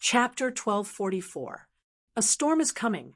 Chapter 1244. A storm is coming.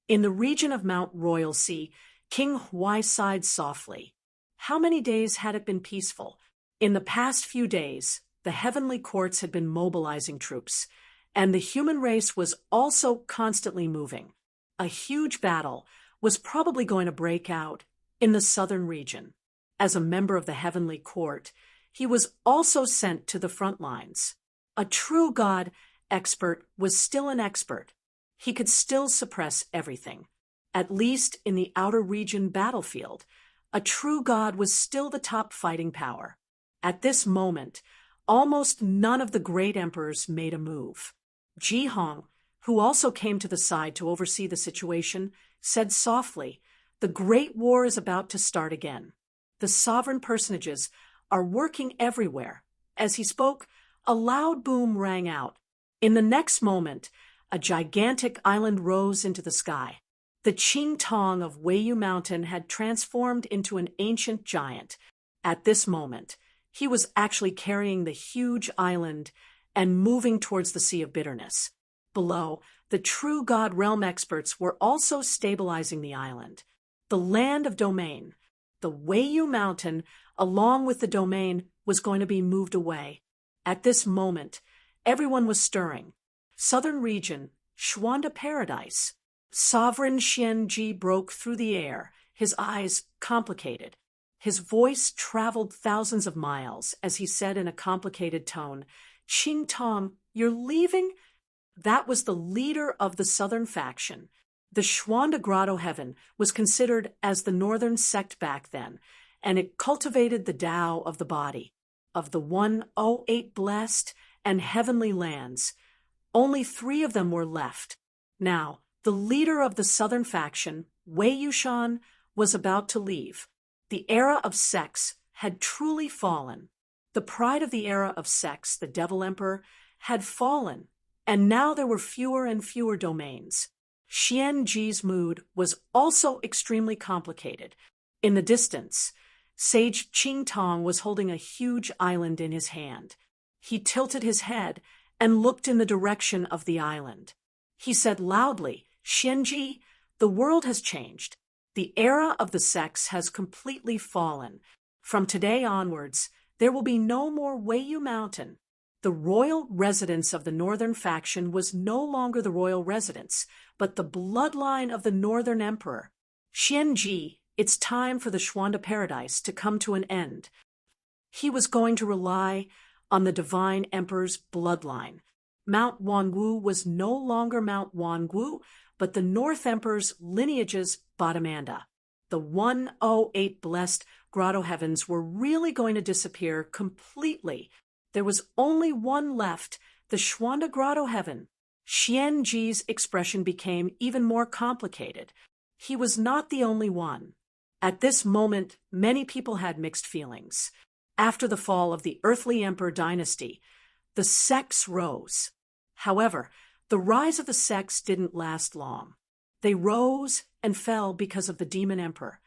In the region of Mount Royal Sea, King Huai sighed softly. How many days had it been peaceful? In the past few days, the heavenly courts had been mobilizing troops, and the human race was also constantly moving. A huge battle was probably going to break out in the southern region. As a member of the heavenly court, he was also sent to the front lines. A true God expert was still an expert. He could still suppress everything. At least in the outer region battlefield, a true God was still the top fighting power. At this moment, almost none of the great emperors made a move. Ji Hong, who also came to the side to oversee the situation, said softly, "The Great War is about to start again. The sovereign personages are working everywhere." As he spoke, a loud boom rang out. In the next moment, a gigantic island rose into the sky. The Qing Tong of Weiyu Mountain had transformed into an ancient giant. At this moment, he was actually carrying the huge island and moving towards the Sea of Bitterness. Below, the true God realm experts were also stabilizing the island. The land of domain, the Weiyu Mountain, along with the domain, was going to be moved away. At this moment, everyone was stirring. Southern region, Xuanda Paradise. Sovereign Xianji broke through the air, his eyes complicated. His voice traveled thousands of miles as he said in a complicated tone, "Qing Tong, you're leaving?" That was the leader of the southern faction. The Xuanda Grotto Heaven was considered as the northern sect back then, and it cultivated the Tao of the body, of the 108 blessed and heavenly lands. Only 3 of them were left. Now, the leader of the southern faction, Wei Yushan, was about to leave. The era of sects had truly fallen. The pride of the era of sects, the Devil Emperor, had fallen, and now there were fewer and fewer domains. Xianji's mood was also extremely complicated. In the distance, Sage Qing Tong was holding a huge island in his hand. He tilted his head and looked in the direction of the island. He said loudly, "Xianji, the world has changed. The era of the sects has completely fallen. From today onwards, there will be no more Weiyu Mountain." The royal residence of the northern faction was no longer the royal residence, but the bloodline of the northern emperor. "Xianji, it's time for the Xuanda Paradise to come to an end." He was going to rely on the divine emperor's bloodline. Mount Wangu was no longer Mount Wangu, but the North Emperor's lineage's Bottomanda. The 108 blessed grotto heavens were really going to disappear completely. There was only one left, the Xuanda Grotto Heaven. Xianji's expression became even more complicated. He was not the only one. At this moment, many people had mixed feelings. After the fall of the earthly emperor dynasty, the sects rose. However, the rise of the sects didn't last long. They rose and fell because of the demon emperor.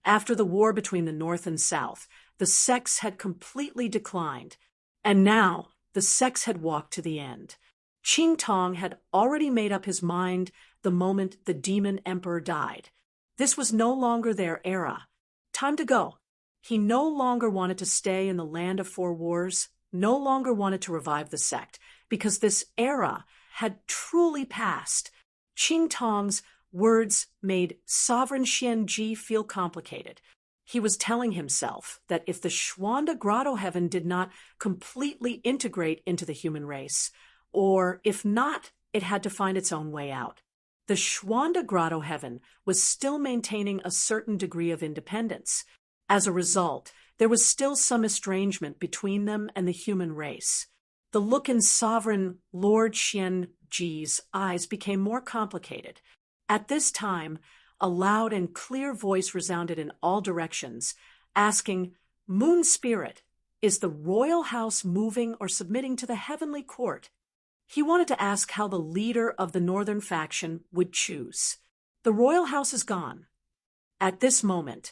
After the war between the North and South, the sects had completely declined, and now the sects had walked to the end. Qing Tong had already made up his mind the moment the demon emperor died. This was no longer their era. Time to go. He no longer wanted to stay in the land of 4 wars, no longer wanted to revive the sect, because this era had truly passed. Qing Tong's words made sovereign Xianji feel complicated. He was telling himself that if the Xuanda Grotto Heaven did not completely integrate into the human race, or if not, it had to find its own way out. The Xuanda Grotto Heaven was still maintaining a certain degree of independence. As a result, there was still some estrangement between them and the human race. The look in sovereign Lord Xianji's eyes became more complicated. At this time, a loud and clear voice resounded in all directions, asking, "Moon Spirit, is the royal house moving or submitting to the heavenly court?" He wanted to ask how the leader of the northern faction would choose. "The royal house is gone." At this moment,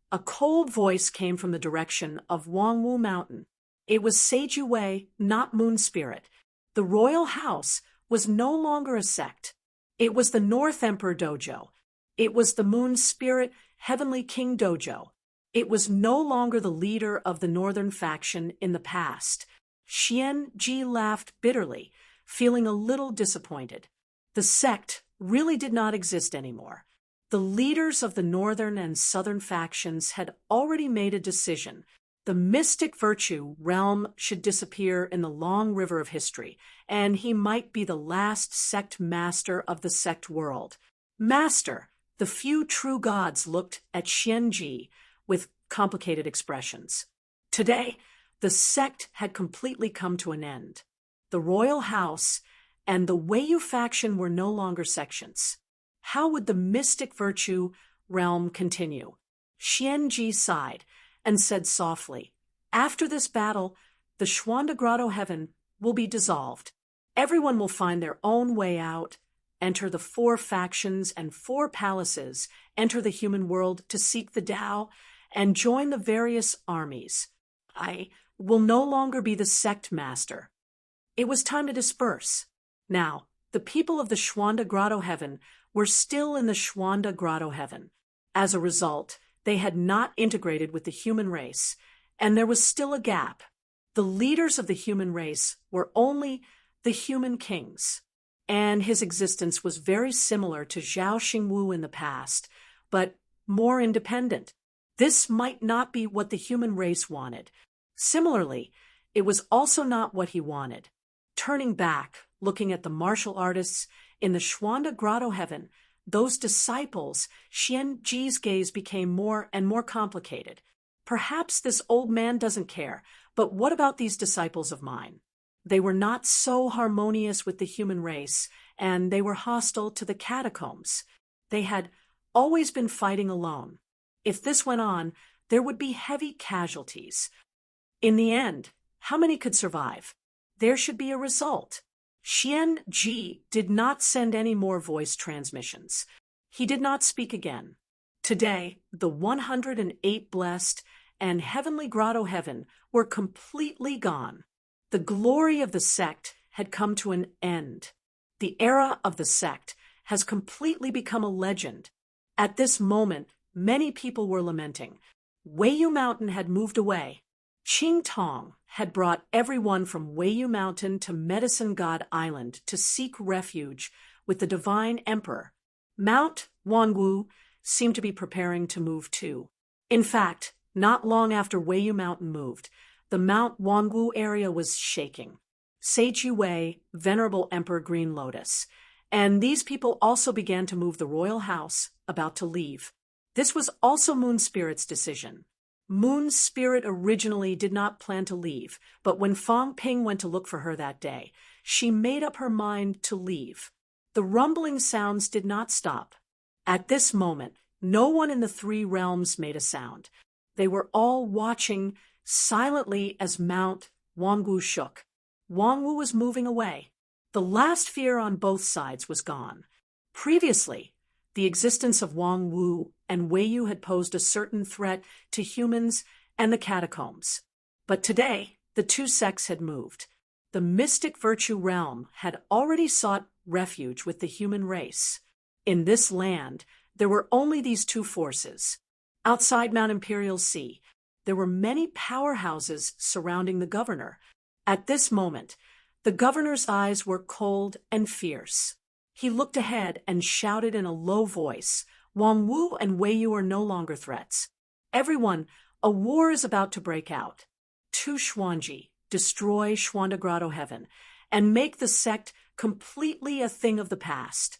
a cold voice came from the direction of Wangwu Mountain. It was Seiju Wei, not Moon Spirit. The royal house was no longer a sect. It was the North Emperor Dojo. It was the Moon Spirit Heavenly King Dojo. It was no longer the leader of the northern faction in the past. Xian Ji laughed bitterly, feeling a little disappointed. The sect really did not exist anymore. The leaders of the northern and southern factions had already made a decision. The mystic virtue realm should disappear in the long river of history, and he might be the last sect master of the sect world. Master! The few true gods looked at Xianji with complicated expressions. Today, the sect had completely come to an end. The royal house and the Weiyu faction were no longer sections. How would the mystic virtue realm continue? Xianji sighed and said softly, "After this battle, the Xuanda Grotto heaven will be dissolved. Everyone will find their own way out, enter the 4 factions and 4 palaces, enter the human world to seek the Tao, and join the various armies. I will no longer be the sect master." It was time to disperse. Now, the people of the Xuanda Grotto heaven were still in the Xuanda Grotto heaven. As a result, they had not integrated with the human race, and there was still a gap. The leaders of the human race were only the human kings, and his existence was very similar to Zhao Xingwu in the past, but more independent. This might not be what the human race wanted. Similarly, it was also not what he wanted. Turning back, looking at the martial artists in the Xuanda Grotto heaven, those disciples, Xianji's gaze became more and more complicated. Perhaps this old man doesn't care, but what about these disciples of mine? They were not so harmonious with the human race, and they were hostile to the catacombs. They had always been fighting alone. If this went on, there would be heavy casualties. In the end, how many could survive? There should be a result. Xian Ji did not send any more voice transmissions. He did not speak again. Today, the 108 blessed and heavenly grotto heaven were completely gone. The glory of the sect had come to an end. The era of the sect has completely become a legend. At this moment, many people were lamenting. Weiyu Mountain had moved away. Qing Tong had brought everyone from Weiyu Mountain to Medicine God Island to seek refuge with the Divine Emperor. Mount Wangu seemed to be preparing to move too. In fact, not long after Weiyu Mountain moved, the Mount Wangu area was shaking. Sage Yue, Venerable Emperor Green Lotus, and these people also began to move the royal house, about to leave. This was also Moon Spirit's decision. Moon Spirit originally did not plan to leave, but when Fang Ping went to look for her that day, she made up her mind to leave. The rumbling sounds did not stop. At this moment, no one in the 3 realms made a sound. They were all watching silently as Mount Wangu shook. Wangu was moving away. The last fear on both sides was gone. Previously, the existence of Wangu and Weiyu had posed a certain threat to humans and the catacombs. But today, the 2 sects had moved. The mystic virtue realm had already sought refuge with the human race. In this land, there were only these 2 forces. Outside Mount Imperial Sea, there were many powerhouses surrounding the governor. At this moment, the governor's eyes were cold and fierce. He looked ahead and shouted in a low voice, "Wangwu and Weiyu are no longer threats. Everyone, a war is about to break out. To Xuanji, destroy Xuanda Grotto Heaven, and make the sect completely a thing of the past."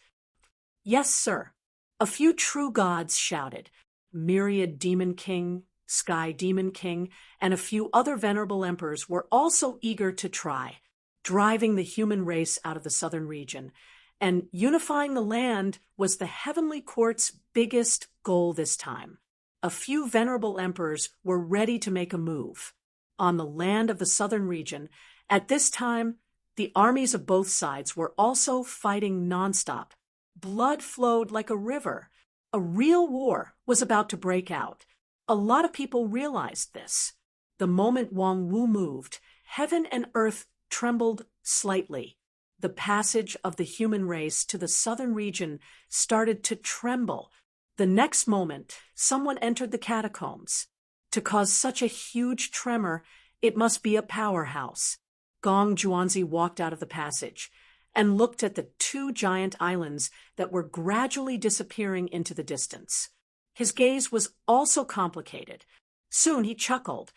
"Yes, sir." A few true gods shouted. Myriad Demon King, Sky Demon King, and a few other venerable emperors were also eager to try, driving the human race out of the southern region. And unifying the land was the heavenly court's biggest goal this time. A few venerable emperors were ready to make a move. On the land of the southern region, at this time, the armies of both sides were also fighting nonstop. Blood flowed like a river. A real war was about to break out. A lot of people realized this. The moment Wang Wu moved, heaven and earth trembled slightly. The passage of the human race to the southern region started to tremble. The next moment, someone entered the catacombs. To cause such a huge tremor, it must be a powerhouse. Gong Juanzi walked out of the passage and looked at the two giant islands that were gradually disappearing into the distance. His gaze was also complicated. Soon he chuckled.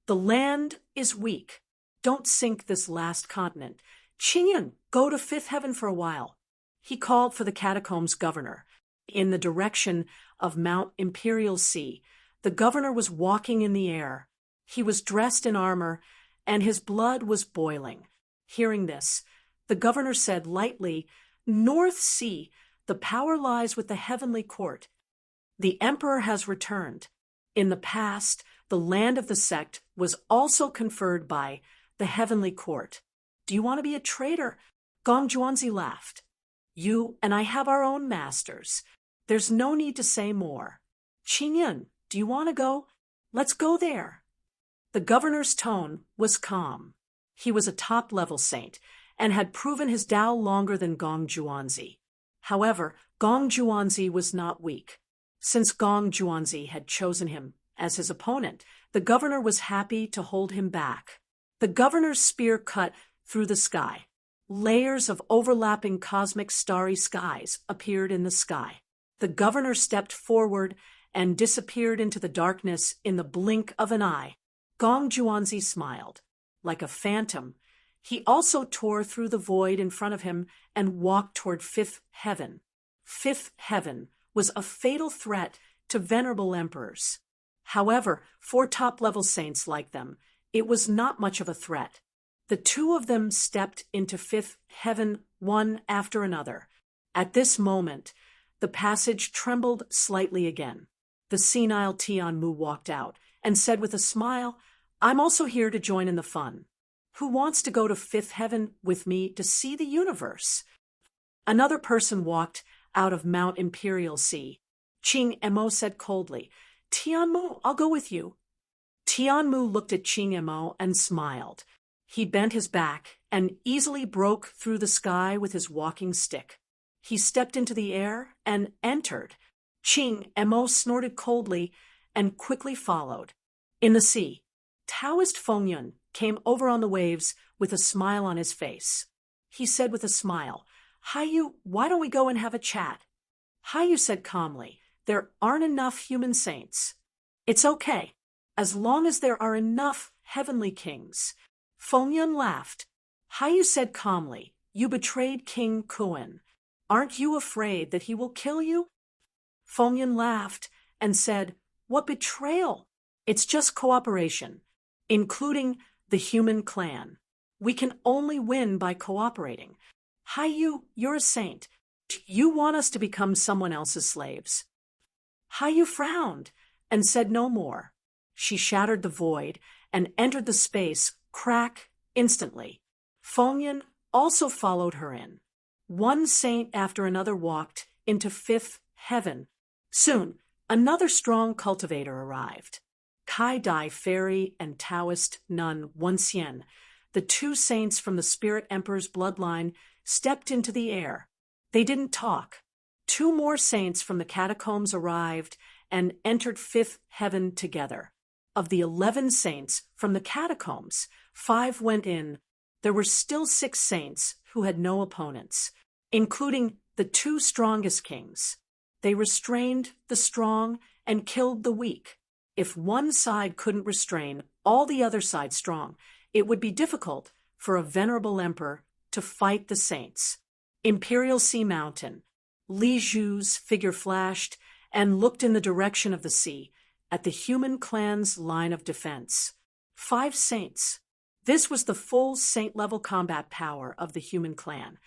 The land is weak. Don't sink this last continent. Qingyun, go to fifth heaven for a while. He called for the catacombs governor. In the direction of Mount Imperial Sea, the governor was walking in the air. He was dressed in armor, and his blood was boiling. Hearing this, the governor said lightly, "North Sea, the power lies with the heavenly court. The emperor has returned. In the past, the land of the sect was also conferred by the heavenly court. Do you want to be a traitor?" Gong Juanzi laughed. "You and I have our own masters. There's no need to say more. Qingyun, do you want to go? Let's go there." The governor's tone was calm. He was a top-level saint and had proven his Tao longer than Gong Juanzi. However, Gong Juanzi was not weak. Since Gong Juanzi had chosen him as his opponent, the governor was happy to hold him back. The governor's spear cut through the sky. Layers of overlapping cosmic starry skies appeared in the sky. The governor stepped forward and disappeared into the darkness in the blink of an eye. Gong Juanzi smiled. Like a phantom, he also tore through the void in front of him and walked toward fifth heaven. Fifth heaven was a fatal threat to venerable emperors. However, for top-level saints like them, it was not much of a threat. The two of them stepped into fifth heaven one after another. At this moment, the passage trembled slightly again. The senile Tianmu walked out and said with a smile, "I'm also here to join in the fun. Who wants to go to fifth heaven with me to see the universe?" Another person walked out of Mount Imperial Sea. Qing Emo said coldly, "Tianmu, I'll go with you." Tianmu looked at Qing Emo and smiled. He bent his back and easily broke through the sky with his walking stick. He stepped into the air and entered. Qing Emo snorted coldly and quickly followed. In the sea, Taoist Fengyun came over on the waves with a smile on his face. He said with a smile, "Haiyu, why don't we go and have a chat?" Haiyu said calmly, "There aren't enough human saints." "It's okay, as long as there are enough heavenly kings." Fengyun laughed. Haiyu said calmly, "You betrayed King Kuan. Aren't you afraid that he will kill you?" Fengyun laughed and said, "What betrayal? It's just cooperation, including the human clan. We can only win by cooperating. Haiyu, you're a saint. Do you want us to become someone else's slaves?" Haiyu frowned and said no more. She shattered the void and entered the space crack instantly. Fengyun also followed her in. One saint after another walked into fifth heaven. Soon, another strong cultivator arrived. Kai Dai Fairy and Taoist nun Wenxian, the two saints from the Spirit Emperor's bloodline, stepped into the air. They didn't talk. Two more saints from the catacombs arrived and entered fifth heaven together. Of the 11 saints from the catacombs, 5 went in. There were still 6 saints who had no opponents, including the 2 strongest kings. They restrained the strong and killed the weak. If one side couldn't restrain all the other side strong, it would be difficult for a venerable emperor to fight the saints. Imperial Sea Mountain. Li Zhu's figure flashed and looked in the direction of the sea, at the human clan's line of defense. 5 saints. This was the full saint-level combat power of the human clan.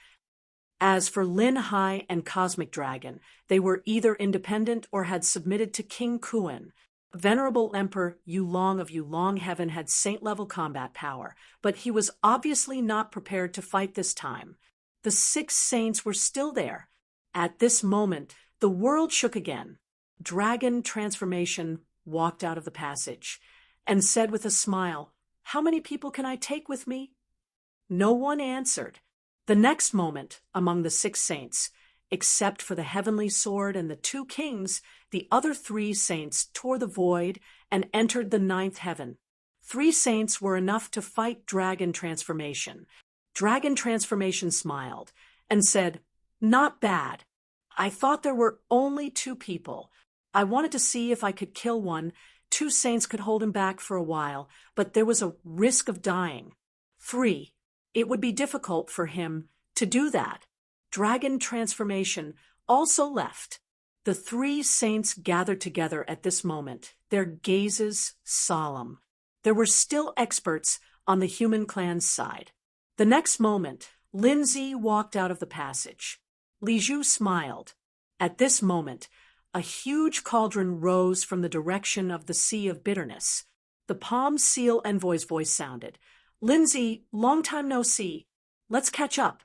As for Lin Hai and Cosmic Dragon, they were either independent or had submitted to King Kuan. Venerable Emperor Yulong of Yulong Heaven had saint-level combat power, but he was obviously not prepared to fight this time. The 6 saints were still there. At this moment, the world shook again. Dragon Transformation walked out of the passage and said with a smile, "How many people can I take with me?" No one answered. The next moment, among the 6 saints, except for the heavenly sword and the 2 kings, the other 3 saints tore the void and entered the 9th heaven. 3 saints were enough to fight Dragon Transformation. Dragon Transformation smiled and said, "Not bad. I thought there were only 2 people. I wanted to see if I could kill one. 2 saints could hold him back for a while, but there was a risk of dying. 3. It would be difficult for him to do that." Dragon Transformation also left. The 3 saints gathered together at this moment, their gazes solemn. There were still experts on the human clan's side. The next moment, Lindsay walked out of the passage. Li Zhu smiled. At this moment, a huge cauldron rose from the direction of the Sea of Bitterness. The Palm Seal envoy's voice sounded. "Lindsay, long time no see. Let's catch up."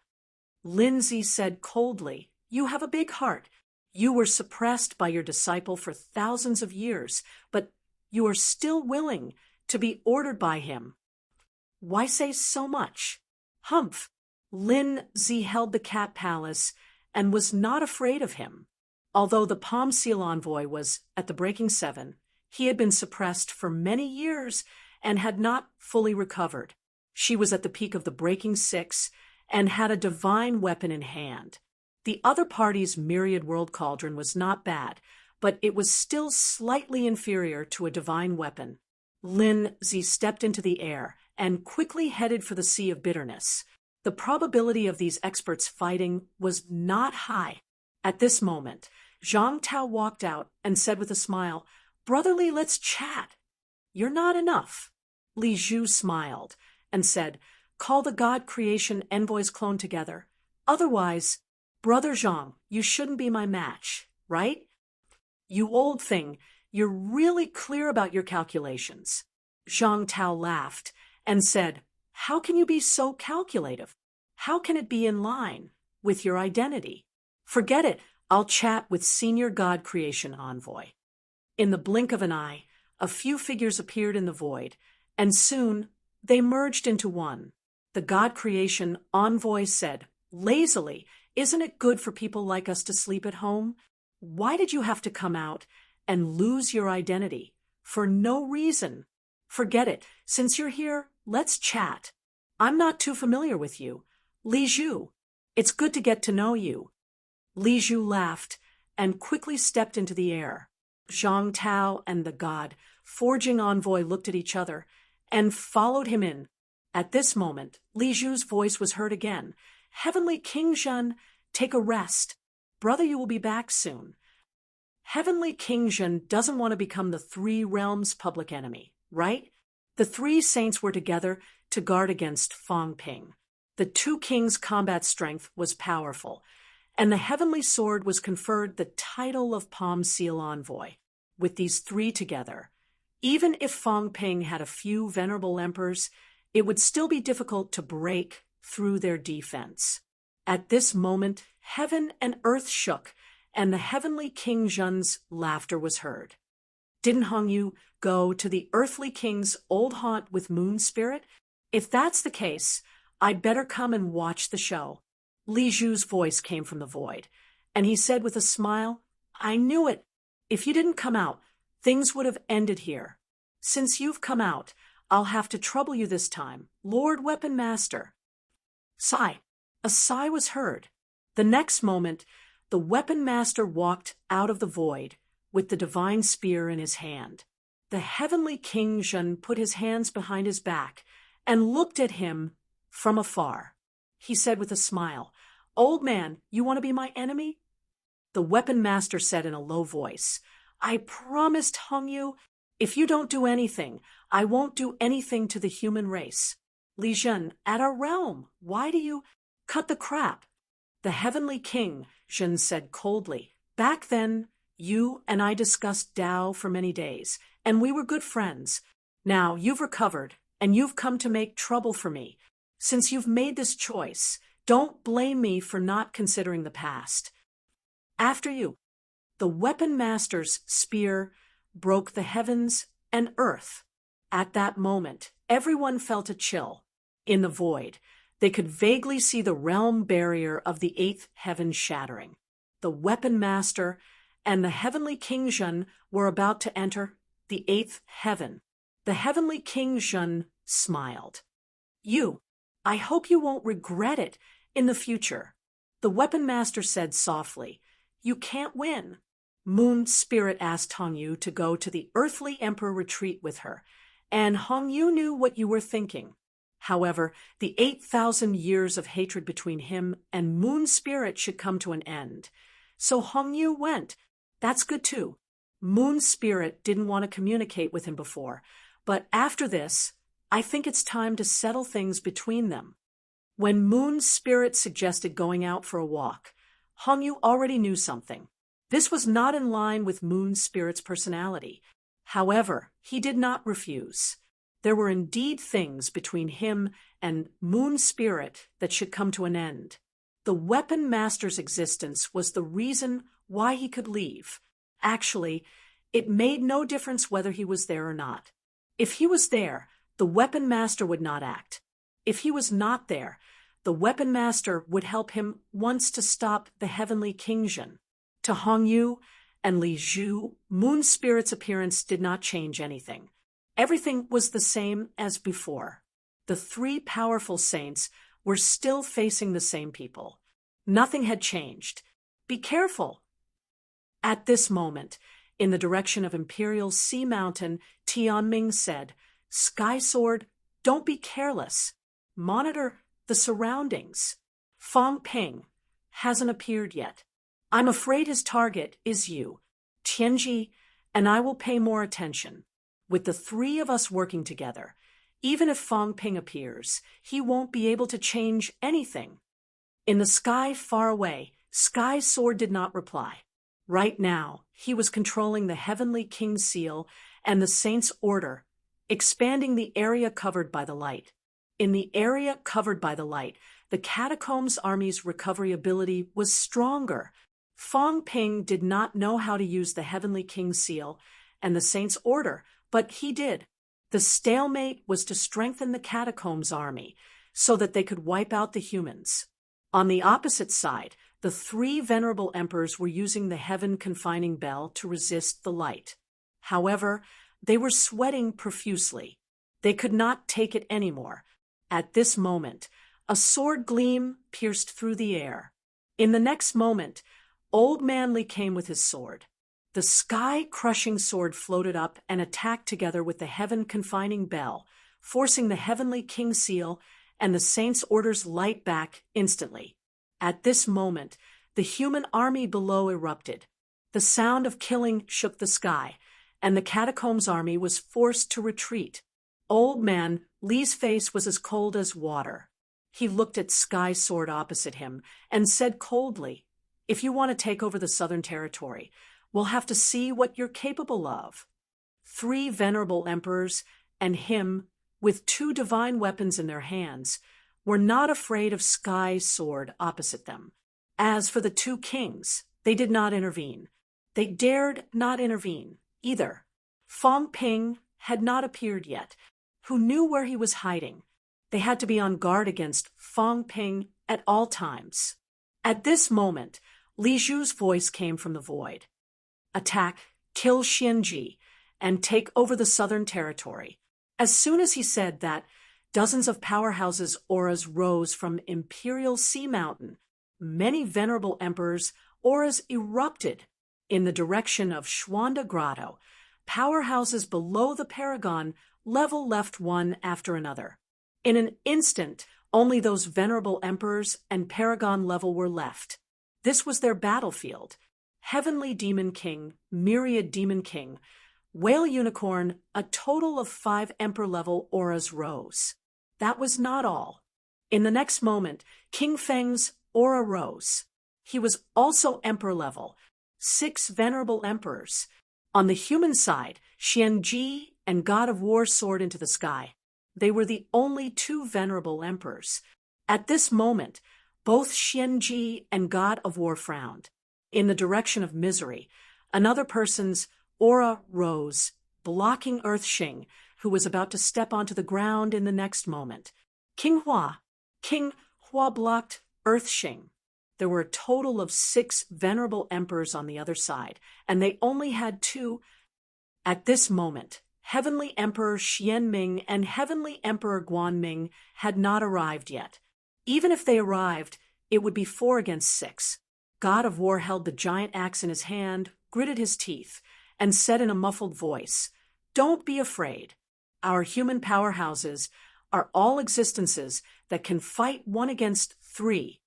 Lindsay said coldly, "You have a big heart. You were suppressed by your disciple for thousands of years, but you are still willing to be ordered by him. Why say so much?" Humph! Lindsay held the Cat Palace and was not afraid of him. Although the Palm Seal envoy was at the Breaking Seven, he had been suppressed for many years and had not fully recovered. She was at the peak of the Breaking Six and had a divine weapon in hand. The other party's myriad world cauldron was not bad, but it was still slightly inferior to a divine weapon. Lindsay stepped into the air and quickly headed for the Sea of Bitterness. The probability of these experts fighting was not high. At this moment, Zhang Tao walked out and said with a smile, "Brotherly, let's chat." "You're not enough." Li Zhu smiled and said, "Call the God Creation envoys clone together. Otherwise, Brother Zhang, you shouldn't be my match, right? You old thing, you're really clear about your calculations." Zhang Tao laughed and said, "How can you be so calculative? How can it be in line with your identity? Forget it, I'll chat with Senior God Creation Envoy." In the blink of an eye, a few figures appeared in the void, and soon they merged into one. The God Creation Envoy said, lazily, "Isn't it good for people like us to sleep at home? Why did you have to come out and lose your identity? For no reason. Forget it. Since you're here, let's chat. I'm not too familiar with you. Li Zhu, it's good to get to know you." Li Zhu laughed and quickly stepped into the air. Zhang Tao and the God Forging Envoy looked at each other and followed him in. At this moment, Li Zhu's voice was heard again. "Heavenly King Zhen, take a rest. Brother, you will be back soon." Heavenly King Zhen doesn't want to become the 3 realms' public enemy, right? The 3 saints were together to guard against Fang Ping. The 2 kings' combat strength was powerful, and the heavenly sword was conferred the title of Palm Seal Envoy. With these 3 together, even if Fang Ping had a few venerable emperors, it would still be difficult to break through their defense. At this moment, heaven and earth shook, and the heavenly King Zhen's laughter was heard. "Didn't Hong Yu go to the earthly king's old haunt with Moon Spirit? If that's the case, I'd better come and watch the show." Li Zhu's voice came from the void, and he said with a smile, "I knew it. If you didn't come out, things would have ended here. Since you've come out, I'll have to trouble you this time, Lord Weapon Master." Sigh. A sigh was heard. The next moment, the Weapon Master walked out of the void with the divine spear in his hand. The heavenly King Zhen put his hands behind his back and looked at him from afar. He said with a smile, "Old man, you want to be my enemy?" The Weapon Master said in a low voice, "I promised Hong Yu, if you don't do anything, I won't do anything to the human race. Li Zhen, at our realm, why do you cut the crap?" The heavenly king, Zhen said coldly, "Back then, you and I discussed Tao for many days, and we were good friends. Now you've recovered, and you've come to make trouble for me. Since you've made this choice, don't blame me for not considering the past. After you." The Weapon Master's spear broke the heavens and earth. At that moment, everyone felt a chill. In the void, They could vaguely see the realm barrier of the eighth heaven shattering. The weapon master and the heavenly King Zhen were about to enter the eighth heaven. The heavenly King Zhen smiled. I hope you won't regret it in the future. The weapon master said softly, You can't win. Moon Spirit asked Hongyu to go to the earthly emperor retreat with her, and Hongyu knew what you were thinking. However, the 8,000 years of hatred between him and Moon Spirit should come to an end. So Hongyu went. That's good too. Moon Spirit didn't want to communicate with him before, but after this, I think it's time to settle things between them. When Moon Spirit suggested going out for a walk, Hongyu already knew something. This was not in line with Moon Spirit's personality. However, he did not refuse. There were indeed things between him and Moon Spirit that should come to an end. The weapon master's existence was the reason why he could leave. Actually, it made no difference whether he was there or not. If he was there, the weapon master would not act. If he was not there, the weapon master would help him once to stop the heavenly King Zhen. To Hongyu and Li Zhu, Moon Spirit's appearance did not change anything. Everything was the same as before. The three powerful saints were still facing the same people. Nothing had changed. Be careful. At this moment, in the direction of Imperial Sea Mountain, Tianming said, Sky Sword, don't be careless. Monitor the surroundings. Fang Ping hasn't appeared yet. I'm afraid his target is you, Tianji, and I will pay more attention. With the three of us working together, even if Fang Ping appears, he won't be able to change anything. In the sky far away, Sky Sword did not reply. Right now, he was controlling the Heavenly King's seal and the Saint's order, expanding the area covered by the light. In the area covered by the light, the Catacombs Army's recovery ability was stronger. Fang Ping did not know how to use the Heavenly King's seal and the Saint's order, but he did. The stalemate was to strengthen the Catacombs Army so that they could wipe out the humans. On the opposite side, the three venerable emperors were using the heaven confining bell to resist the light. However, they were sweating profusely. They could not take it anymore. At this moment, a sword gleam pierced through the air. In the next moment, Old Man Li came with his sword. The sky-crushing sword floated up and attacked together with the heaven-confining bell, forcing the heavenly King's seal and the Saint's orders light back instantly. At this moment, the human army below erupted. The sound of killing shook the sky, and the Catacombs Army was forced to retreat. Old Man Li's face was as cold as water. He looked at Sky Sword opposite him and said coldly, If you want to take over the Southern Territory, we'll have to see what you're capable of. Three venerable emperors and him, with two divine weapons in their hands, were not afraid of Sky Sword opposite them. As for the two kings, they did not intervene. They dared not intervene, either. Fang Ping had not appeared yet. Who knew where he was hiding? They had to be on guard against Fang Ping at all times. At this moment, Li Zhu's voice came from the void. Attack, kill Xianji, and take over the Southern Territory. As soon as he said that, dozens of powerhouses' auras rose from Imperial Sea Mountain. Many venerable emperors' auras erupted. In the direction of Xuanda Grotto, powerhouses below the Paragon level left one after another. In an instant, only those venerable emperors and Paragon level were left. This was their battlefield. Heavenly Demon King, Myriad Demon King, Whale Unicorn, a total of 5 Emperor-level auras rose. That was not all. In the next moment, King Feng's aura rose. He was also Emperor-level. 6 venerable emperors. On the human side, Xianji and God of War soared into the sky. They were the only 2 venerable emperors. At this moment, both Xianji and God of War frowned. In the direction of misery, another person's aura rose, blocking Earth Xing, who was about to step onto the ground in the next moment. King Hua, King Hua blocked Earthshing. There were a total of 6 venerable emperors on the other side, and they only had 2. At this moment, Heavenly Emperor Xianming and Heavenly Emperor Guanming had not arrived yet. Even if they arrived, it would be 4 against 6. God of War held the giant axe in his hand, gritted his teeth, and said in a muffled voice, "Don't be afraid. Our human powerhouses are all existences that can fight 1 against 3.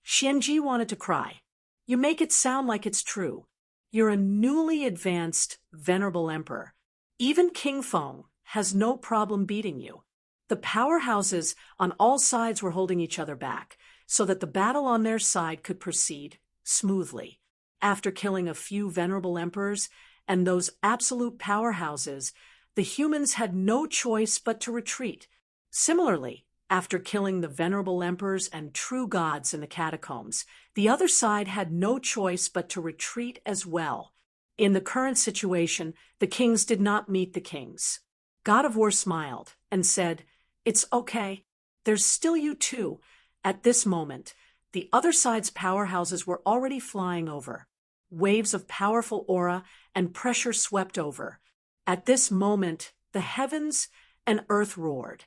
Xianji wanted to cry. You make it sound like it's true. You're a newly advanced, venerable emperor. Even King Feng has no problem beating you. The powerhouses on all sides were holding each other back, so that the battle on their side could proceed smoothly. After killing a few venerable emperors and those absolute powerhouses, the humans had no choice but to retreat. Similarly, after killing the venerable emperors and true gods in the catacombs, the other side had no choice but to retreat as well. In the current situation, the kings did not meet the kings. God of War smiled and said, "It's okay. There's still you too." At this moment, the other side's powerhouses were already flying over. Waves of powerful aura and pressure swept over. At this moment, the heavens and earth roared.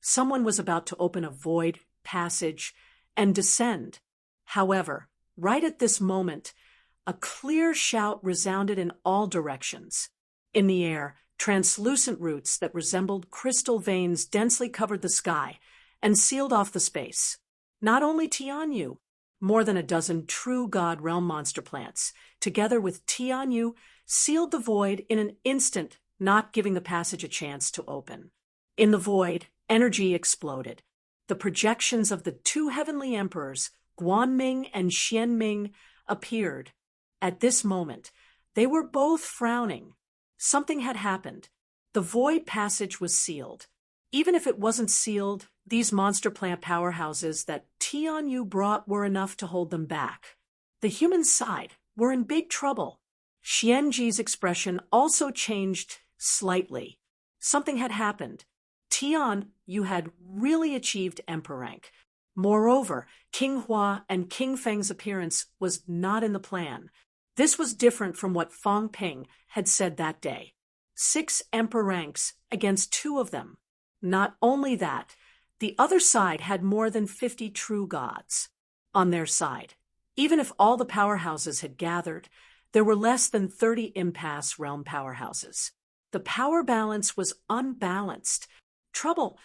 Someone was about to open a void passage and descend. However, right at this moment, a clear shout resounded in all directions. In the air, translucent roots that resembled crystal veins densely covered the sky and sealed off the space. Not only Tianyu, more than a dozen true god realm monster plants, together with Tianyu, sealed the void in an instant, not giving the passage a chance to open. In the void, energy exploded. The projections of the 2 heavenly emperors, Guanming and Xianming, appeared. At this moment, they were both frowning. Something had happened. The void passage was sealed. Even if it wasn't sealed, these monster plant powerhouses that Tianyu brought were enough to hold them back. The human side were in big trouble. Xianji's expression also changed slightly. Something had happened. Tian, you had really achieved emperor rank. Moreover, King Hua and King Feng's appearance was not in the plan. This was different from what Fang Ping had said that day. 6 emperor ranks against 2 of them. Not only that, the other side had more than 50 true gods on their side. Even if all the powerhouses had gathered, there were less than 30 impasse realm powerhouses. The power balance was unbalanced. Trouble.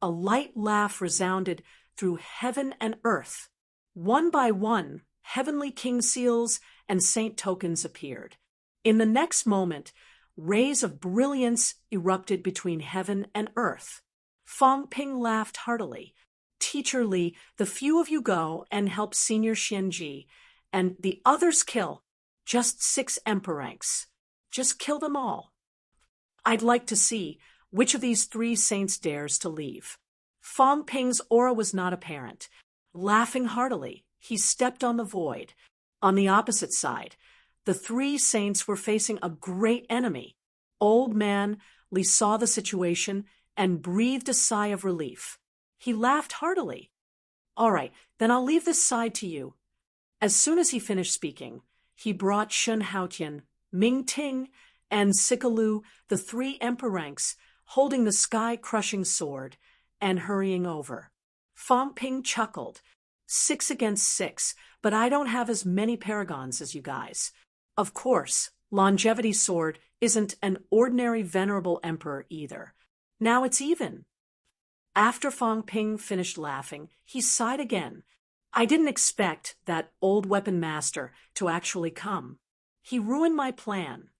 A light laugh resounded through heaven and earth. One by one, heavenly king seals and saint tokens appeared. In the next moment, rays of brilliance erupted between heaven and earth. Fang Ping laughed heartily. "Teacher Li, the few of you go and help Senior Xianji, and the others kill. Just 6 emperor ranks. Just kill them all. I'd like to see which of these 3 saints dares to leave." Fang Ping's aura was not apparent. Laughing heartily, he stepped on the void. On the opposite side, the 3 saints were facing a great enemy. Old man Li saw the situation and breathed a sigh of relief. He laughed heartily. "All right, then I'll leave this side to you." As soon as he finished speaking, he brought Shun Haotian, Ming Ting, and Sikalu, the 3 emperor ranks, holding the sky-crushing sword, and hurrying over. Fang Ping chuckled. 6 against 6, but I don't have as many paragons as you guys. Of course, Longevity Sword isn't an ordinary venerable emperor either. Now it's even. After Fang Ping finished laughing, he sighed again. I didn't expect that old weapon master to actually come. He ruined my plan.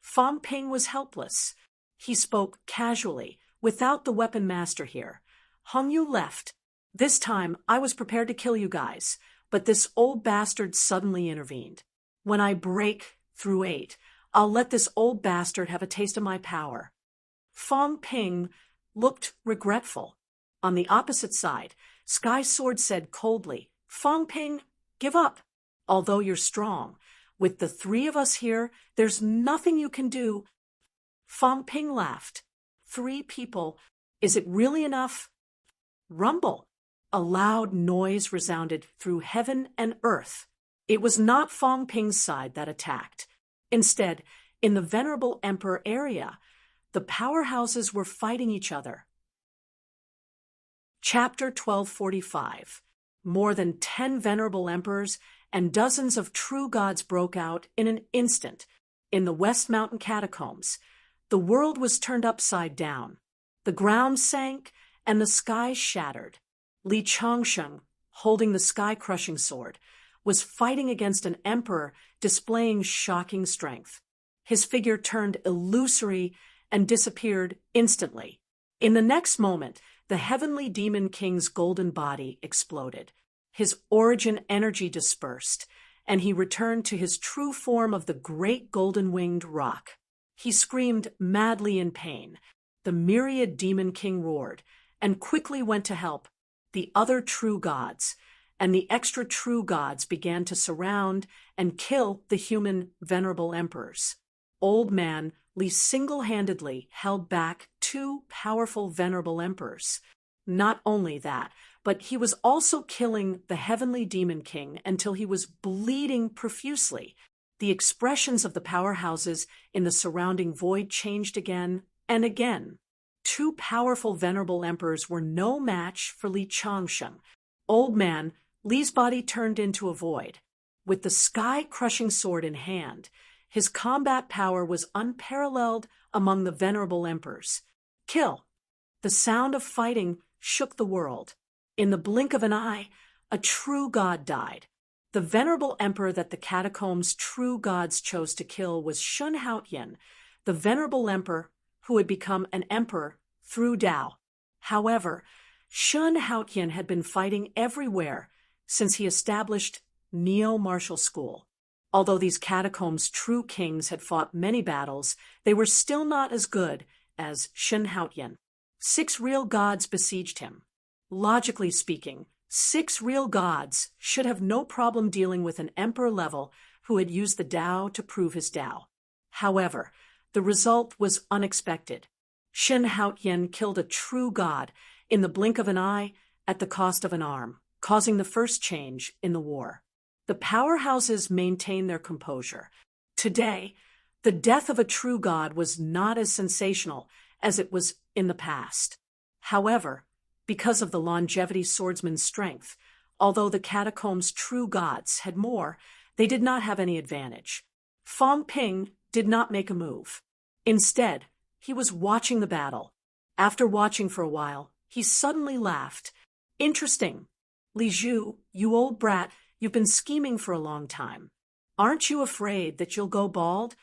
Fang Ping was helpless. He spoke casually, without the weapon master here. Hung Yu left. This time, I was prepared to kill you guys, but this old bastard suddenly intervened. When I break through 8, I'll let this old bastard have a taste of my power. Fang Ping looked regretful. On the opposite side, Sky Sword said coldly, "Fang Ping, give up. Although you're strong, with the 3 of us here, there's nothing you can do." Fang Ping laughed. 3 people. Is it really enough? Rumble. A loud noise resounded through heaven and earth. It was not Fong Ping's side that attacked. Instead, in the venerable emperor area, the powerhouses were fighting each other. Chapter 1245. More than 10 venerable emperors and dozens of true gods broke out in an instant. In the West Mountain catacombs, the world was turned upside down. The ground sank and the sky shattered. Li Changsheng, holding the sky-crushing sword, was fighting against an emperor displaying shocking strength. His figure turned illusory and disappeared instantly. In the next moment, the heavenly demon king's golden body exploded. His origin energy dispersed, and he returned to his true form of the great golden-winged roc. He screamed madly in pain. The myriad demon king roared, and quickly went to help the other true gods, and the extra true gods began to surround and kill the human venerable emperors. Old Man Li single-handedly held back 2 powerful venerable emperors. Not only that, but he was also killing the heavenly demon king until he was bleeding profusely. The expressions of the powerhouses in the surrounding void changed again and again. 2 powerful venerable emperors were no match for Li Changsheng. Old Man Li's body turned into a void. With the sky-crushing sword in hand, his combat power was unparalleled among the venerable emperors. Kill! The sound of fighting shook the world. In the blink of an eye, a true god died. The venerable emperor that the catacombs' true gods chose to kill was Shun Haotian, the venerable emperor who had become an emperor through Tao. However, Shun Haotian had been fighting everywhere since he established Neo-Martial School. Although these catacombs' true kings had fought many battles, they were still not as good as Shun Haotian. 6 real gods besieged him. Logically speaking, 6 real gods should have no problem dealing with an emperor level who had used the Tao to prove his Tao. However, the result was unexpected. Shun Haotian killed a true god in the blink of an eye at the cost of an arm, causing the first change in the war. The powerhouses maintained their composure. Today, the death of a true god was not as sensational as it was in the past. However, because of the longevity swordsman's strength, although the catacombs' true gods had more, they did not have any advantage. Fong Ping did not make a move. Instead, he was watching the battle. After watching for a while, he suddenly laughed. Interesting. Li Zhu, you old brat, you've been scheming for a long time. Aren't you afraid that you'll go bald?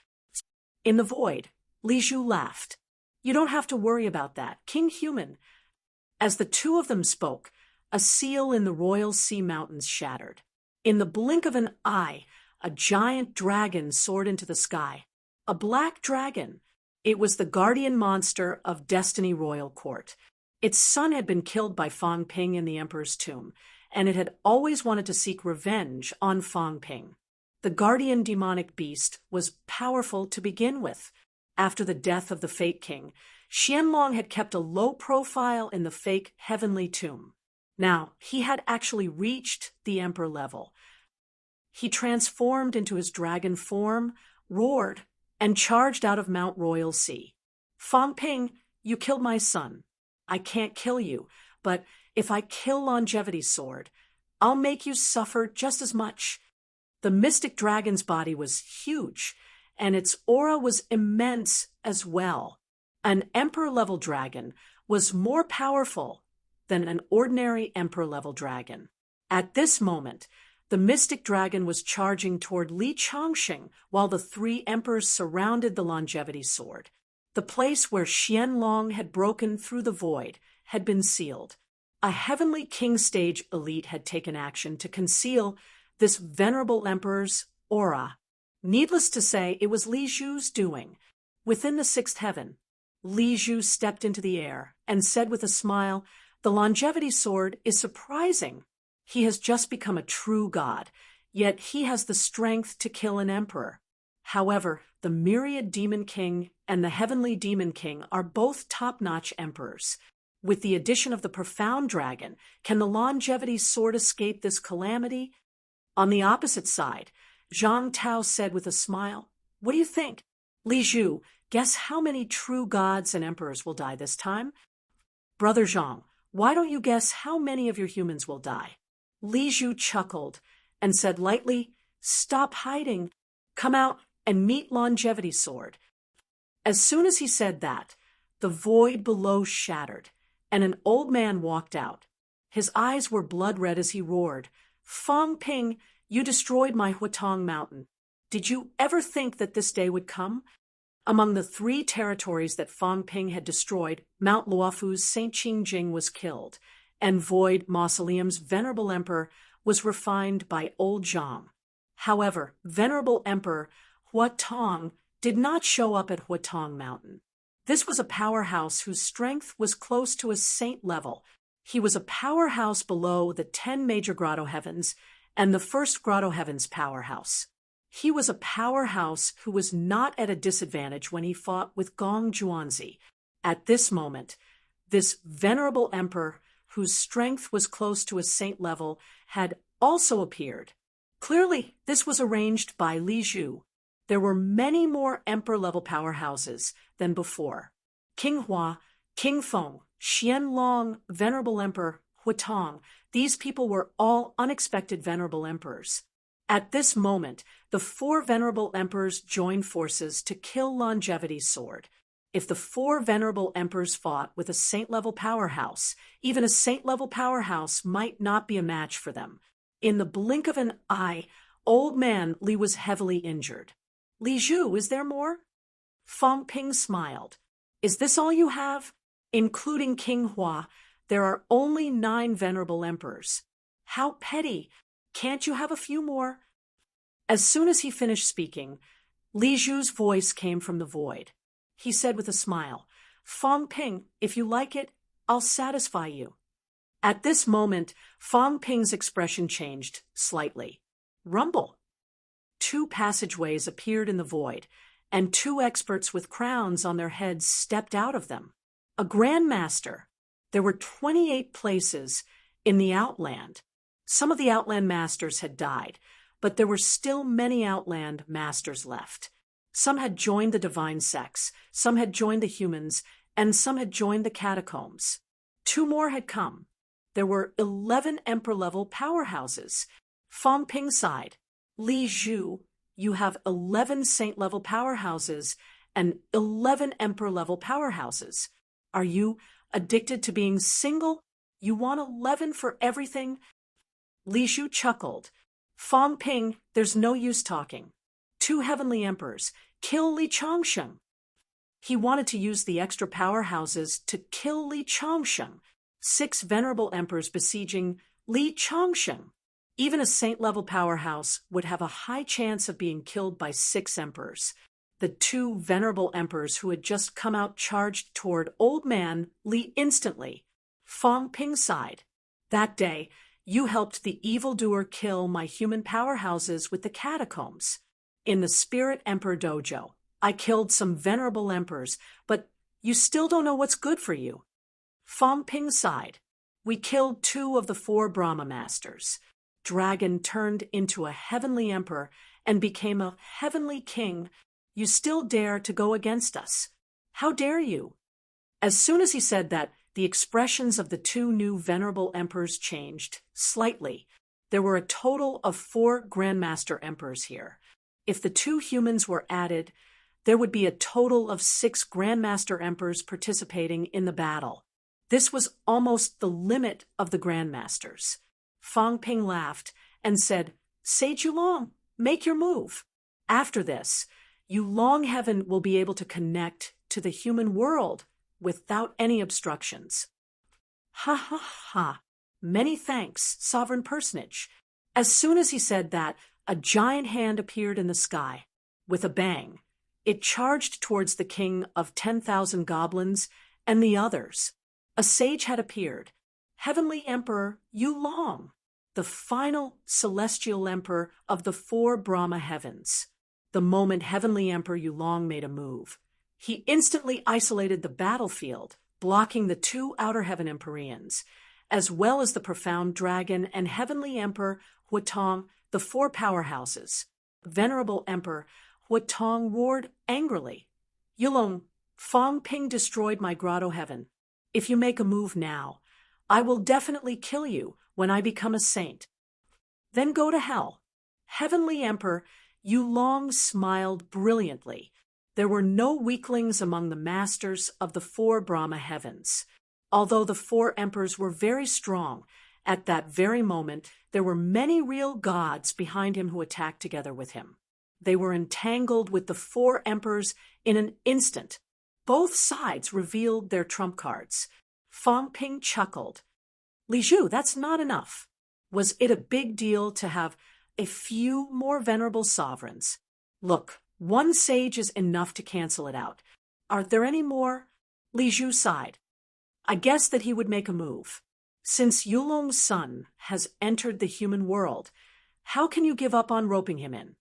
In the void, Li Zhu laughed. You don't have to worry about that, King Human. As the 2 of them spoke, a seal in the royal sea mountains shattered. In the blink of an eye, a giant dragon soared into the sky. A black dragon. It was the guardian monster of Destiny Royal Court. Its son had been killed by Fong Ping in the Emperor's tomb, and it had always wanted to seek revenge on Fong Ping. The guardian demonic beast was powerful to begin with. After the death of the fake king, Qianlong had kept a low profile in the fake heavenly tomb. Now, he had actually reached the emperor level. He transformed into his dragon form, roared, and charged out of Mount Royal Sea. Fong Ping, you killed my son. I can't kill you, but if I kill Longevity's sword, I'll make you suffer just as much. The mystic dragon's body was huge, and its aura was immense as well. An emperor-level dragon was more powerful than an ordinary emperor-level dragon. At this moment, the mystic dragon was charging toward Li Changsheng while the 3 emperors surrounded the longevity sword. The place where Qianlong had broken through the void had been sealed. A heavenly king stage elite had taken action to conceal this venerable emperor's aura. Needless to say, it was Li Zhu's doing. Within the 6th heaven, Li Zhu stepped into the air and said with a smile, "The longevity sword is surprising. He has just become a true god, yet he has the strength to kill an emperor. However, the myriad demon king and the heavenly demon king are both top-notch emperors. With the addition of the profound dragon, can the longevity sword escape this calamity? On the opposite side, Zhang Tao said with a smile, "What do you think? Li Zhu, guess how many true gods and emperors will die this time?" "Brother Zhang, why don't you guess how many of your humans will die?" Li Zhu chuckled and said lightly, "Stop hiding. Come out and meet Longevity Sword." As soon as he said that, the void below shattered, and an old man walked out. His eyes were blood red as he roared, "Fang Ping, you destroyed my Hutong Mountain. Did you ever think that this day would come?" Among the 3 territories that Fang Ping had destroyed, Mount Luofu's Saint Qingjing was killed, and Void Mausoleum's Venerable Emperor was refined by Old Zhang. However, Venerable Emperor Hutong did not show up at Hutong Mountain. This was a powerhouse whose strength was close to a saint level. He was a powerhouse below the 10 major grotto heavens and the first grotto heavens powerhouse. He was a powerhouse who was not at a disadvantage when he fought with Gong Zhuanzi. At this moment, this venerable emperor, whose strength was close to a saint level, had also appeared. Clearly, this was arranged by Li Zhu. There were many more emperor-level powerhouses than before. King Hua, King Feng, Xian Long, Venerable Emperor, Hutong, these people were all unexpected venerable emperors. At this moment, the 4 venerable emperors joined forces to kill Longevity's sword. If the 4 venerable emperors fought with a saint-level powerhouse, even a saint-level powerhouse might not be a match for them. In the blink of an eye, old man Li was heavily injured. "Li Zhu, is there more?" Fang Ping smiled. "Is this all you have?" Including King Hua, there are only 9 venerable emperors. "How petty! Can't you have a few more?" As soon as he finished speaking, Li Zhu's voice came from the void. He said with a smile, "Fang Ping, if you like it, I'll satisfy you." At this moment, Fang Ping's expression changed slightly. Rumble. 2 passageways appeared in the void, and 2 experts with crowns on their heads stepped out of them. A Grand Master. There were 28 places in the Outland. Some of the Outland Masters had died, but there were still many Outland Masters left. Some had joined the Divine Sects, some had joined the humans, and some had joined the Catacombs. 2 more had come. There were 11 Emperor-level powerhouses. Fang Ping sighed. "Li Zhu, you have 11 Saint-level powerhouses and 11 Emperor-level powerhouses. Are you addicted to being single? You want 11 for everything?" Li Zhu chuckled. "Fang Ping, there's no use talking. 2 heavenly emperors. Kill Li Changsheng." He wanted to use the extra powerhouses to kill Li Changsheng. 6 venerable emperors besieging Li Changsheng. Even a saint-level powerhouse would have a high chance of being killed by 6 emperors. The 2 venerable emperors who had just come out charged toward old man Li instantly. Fang Ping sighed. "That day, you helped the evildoer kill my human powerhouses with the catacombs. In the Spirit Emperor Dojo, I killed some venerable emperors, but you still don't know what's good for you." Fang Ping sighed. "We killed 2 of the 4 Brahma Masters. Dragon turned into a heavenly emperor and became a heavenly king. You still dare to go against us. How dare you?" As soon as he said that, the expressions of the 2 new venerable emperors changed slightly. There were a total of 4 Grandmaster emperors here. If the 2 humans were added, there would be a total of 6 Grandmaster emperors participating in the battle. This was almost the limit of the Grandmasters. Fang Ping laughed and said, "Sage Yulong, make your move. After this, Yulong Heaven will be able to connect to the human world without any obstructions." "Ha ha ha. Many thanks, Sovereign Personage." As soon as he said that, a giant hand appeared in the sky. With a bang, it charged towards the king of 10,000 goblins and the others. A sage had appeared. Heavenly Emperor Yulong, the final celestial emperor of the 4 Brahma heavens. The moment Heavenly Emperor Yulong made a move, he instantly isolated the battlefield blocking the two outer heaven Empyreans, as well as the profound dragon and heavenly emperor Huatong, the four powerhouses. Venerable Emperor Huatong roared angrily. Yulong, Fong Ping destroyed my grotto heaven. If you make a move now, I will definitely kill you when I become a saint. Then go to hell. Heavenly Emperor Yulong smiled brilliantly. There were no weaklings among the masters of the four Brahma heavens. Although the four emperors were very strong, at that very moment there were many real gods behind him who attacked together with him. They were entangled with the four emperors in an instant. Both sides revealed their trump cards. Fong Ping chuckled. Li Zhu, that's not enough. Was it a big deal to have a few more venerable sovereigns? Look, one sage is enough to cancel it out. Are there any more? Li Zhu sighed. I guess that he would make a move. Since Yulong's son has entered the human world, how can you give up on roping him in?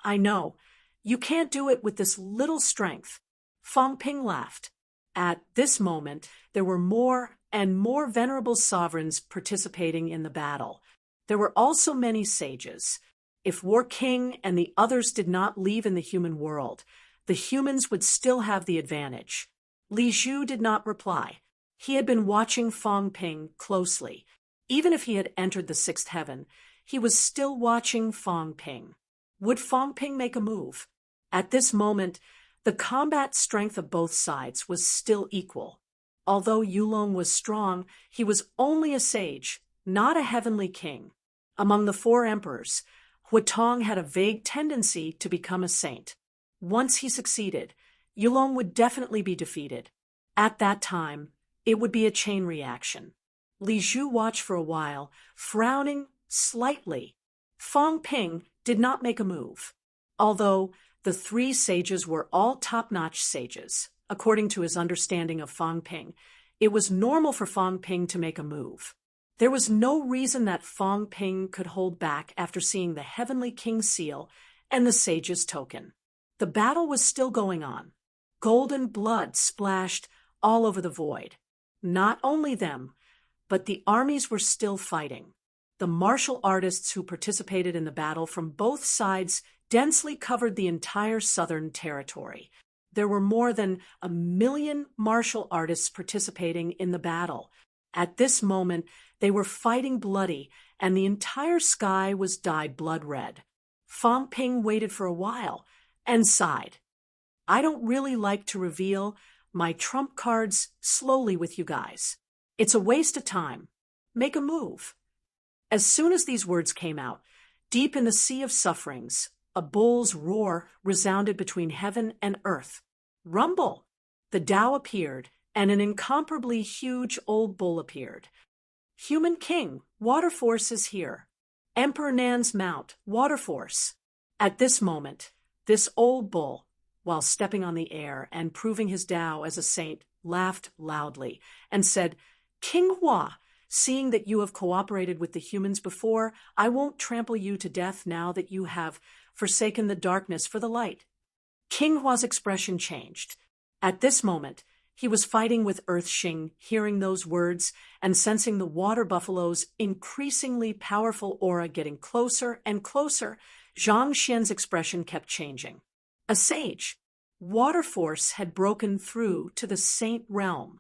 I know. You can't do it with this little strength. Fong Ping laughed. At this moment, there were more and more venerable sovereigns participating in the battle. There were also many sages. If War King and the others did not leave in the human world, the humans would still have the advantage. Li Zhu did not reply. He had been watching Fong Ping closely. Even if he had entered the sixth heaven, he was still watching Fong Ping. Would Fong Ping make a move? At this moment, the combat strength of both sides was still equal. Although Yulong was strong, he was only a sage, not a heavenly king. Among the four emperors, Huatong had a vague tendency to become a saint. Once he succeeded, Yulong would definitely be defeated. At that time, it would be a chain reaction. Li Zhu watched for a while, frowning slightly. Fong Ping did not make a move. Although the three sages were all top-notch sages, according to his understanding of Fong Ping, it was normal for Fong Ping to make a move. There was no reason that Fong Ping could hold back after seeing the Heavenly King's seal and the sage's token. The battle was still going on. Golden blood splashed all over the void. Not only them, but the armies were still fighting. The martial artists who participated in the battle from both sides densely covered the entire southern territory. There were more than 1 million martial artists participating in the battle. At this moment, they were fighting bloody, and the entire sky was dyed blood red. Fong Ping waited for a while and sighed. I don't really like to reveal my trump cards slowly with you guys. It's a waste of time. Make a move. As soon as these words came out, deep in the sea of sufferings, a bull's roar resounded between heaven and earth. Rumble! The Tao appeared, and an incomparably huge old bull appeared. Human King, Water Force is here. Emperor Nan's mount, Water Force. At this moment, this old bull, while stepping on the air and proving his Tao as a saint, laughed loudly and said, King Hua, seeing that you have cooperated with the humans before, I won't trample you to death now that you have forsaken the darkness for the light. King Hua's expression changed. At this moment, he was fighting with Earth Xing, hearing those words and sensing the water buffalo's increasingly powerful aura getting closer and closer. Zhang Xian's expression kept changing. A sage. Water Force had broken through to the saint realm.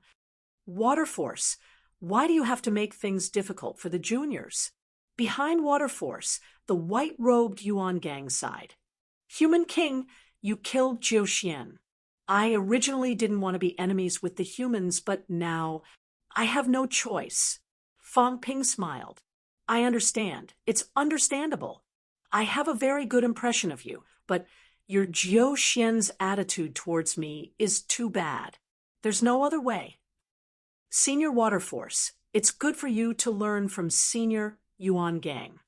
Water Force, why do you have to make things difficult for the juniors? Behind Water Force, the white-robed Yuan gang sighed. Human King, you killed Jiu Xian. I originally didn't want to be enemies with the humans, but now I have no choice. Fong Ping smiled. I understand. It's understandable. I have a very good impression of you, but your Jiu Xian's attitude towards me is too bad. There's no other way. Senior Water Force, it's good for you to learn from Senior Yuan Gang.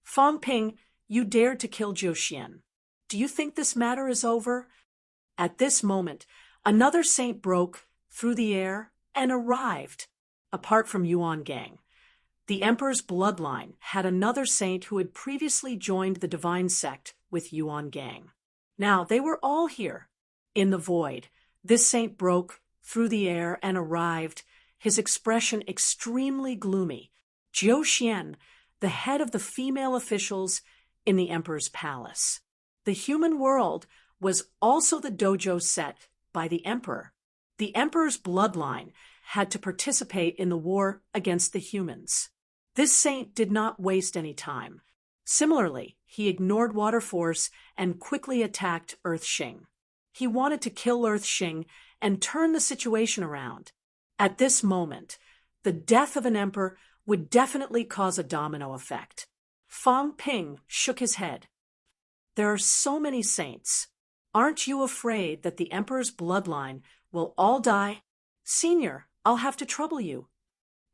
Fong Ping, you dared to kill Jiu Xian. Do you think this matter is over? At this moment, another saint broke through the air and arrived. Apart from Yuan Gang, the Emperor's bloodline had another saint who had previously joined the divine sect with Yuan Gang. Now, they were all here. In the void, this saint broke through the air and arrived, his expression extremely gloomy. Jiu Xian, the head of the female officials in the emperor's palace. The human world was also the dojo set by the emperor. The emperor's bloodline had to participate in the war against the humans. This saint did not waste any time. Similarly, he ignored Water Force and quickly attacked Earth Xing. He wanted to kill Earth Xing and turn the situation around. At this moment, the death of an emperor would definitely cause a domino effect. Fang Ping shook his head. There are so many saints. Aren't you afraid that the emperor's bloodline will all die? Senior, I'll have to trouble you.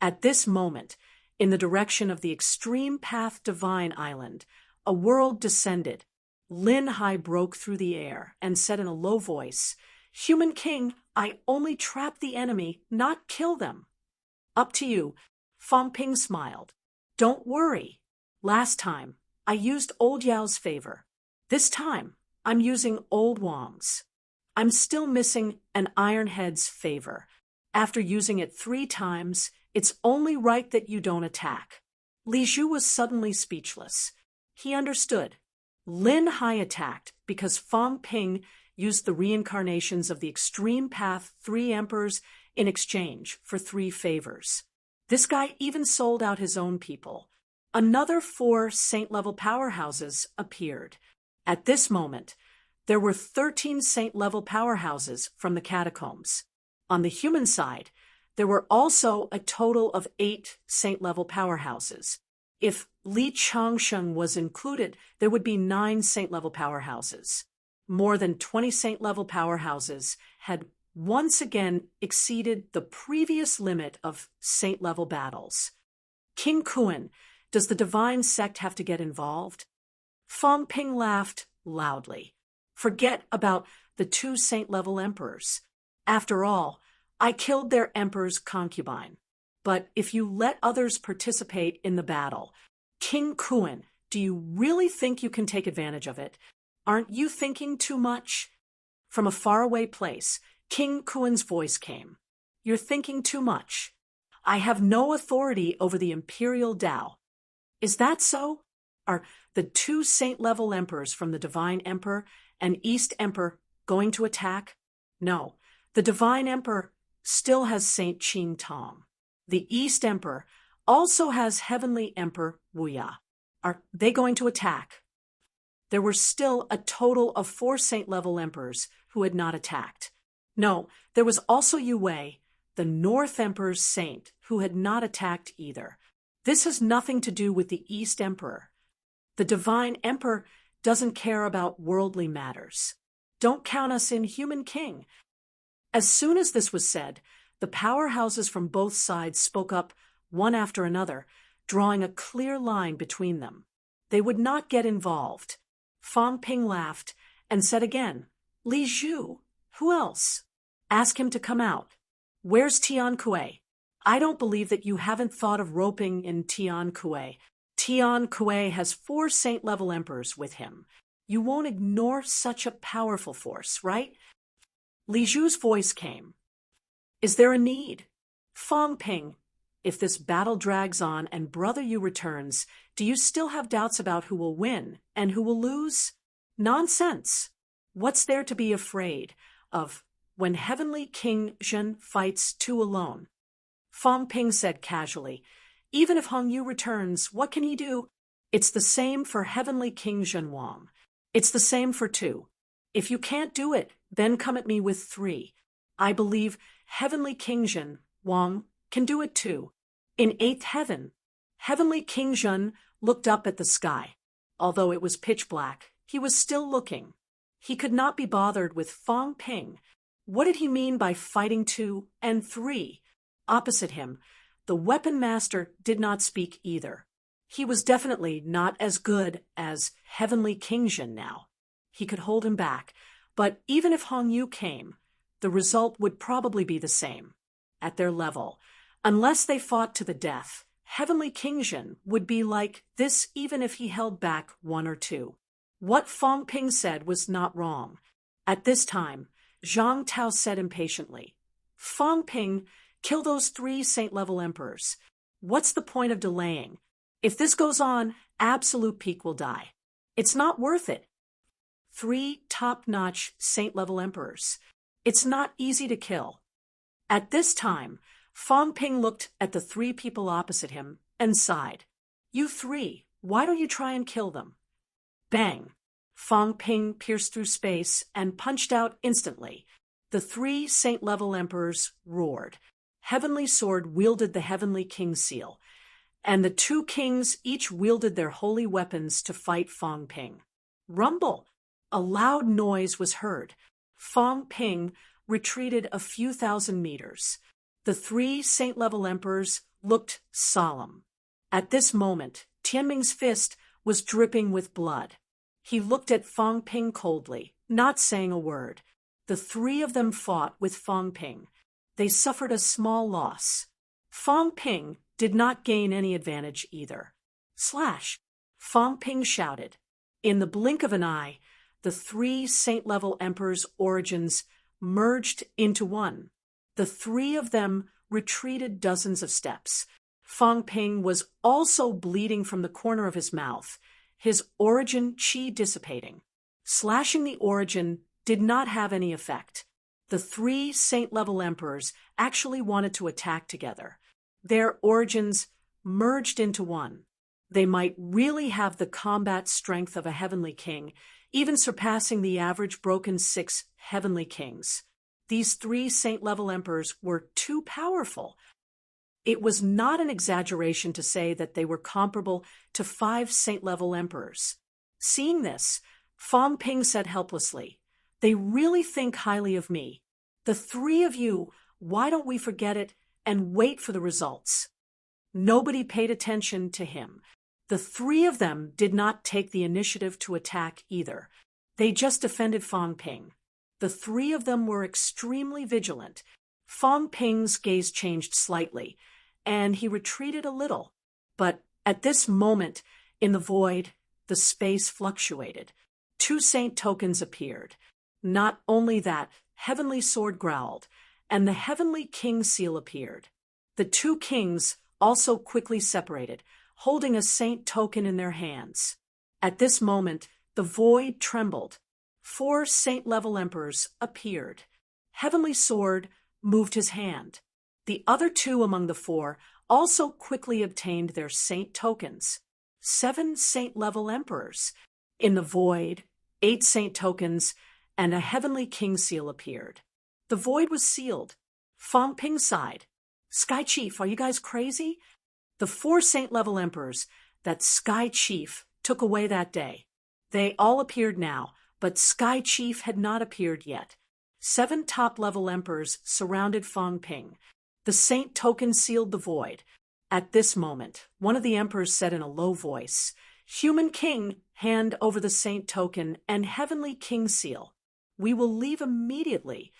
At this moment, in the direction of the extreme path Divine Island, a world descended. Lin Hai broke through the air and said in a low voice, "Human King, I only trap the enemy, not kill them." "Up to you." Fang Ping smiled. "Don't worry. Last time, I used Old Yao's favor. This time, I'm using Old Wang's. I'm still missing an Ironhead's favor. After using it 3 times, it's only right that you don't attack." Li Zhu was suddenly speechless. He understood. Lin Hai attacked because Fang Ping used the reincarnations of the Extreme Path 3 emperors in exchange for 3 favors. This guy even sold out his own people. Another 4 saint-level powerhouses appeared. At this moment, there were 13 saint-level powerhouses from the catacombs. On the human side, there were also a total of 8 saint-level powerhouses. If Li Changsheng was included, there would be 9 saint-level powerhouses. More than 20 saint-level powerhouses had once again exceeded the previous limit of saint-level battles. King Kuan, does the divine sect have to get involved? Fang Ping laughed loudly. Forget about the 2 saint-level emperors. After all, I killed their emperor's concubine. But if you let others participate in the battle, King Kuan, do you really think you can take advantage of it? Aren't you thinking too much? From a faraway place, King Kuan's voice came. You're thinking too much. I have no authority over the Imperial Tao. Is that so? Are the 2 saint-level emperors from the Divine Emperor and East Emperor going to attack? No, the Divine Emperor still has Saint Qing Tong. The East Emperor also has Heavenly Emperor Wuya. Are they going to attack? There were still a total of 4 saint-level emperors who had not attacked. No, there was also Yu Wei, the North Emperor's saint, who had not attacked either. This has nothing to do with the East Emperor. The Divine Emperor doesn't care about worldly matters. Don't count us in, Human King. As soon as this was said, the powerhouses from both sides spoke up one after another, drawing a clear line between them. They would not get involved. Fang Ping laughed and said again, Li Zhu, who else? Ask him to come out. Where's Tian Kuei? I don't believe that you haven't thought of roping in Tian Kuei. Tian Kuei has 4 saint-level emperors with him. You won't ignore such a powerful force, right? Li Zhu's voice came. Is there a need? Fang Ping, if this battle drags on and Brother Yu returns, do you still have doubts about who will win and who will lose? Nonsense. What's there to be afraid of when Heavenly King Zhen fights 2 alone? Fang Ping said casually, even if Hong Yu returns, what can he do? It's the same for Heavenly King Zhen Wang. It's the same for 2. If you can't do it, then come at me with 3. I believe Heavenly King Zhen Wang can do it too. In 8th heaven, Heavenly King Zhen looked up at the sky. Although it was pitch black, he was still looking. He could not be bothered with Fang Ping. What did he mean by fighting 2 and 3? Opposite him, the weapon master did not speak either. He was definitely not as good as Heavenly King Zhen now. He could hold him back, but even if Hong Yu came, the result would probably be the same. At their level, unless they fought to the death, Heavenly King Zhen would be like this even if he held back 1 or 2. What Fang Ping said was not wrong. At this time, Zhang Tao said impatiently, Fong Ping, kill those 3 saint-level emperors. What's the point of delaying? If this goes on, absolute peak will die. It's not worth it. 3 top-notch saint-level emperors. It's not easy to kill. At this time, Fong Ping looked at the 3 people opposite him and sighed. You 3, why don't you try and kill them? Bang! Fong Ping pierced through space and punched out instantly. The 3 saint-level emperors roared. Heavenly Sword wielded the Heavenly King's seal, and the 2 kings each wielded their holy weapons to fight Fong Ping. Rumble! A loud noise was heard. Fong Ping retreated a few thousand meters. The 3 saint-level emperors looked solemn. At this moment, Tianming's fist was dripping with blood. He looked at Fong Ping coldly, not saying a word. The 3 of them fought with Fong Ping. They suffered a small loss. Fong Ping did not gain any advantage either. Slash! Fong Ping shouted. In the blink of an eye, the 3 saint-level emperors' origins merged into one. The 3 of them retreated dozens of steps. Fong Ping was also bleeding from the corner of his mouth, his origin chi dissipating. Slashing the origin did not have any effect. The 3 saint-level emperors actually wanted to attack together. Their origins merged into one. They might really have the combat strength of a heavenly king, even surpassing the average broken 6 heavenly kings. These 3 saint-level emperors were too powerful. It was not an exaggeration to say that they were comparable to 5 saint-level emperors. Seeing this, Fong Ping said helplessly, "They really think highly of me. The 3 of you, why don't we forget it and wait for the results?" Nobody paid attention to him. The 3 of them did not take the initiative to attack either. They just defended Fong Ping. The 3 of them were extremely vigilant. Fong Ping's gaze changed slightly, and he retreated a little. But at this moment, in the void, the space fluctuated. 2 saint tokens appeared. Not only that, Heavenly Sword growled, and the Heavenly King's seal appeared. The 2 kings also quickly separated, holding a saint token in their hands. At this moment, the void trembled. 4 saint-level emperors appeared. Heavenly Sword moved his hand. The other 2 among the 4 also quickly obtained their saint tokens. 7 saint-level emperors. In the void, 8 saint tokens and a Heavenly King seal appeared. The void was sealed. Fong Ping sighed. "Sky Chief, are you guys crazy?" The 4 saint-level emperors that Sky Chief took away that day. They all appeared now, but Sky Chief had not appeared yet. 7 top-level emperors surrounded Fong Ping. The saint token sealed the void. At this moment, one of the emperors said in a low voice, "Human King, hand over the saint token and Heavenly King seal. We will leave immediately."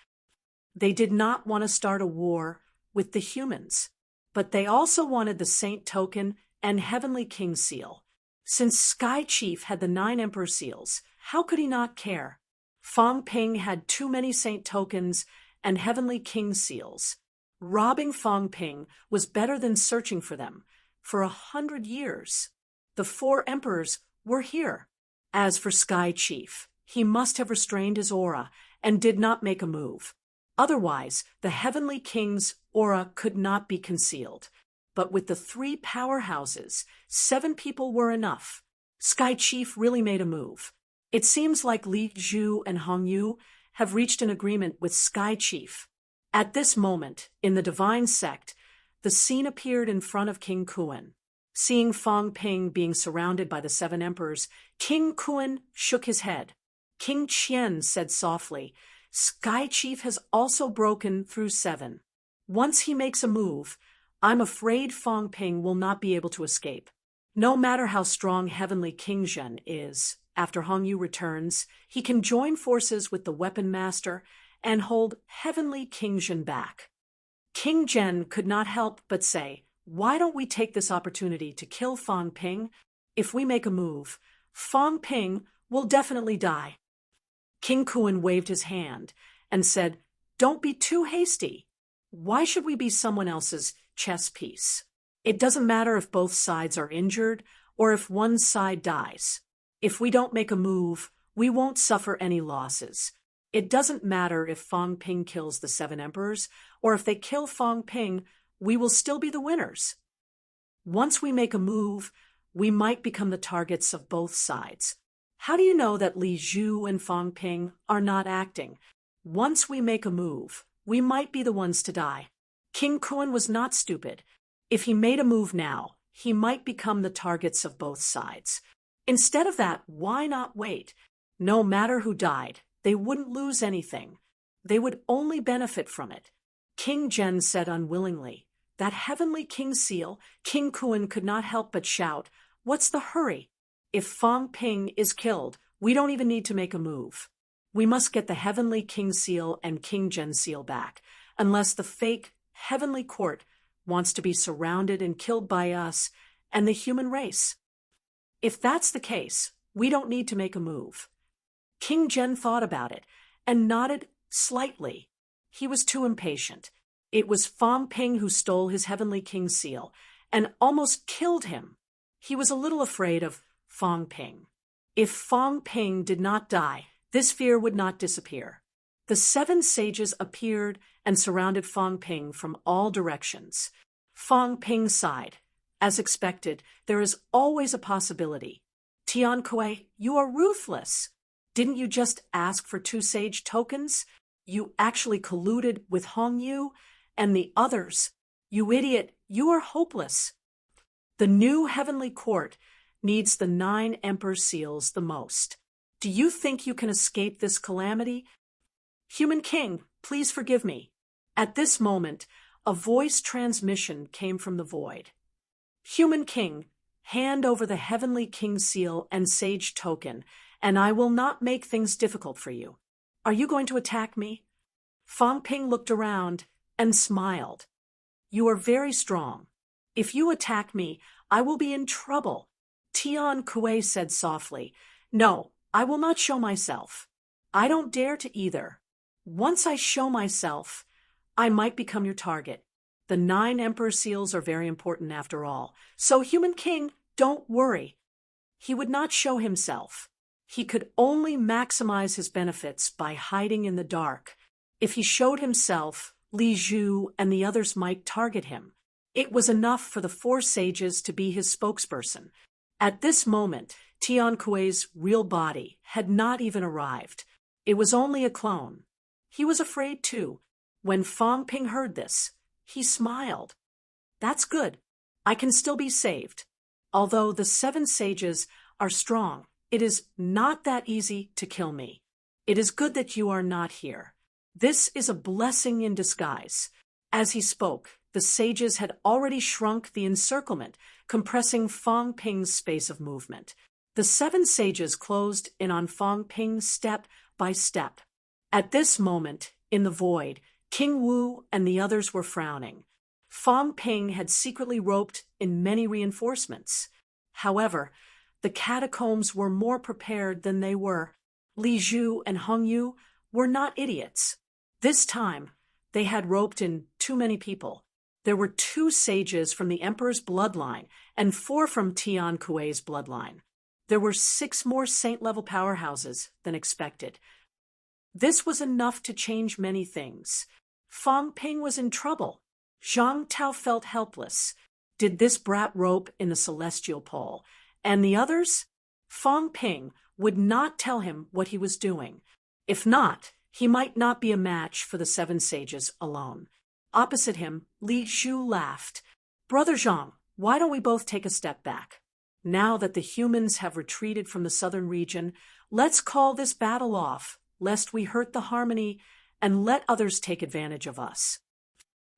They did not want to start a war with the humans, but they also wanted the saint token and Heavenly King seal. Since Sky Chief had the 9 emperor seals, how could he not care? Fong Ping had too many saint tokens and Heavenly King seals. Robbing Fong Ping was better than searching for them for 100 years. The 4 emperors were here. As for Sky Chief, he must have restrained his aura and did not make a move. Otherwise, the Heavenly King's aura could not be concealed. But with the 3 powerhouses, 7 people were enough. Sky Chief really made a move. It seems like Li Zhu and Hong Yu have reached an agreement with Sky Chief. At this moment, in the divine sect, the scene appeared in front of King Kuan. Seeing Fong Ping being surrounded by the 7 emperors, King Kuan shook his head. King Qian said softly, "Sky Chief has also broken through 7. Once he makes a move, I'm afraid Fong Ping will not be able to escape. No matter how strong Heavenly King Zhen is, after Hong Yu returns, he can join forces with the Weapon Master and hold Heavenly King Zhen back." King Zhen could not help but say, "Why don't we take this opportunity to kill Fong Ping? If we make a move, Fong Ping will definitely die." King Kuan waved his hand and said, "Don't be too hasty. Why should we be someone else's chess piece? It doesn't matter if both sides are injured or if one side dies. If we don't make a move, we won't suffer any losses. It doesn't matter if Fang Ping kills the 7 emperors, or if they kill Fang Ping, we will still be the winners. Once we make a move, we might become the targets of both sides. How do you know that Li Zhu and Fang Ping are not acting? Once we make a move, we might be the ones to die. King Kun was not stupid. If he made a move now, he might become the targets of both sides. Instead of that, why not wait? No matter who died, they wouldn't lose anything. They would only benefit from it. King Zhen said unwillingly. That heavenly king seal, King Kun could not help but shout, "What's the hurry? If Fang Ping is killed, we don't even need to make a move. We must get the heavenly king seal and King Zhen seal back, unless the fake heavenly court wants to be surrounded and killed by us and the human race. If that's the case, we don't need to make a move." King Zhen thought about it and nodded slightly. He was too impatient. It was Fang Ping who stole his heavenly king seal and almost killed him. He was a little afraid of Fang Ping. If Fang Ping did not die, this fear would not disappear. The 7 sages appeared and surrounded Fang Ping from all directions. Fang Ping sighed. As expected, there is always a possibility. Tian Kuei, you are ruthless. Didn't you just ask for 2 sage tokens? You actually colluded with Hong Yu and the others. You idiot, you are hopeless. The new heavenly court needs the 9 emperor seals the most. Do you think you can escape this calamity? Human King, please forgive me. At this moment, a voice transmission came from the void. Human King, hand over the heavenly king seal and sage token, and I will not make things difficult for you. Are you going to attack me? Fang Ping looked around and smiled. You are very strong. If you attack me, I will be in trouble. Tian Kuei said softly, No, I will not show myself. I don't dare to either. Once I show myself, I might become your target. The 9 emperor seals are very important after all. So, Human King, don't worry. He would not show himself. He could only maximize his benefits by hiding in the dark. If he showed himself, Li Zhu and the others might target him. It was enough for the 4 sages to be his spokesperson. At this moment, Tian Kuei's real body had not even arrived. It was only a clone. He was afraid too. When Fang Ping heard this, he smiled. That's good. I can still be saved. Although the 7 sages are strong, it is not that easy to kill me. It is good that you are not here. This is a blessing in disguise. As he spoke, the sages had already shrunk the encirclement, compressing Fang Ping's space of movement. The 7 sages closed in on Fang Ping step by step. At this moment, in the void, King Wu and the others were frowning. Fang Ping had secretly roped in many reinforcements. However, the catacombs were more prepared than they were. Li Zhu and Hong Yu were not idiots. This time, they had roped in too many people. There were 2 sages from the emperor's bloodline and 4 from Tian Kuei's bloodline. There were 6 more saint-level powerhouses than expected. This was enough to change many things. Fang Ping was in trouble. Zhang Tao felt helpless. Did this brat rope in the celestial pole? And the others? Fang Ping would not tell him what he was doing. If not, he might not be a match for the 7 sages alone. Opposite him, Li Zhu laughed. Brother Zhang, why don't we both take a step back? Now that the humans have retreated from the southern region, let's call this battle off, lest we hurt the harmony and let others take advantage of us.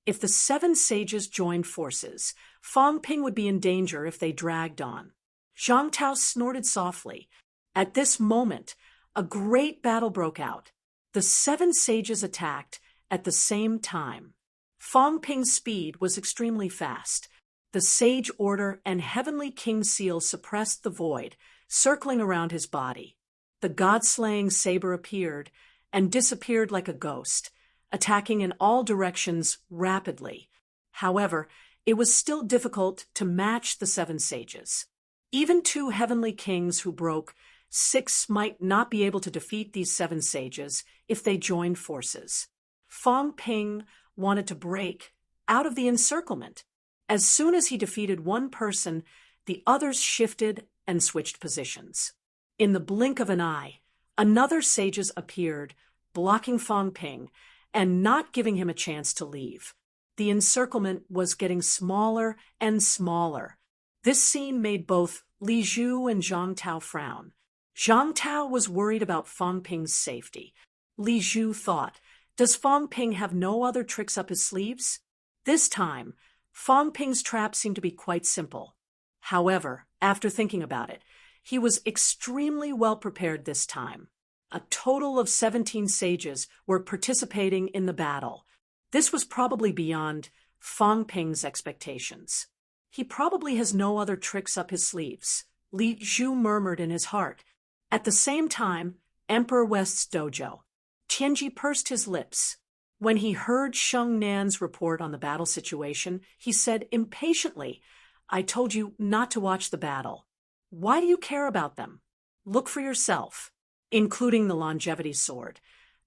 If the 7 sages joined forces, Fang Ping would be in danger if they dragged on. Zhang Tao snorted softly. At this moment, a great battle broke out. The 7 sages attacked at the same time. Fang Ping's speed was extremely fast. The sage order and heavenly king seal suppressed the void, circling around his body. The god-slaying saber appeared and disappeared like a ghost. attacking in all directions rapidly. However, it was still difficult to match the 7 sages. Even 2 heavenly kings who broke 6 might not be able to defeat these 7 sages if they joined forces. Fang Ping wanted to break out of the encirclement. As soon as he defeated one person, the others shifted and switched positions. In the blink of an eye, another sages appeared, blocking Fang Ping and not giving him a chance to leave. The encirclement was getting smaller and smaller. This scene made both Li Zhu and Zhang Tao frown. Zhang Tao was worried about Fang Ping's safety. Li Zhu thought, does Fang Ping have no other tricks up his sleeves? This time, Fang Ping's trap seemed to be quite simple. However, after thinking about it, he was extremely well prepared this time. A total of 17 sages were participating in the battle. This was probably beyond Fang Ping's expectations. He probably has no other tricks up his sleeves, Li Zhu murmured in his heart. At the same time, Emperor West's dojo. Tianji pursed his lips. When he heard Sheng Nan's report on the battle situation, he said impatiently, I told you not to watch the battle. Why do you care about them? Look for yourself, including the longevity sword.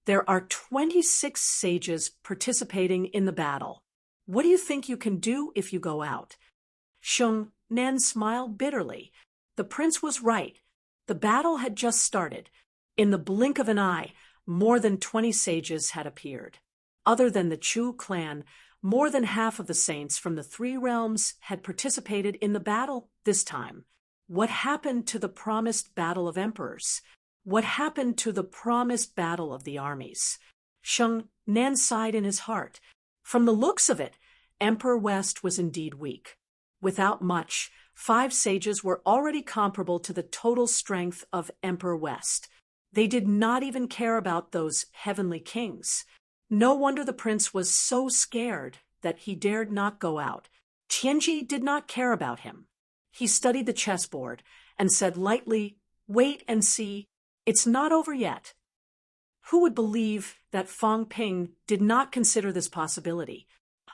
There are 26 sages participating in the battle. What do you think you can do if you go out? Sheng Nan smiled bitterly. The prince was right. The battle had just started. In the blink of an eye, more than 20 sages had appeared. Other than the Chu clan, more than half of the saints from the 3 realms had participated in the battle this time. What happened to the promised battle of emperors? What happened to the promised battle of the armies? Sheng Nan sighed in his heart. From the looks of it, Emperor West was indeed weak. Without much, 5 sages were already comparable to the total strength of Emperor West. They did not even care about those heavenly kings. No wonder the prince was so scared that he dared not go out. Tianji did not care about him. He studied the chessboard and said lightly, wait and see, it's not over yet. Who would believe that Fang Ping did not consider this possibility?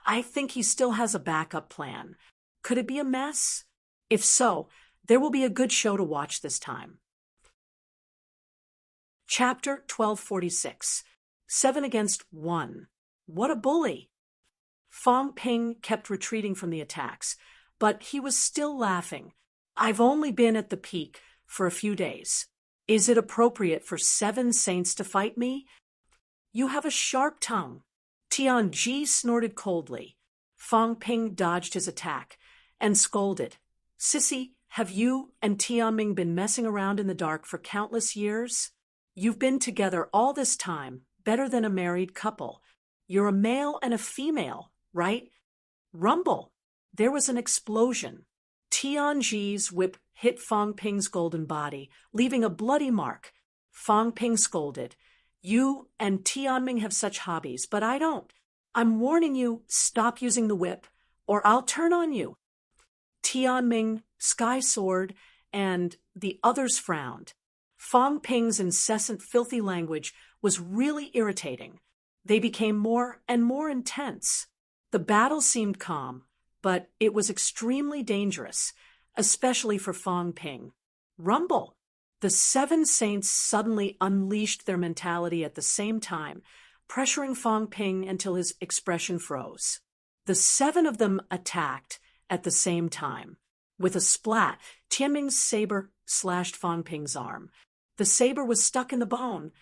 I think he still has a backup plan. Could it be a mess? If so, there will be a good show to watch this time. Chapter 1246. 7 against 1. What a bully! Fang Ping kept retreating from the attacks, but he was still laughing. I've only been at the peak for a few days. Is it appropriate for 7 saints to fight me? You have a sharp tongue. Tianji snorted coldly. Fang Ping dodged his attack and scolded. Sissy, have you and Tianming been messing around in the dark for countless years? You've been together all this time, better than a married couple. You're a male and a female, right? Rumble. There was an explosion. Tianji's whip hit Fang Ping's golden body, leaving a bloody mark. Fang Ping scolded. You and Tianming have such hobbies, but I don't. I'm warning you, stop using the whip, or I'll turn on you. Tianming, Sky Sword, and the others frowned. Fang Ping's incessant filthy language was really irritating. They became more and more intense. The battle seemed calm, but it was extremely dangerous, especially for Fang Ping. Rumble! The 7 saints suddenly unleashed their mentality at the same time, pressuring Fang Ping until his expression froze. The 7 of them attacked at the same time. With a splat, Tianming's saber slashed Fang Ping's arm. The saber was stuck in the bone,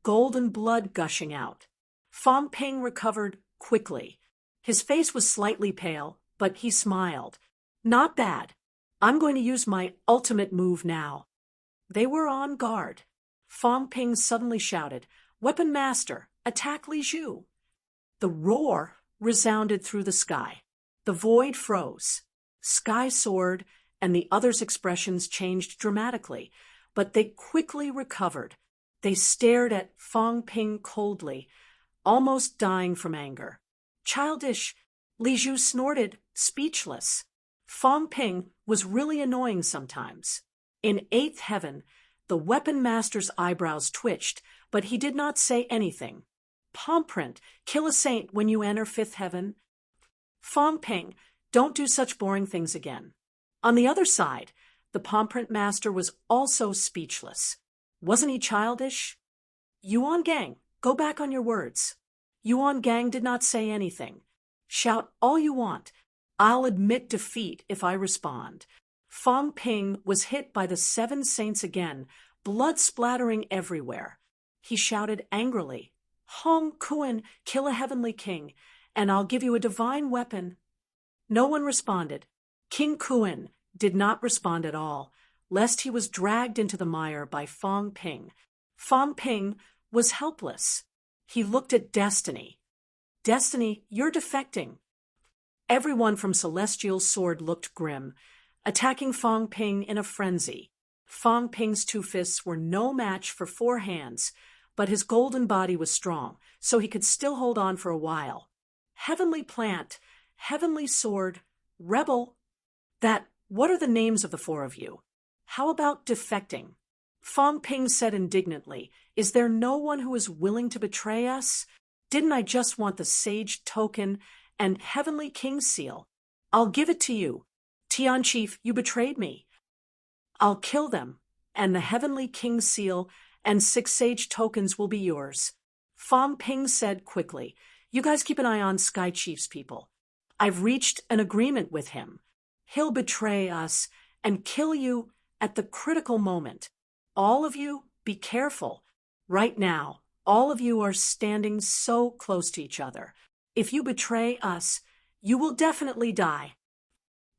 golden blood gushing out. Fang Ping recovered quickly. His face was slightly pale, but he smiled. Not bad. I'm going to use my ultimate move now. They were on guard. Fang Ping suddenly shouted, Weapon Master, attack Li Zhu. The roar resounded through the sky. The void froze. Sky Sword and the others' expressions changed dramatically, but they quickly recovered. They stared at Fang Ping coldly, almost dying from anger. Childish, Li Zhu snorted, speechless. Fang Ping was really annoying sometimes. In 8th heaven, the weapon master's eyebrows twitched, but he did not say anything. Palm print, kill a saint when you enter fifth heaven. Fong Ping, don't do such boring things again. On the other side, the palm print master was also speechless. Wasn't he childish? Yuan Gang, go back on your words. Yuan Gang did not say anything. Shout all you want. I'll admit defeat if I respond. Fong Ping was hit by the 7 saints again, blood splattering everywhere. He shouted angrily, Hong Kuan, kill a heavenly king, and I'll give you a divine weapon. No one responded. King Kuan did not respond at all, lest he was dragged into the mire by Fong Ping. Fong Ping was helpless. He looked at Destiny. Destiny, you're defecting. Everyone from Celestial's sword looked grim, attacking Fong Ping in a frenzy. Fong Ping's 2 fists were no match for 4 hands, but his golden body was strong, so he could still hold on for a while. Heavenly plant, heavenly sword, rebel. What are the names of the 4 of you? How about defecting? Fong Ping said indignantly, is there no one who is willing to betray us? Didn't I just want the sage token and heavenly king seal? I'll give it to you. Tian Chief, you betrayed me. I'll kill them, and the heavenly king seal and 6 sage tokens will be yours. Fong Ping said quickly, you guys keep an eye on Sky Chief's people. I've reached an agreement with him. He'll betray us and kill you at the critical moment. All of you, be careful. Right now, all of you are standing so close to each other. If you betray us, you will definitely die.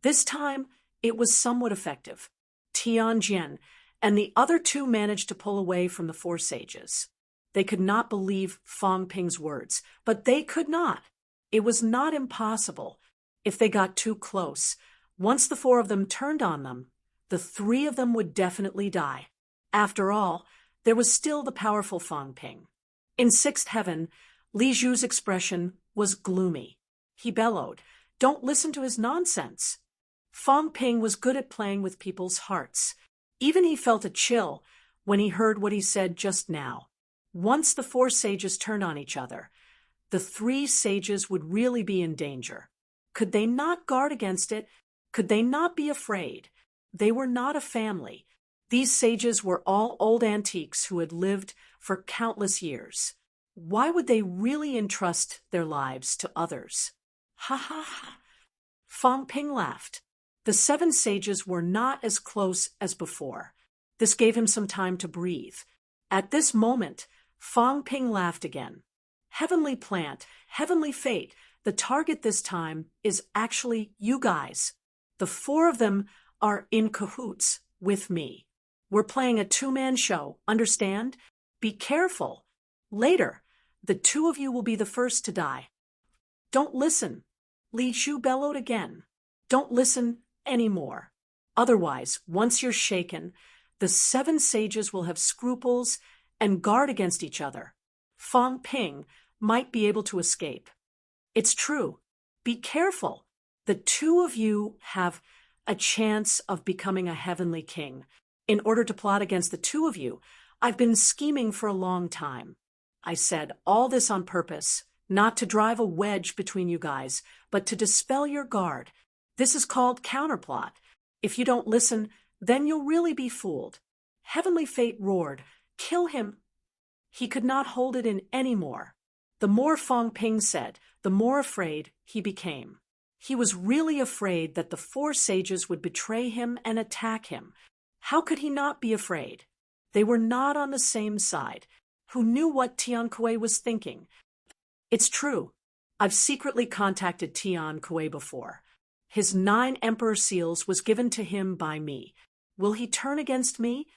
This time, it was somewhat effective. Tian Jian and the other 2 managed to pull away from the 4 sages. They could not believe Fong Ping's words, but they could not. It was not impossible. If they got too close, once the 4 of them turned on them, the 3 of them would definitely die. After all, there was still the powerful Fong Ping. In 6th heaven, Li Zhu's expression was gloomy. He bellowed, don't listen to his nonsense. Fong Ping was good at playing with people's hearts. Even he felt a chill when he heard what he said just now. Once the 4 sages turned on each other, the 3 sages would really be in danger. Could they not guard against it? Could they not be afraid? They were not a family. These sages were all old antiques who had lived for countless years. Why would they really entrust their lives to others? Ha ha ha. Fong Ping laughed. The 7 sages were not as close as before. This gave him some time to breathe. At this moment, Fong Ping laughed again. Heavenly plant, heavenly fate, the target this time is actually you guys. The 4 of them are in cahoots with me. We're playing a 2-man show, understand? Be careful. Later, the 2 of you will be the first to die. Don't listen. Li Zhu bellowed again. Don't listen anymore. Otherwise, once you're shaken, the 7 sages will have scruples and guard against each other. Fong Ping might be able to escape. It's true. Be careful. The 2 of you have a chance of becoming a heavenly king. In order to plot against the 2 of you, I've been scheming for a long time. I said all this on purpose, not to drive a wedge between you guys, but to dispel your guard. This is called counterplot. If you don't listen, then you'll really be fooled. Heavenly fate roared, kill him. He could not hold it in any more. The more Fong Ping said, the more afraid he became. He was really afraid that the 4 sages would betray him and attack him. How could he not be afraid? They were not on the same side. Who knew what Tian Kuei was thinking? It's true. I've secretly contacted Tian Kuei before. His 9 emperor seals was given to him by me. Will he turn against me?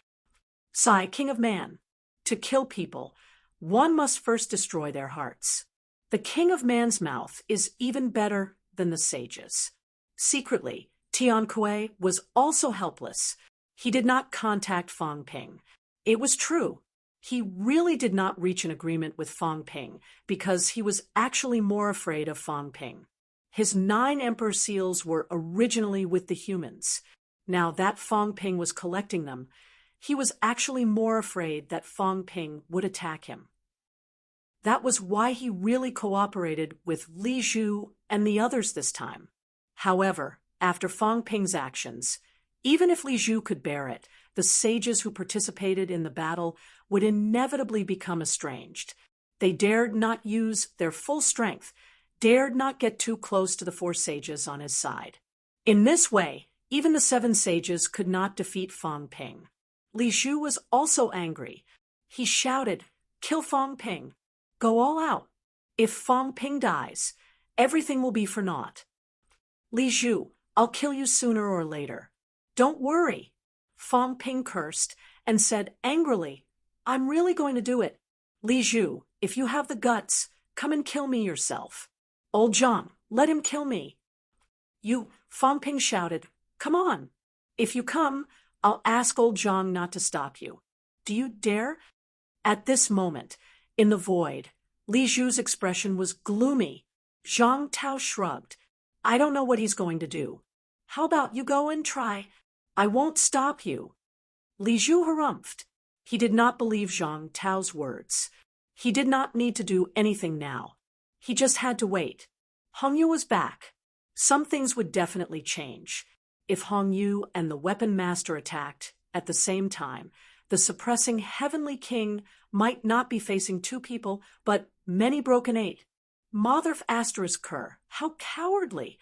Sai, King of Man. To kill people, one must first destroy their hearts. The King of Man's mouth is even better than the sages. Secretly, Tian Kuei was also helpless. He did not contact Fong Ping. It was true. He really did not reach an agreement with Fong Ping because he was actually more afraid of Fong Ping. His 9 emperor seals were originally with the humans. Now that Fong Ping was collecting them, he was actually more afraid that Fong Ping would attack him. That was why he really cooperated with Li Zhu and the others this time. However, after Fang Ping's actions, even if Li Zhu could bear it, the sages who participated in the battle would inevitably become estranged. They dared not use their full strength, dared not get too close to the 4 sages on his side. In this way, even the 7 sages could not defeat Fang Ping. Li Zhu was also angry. He shouted, "Kill Fang Ping! Go all out! If Fang Ping dies, everything will be for naught. Li Zhu, I'll kill you sooner or later. Don't worry." Fang Ping cursed and said angrily, "I'm really going to do it. Li Zhu, if you have the guts, come and kill me yourself. Old Zhang, let him kill me." Fang Ping shouted, "Come on. If you come, I'll ask old Zhang not to stop you. Do you dare?" At this moment, in the void, Li Zhu's expression was gloomy. Zhang Tao shrugged. "I don't know what he's going to do. How about you go and try? I won't stop you." Li Zhu harumphed. He did not believe Zhang Tao's words. He did not need to do anything now. He just had to wait. Hong Yu was back. Some things would definitely change. If Hong Yu and the weapon master attacked at the same time, the suppressing heavenly king might not be facing 2 people, but many broken 8. Motherf asterisk Kerr, how cowardly!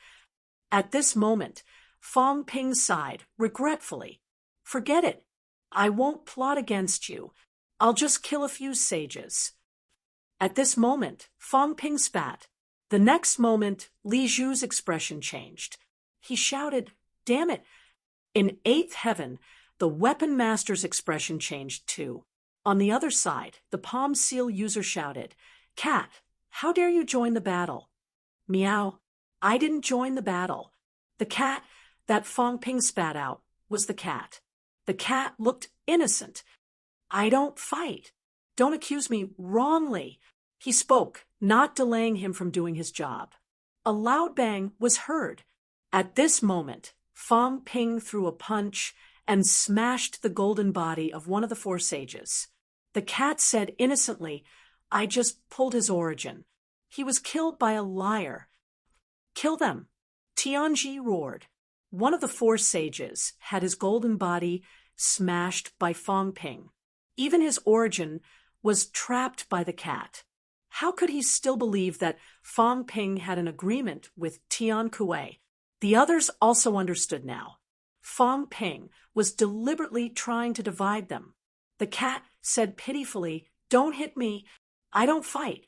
At this moment, Fang Ping sighed, regretfully. "Forget it. I won't plot against you. I'll just kill a few sages." At this moment, Fang Ping spat. The next moment, Li Zhu's expression changed. He shouted, "Damn it!" In 8th heaven, the weapon master's expression changed too. On the other side, the Palm Seal user shouted, "Cat, how dare you join the battle?" "Meow, I didn't join the battle. The cat that Fang Ping spat out was the cat. The cat looked innocent. I don't fight. Don't accuse me wrongly." He spoke, not delaying him from doing his job. A loud bang was heard. At this moment, Fang Ping threw a punch and smashed the golden body of one of the 4 sages. The cat said innocently, "I just pulled his origin. He was killed by a liar." "Kill them!" Tianji roared. One of the 4 sages had his golden body smashed by Fang Ping. Even his origin was trapped by the cat. How could he still believe that Fang Ping had an agreement with Tian Kuei? The others also understood now. Fang Ping was deliberately trying to divide them. The cat said pitifully, "Don't hit me. I don't fight.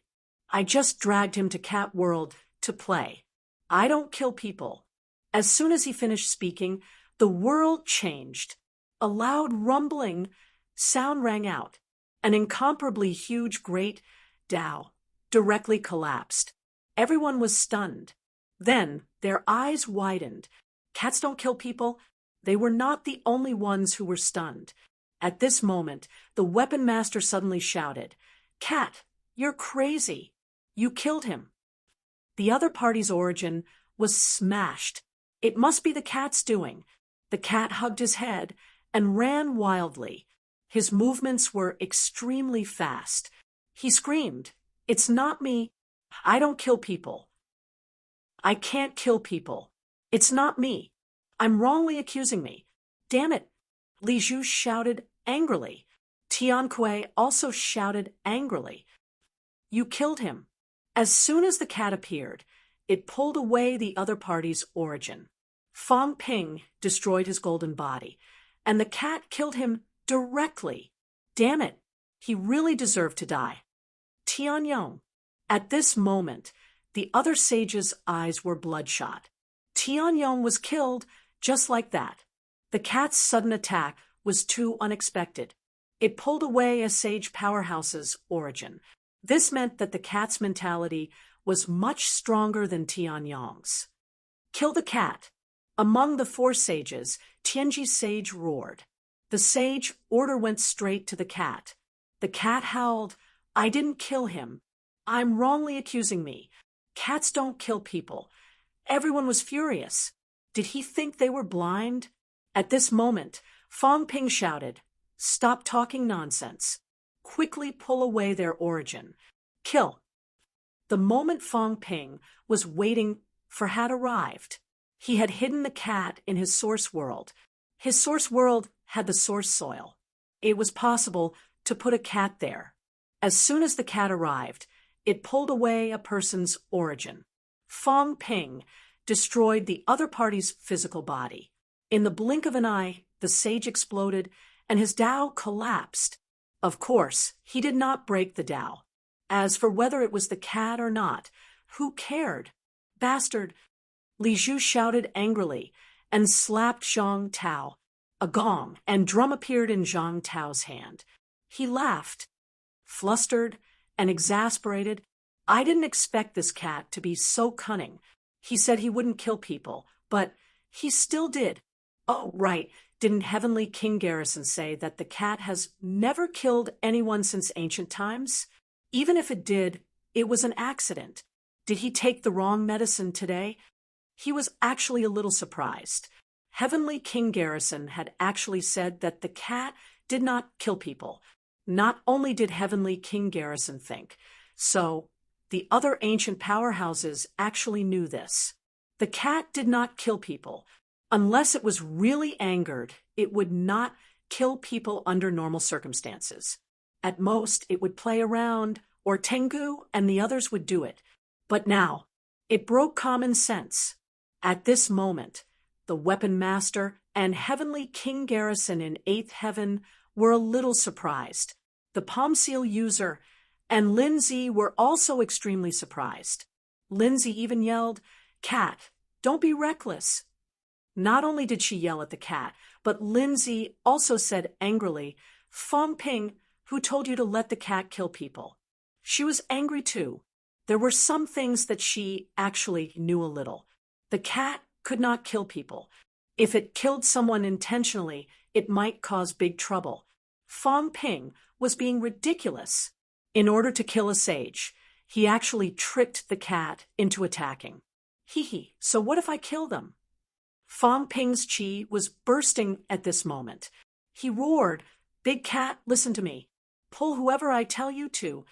I just dragged him to Cat World to play. I don't kill people." As soon as he finished speaking, the world changed. A loud rumbling sound rang out. An incomparably huge great Dao directly collapsed. Everyone was stunned. Then their eyes widened. Cats don't kill people. They were not the only ones who were stunned. At this moment, the weapon master suddenly shouted, "Cat, you're crazy. You killed him." The other party's origin was smashed. It must be the cat's doing. The cat hugged his head and ran wildly. His movements were extremely fast. He screamed, "It's not me. I don't kill people. I can't kill people. It's not me. I'm wrongly accusing me. Damn it." Li Zhu shouted angrily. Tian Kuei also shouted angrily. "You killed him." As soon as the cat appeared, it pulled away the other party's origin. Fang Ping destroyed his golden body, and the cat killed him directly. Damn it, he really deserved to die. Tian Yong. At this moment, the other sage's eyes were bloodshot. Tian Yong was killed just like that. The cat's sudden attack was too unexpected. It pulled away a sage powerhouse's origin. This meant that the cat's mentality was much stronger than Tian Yong's. "Kill the cat." Among the 4 sages, Tianji's sage roared. The sage order went straight to the cat. The cat howled, "I didn't kill him. I'm wrongly accusing me. Cats don't kill people." Everyone was furious. Did he think they were blind? At this moment, Fang Ping shouted, "Stop talking nonsense. Quickly pull away their origin." Kill. The moment Fong Ping was waiting for had arrived. He had hidden the cat in his source world. His source world had the source soil. It was possible to put a cat there. As soon as the cat arrived, it pulled away a person's origin. Fong Ping destroyed the other party's physical body. In the blink of an eye, the sage exploded and his Tao collapsed. Of course, he did not break the Tao. As for whether it was the cat or not, who cared? Bastard! Li Zhu shouted angrily and slapped Zhang Tao. A gong and drum appeared in Zhang Tao's hand. He laughed. Flustered and exasperated, I didn't expect this cat to be so cunning. He said he wouldn't kill people, but he still did. Oh, right. Didn't Heavenly King Garrison say that the cat has never killed anyone since ancient times? Even if it did, it was an accident. Did he take the wrong medicine today? He was actually a little surprised. Heavenly King Garrison had actually said that the cat did not kill people. Not only did Heavenly King Garrison think, so the other ancient powerhouses actually knew this. The cat did not kill people. Unless it was really angered, it would not kill people under normal circumstances. At most, it would play around, or Tengu and the others would do it. But now, it broke common sense. At this moment, the Weapon Master and Heavenly King Garrison in 8th Heaven were a little surprised. The Palm Seal user and Lindsay were also extremely surprised. Lindsay even yelled, "Cat, don't be reckless." Not only did she yell at the cat, but Lindsay also said angrily, "Fong Ping, who told you to let the cat kill people?" She was angry too. There were some things that she actually knew a little. The cat could not kill people. If it killed someone intentionally, it might cause big trouble. Fong Ping was being ridiculous. In order to kill a sage, he actually tricked the cat into attacking. Hee, so what if I kill them? Fong Ping's chi was bursting at this moment. He roared, "Big cat, listen to me. Pull whoever I tell you to.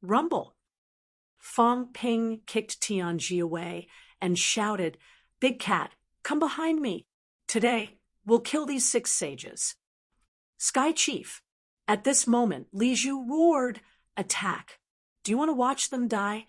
Rumble." Fong Ping kicked Tianji away and shouted, "Big cat, come behind me. Today, we'll kill these 6 sages." Sky Chief. At this moment, Li Zhu roared, "Attack. Do you want to watch them die?"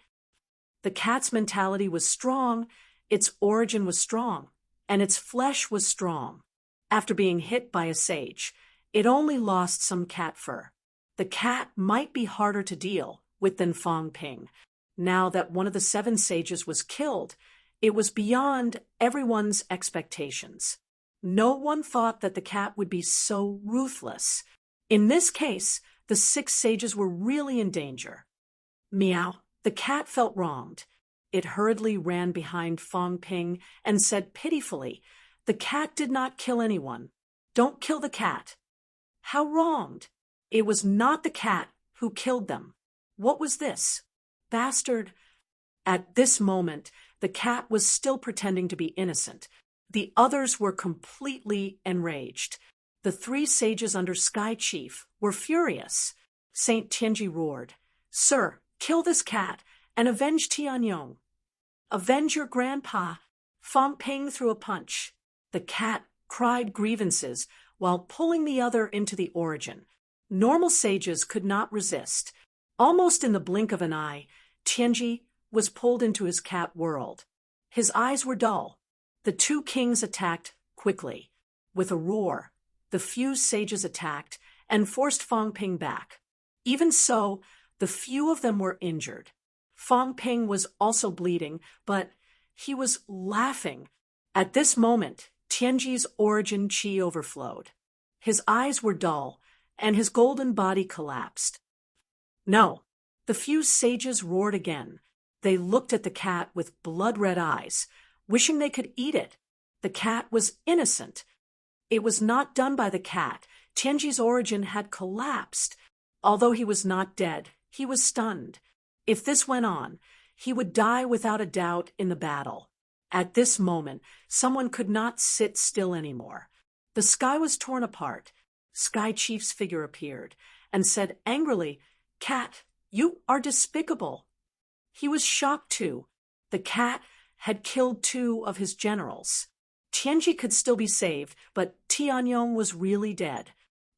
The cat's mentality was strong, its origin was strong, and its flesh was strong. After being hit by a sage, it only lost some cat fur. The cat might be harder to deal with than Fong Ping. Now that one of the 7 sages was killed, it was beyond everyone's expectations. No one thought that the cat would be so ruthless. In this case, the 6 sages were really in danger. Meow. The cat felt wronged. It hurriedly ran behind Fong Ping and said pitifully, "The cat did not kill anyone. Don't kill the cat." How wronged! It was not the cat who killed them. What was this? Bastard! At this moment, the cat was still pretending to be innocent. The others were completely enraged. The 3 sages under Sky Chief were furious. Saint Tianji roared, "Sir, kill this cat and avenge Tianyong. Avenge your grandpa." Fong Ping threw a punch. The cat cried grievances while pulling the other into the origin. Normal sages could not resist. Almost in the blink of an eye, Tianji was pulled into his cat world. His eyes were dull. The 2 kings attacked quickly. With a roar, the few sages attacked and forced Fong Ping back. Even so, the few of them were injured. Fong Ping was also bleeding, but he was laughing. At this moment, Tianji's origin chi overflowed. His eyes were dull, and his golden body collapsed. No, the few sages roared again. They looked at the cat with blood-red eyes, wishing they could eat it. The cat was innocent. It was not done by the cat. Tianji's origin had collapsed. Although he was not dead, he was stunned. If this went on, he would die without a doubt in the battle. At this moment, someone could not sit still anymore. The sky was torn apart. Sky Chief's figure appeared and said angrily, "Cat, You are despicable. He was shocked too. The cat had killed 2 of his generals. Tianji could still be saved, but Tianyong was really dead.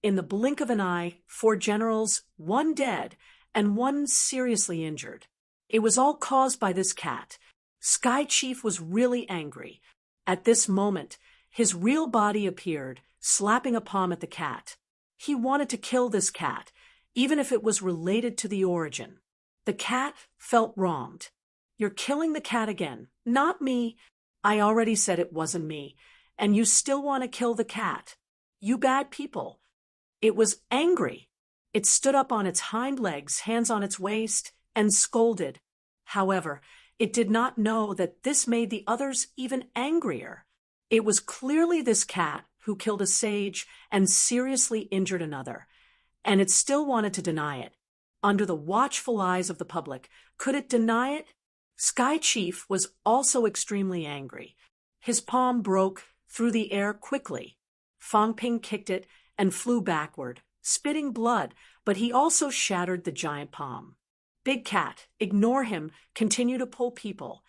In the blink of an eye, 4 generals, 1 dead, and 1 seriously injured. It was all caused by this cat. Sky Chief was really angry. At this moment, his real body appeared, slapping a palm at the cat. He wanted to kill this cat, even if it was related to the origin. The cat felt wronged. You're killing the cat again, not me. I already said it wasn't me, and you still want to kill the cat. You bad people. It was angry. It stood up on its hind legs, hands on its waist, and scolded. However, it did not know that this made the others even angrier. It was clearly this cat who killed a sage and seriously injured another, and it still wanted to deny it. Under the watchful eyes of the public, could it deny it? Sky Chief was also extremely angry. His palm broke through the air quickly. Fang Ping kicked it and flew backward, spitting blood, but he also shattered the giant palm. Big cat, ignore him, continue to pull people.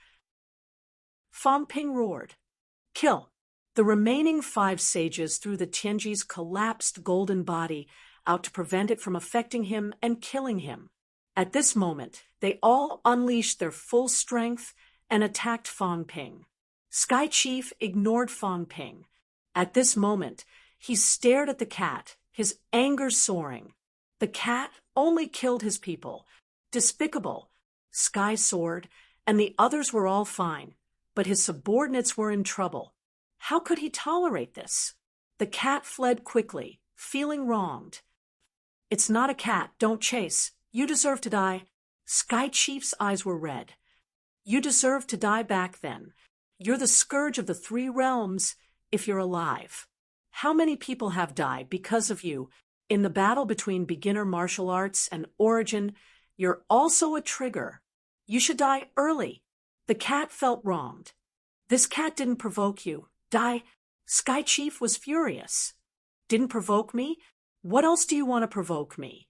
Fang Ping roared. Kill. The remaining 5 sages threw the Tianji's collapsed golden body out to prevent it from affecting him and killing him. At this moment, they all unleashed their full strength and attacked Fang Ping. Sky Chief ignored Fang Ping. At this moment, he stared at the cat, his anger soaring. The cat only killed his people. Despicable. Sky soared, and the others were all fine, but his subordinates were in trouble. How could he tolerate this? The cat fled quickly, feeling wronged. It's not a cat, don't chase. You deserve to die. Sky Chief's eyes were red. You deserve to die back then. You're the scourge of the 3 realms, if you're alive. How many people have died because of you? In the battle between beginner martial arts and origin, you're also a trigger. You should die early. The cat felt wronged. This cat didn't provoke you. Die. Sky Chief was furious. Didn't provoke me? What else do you want to provoke me?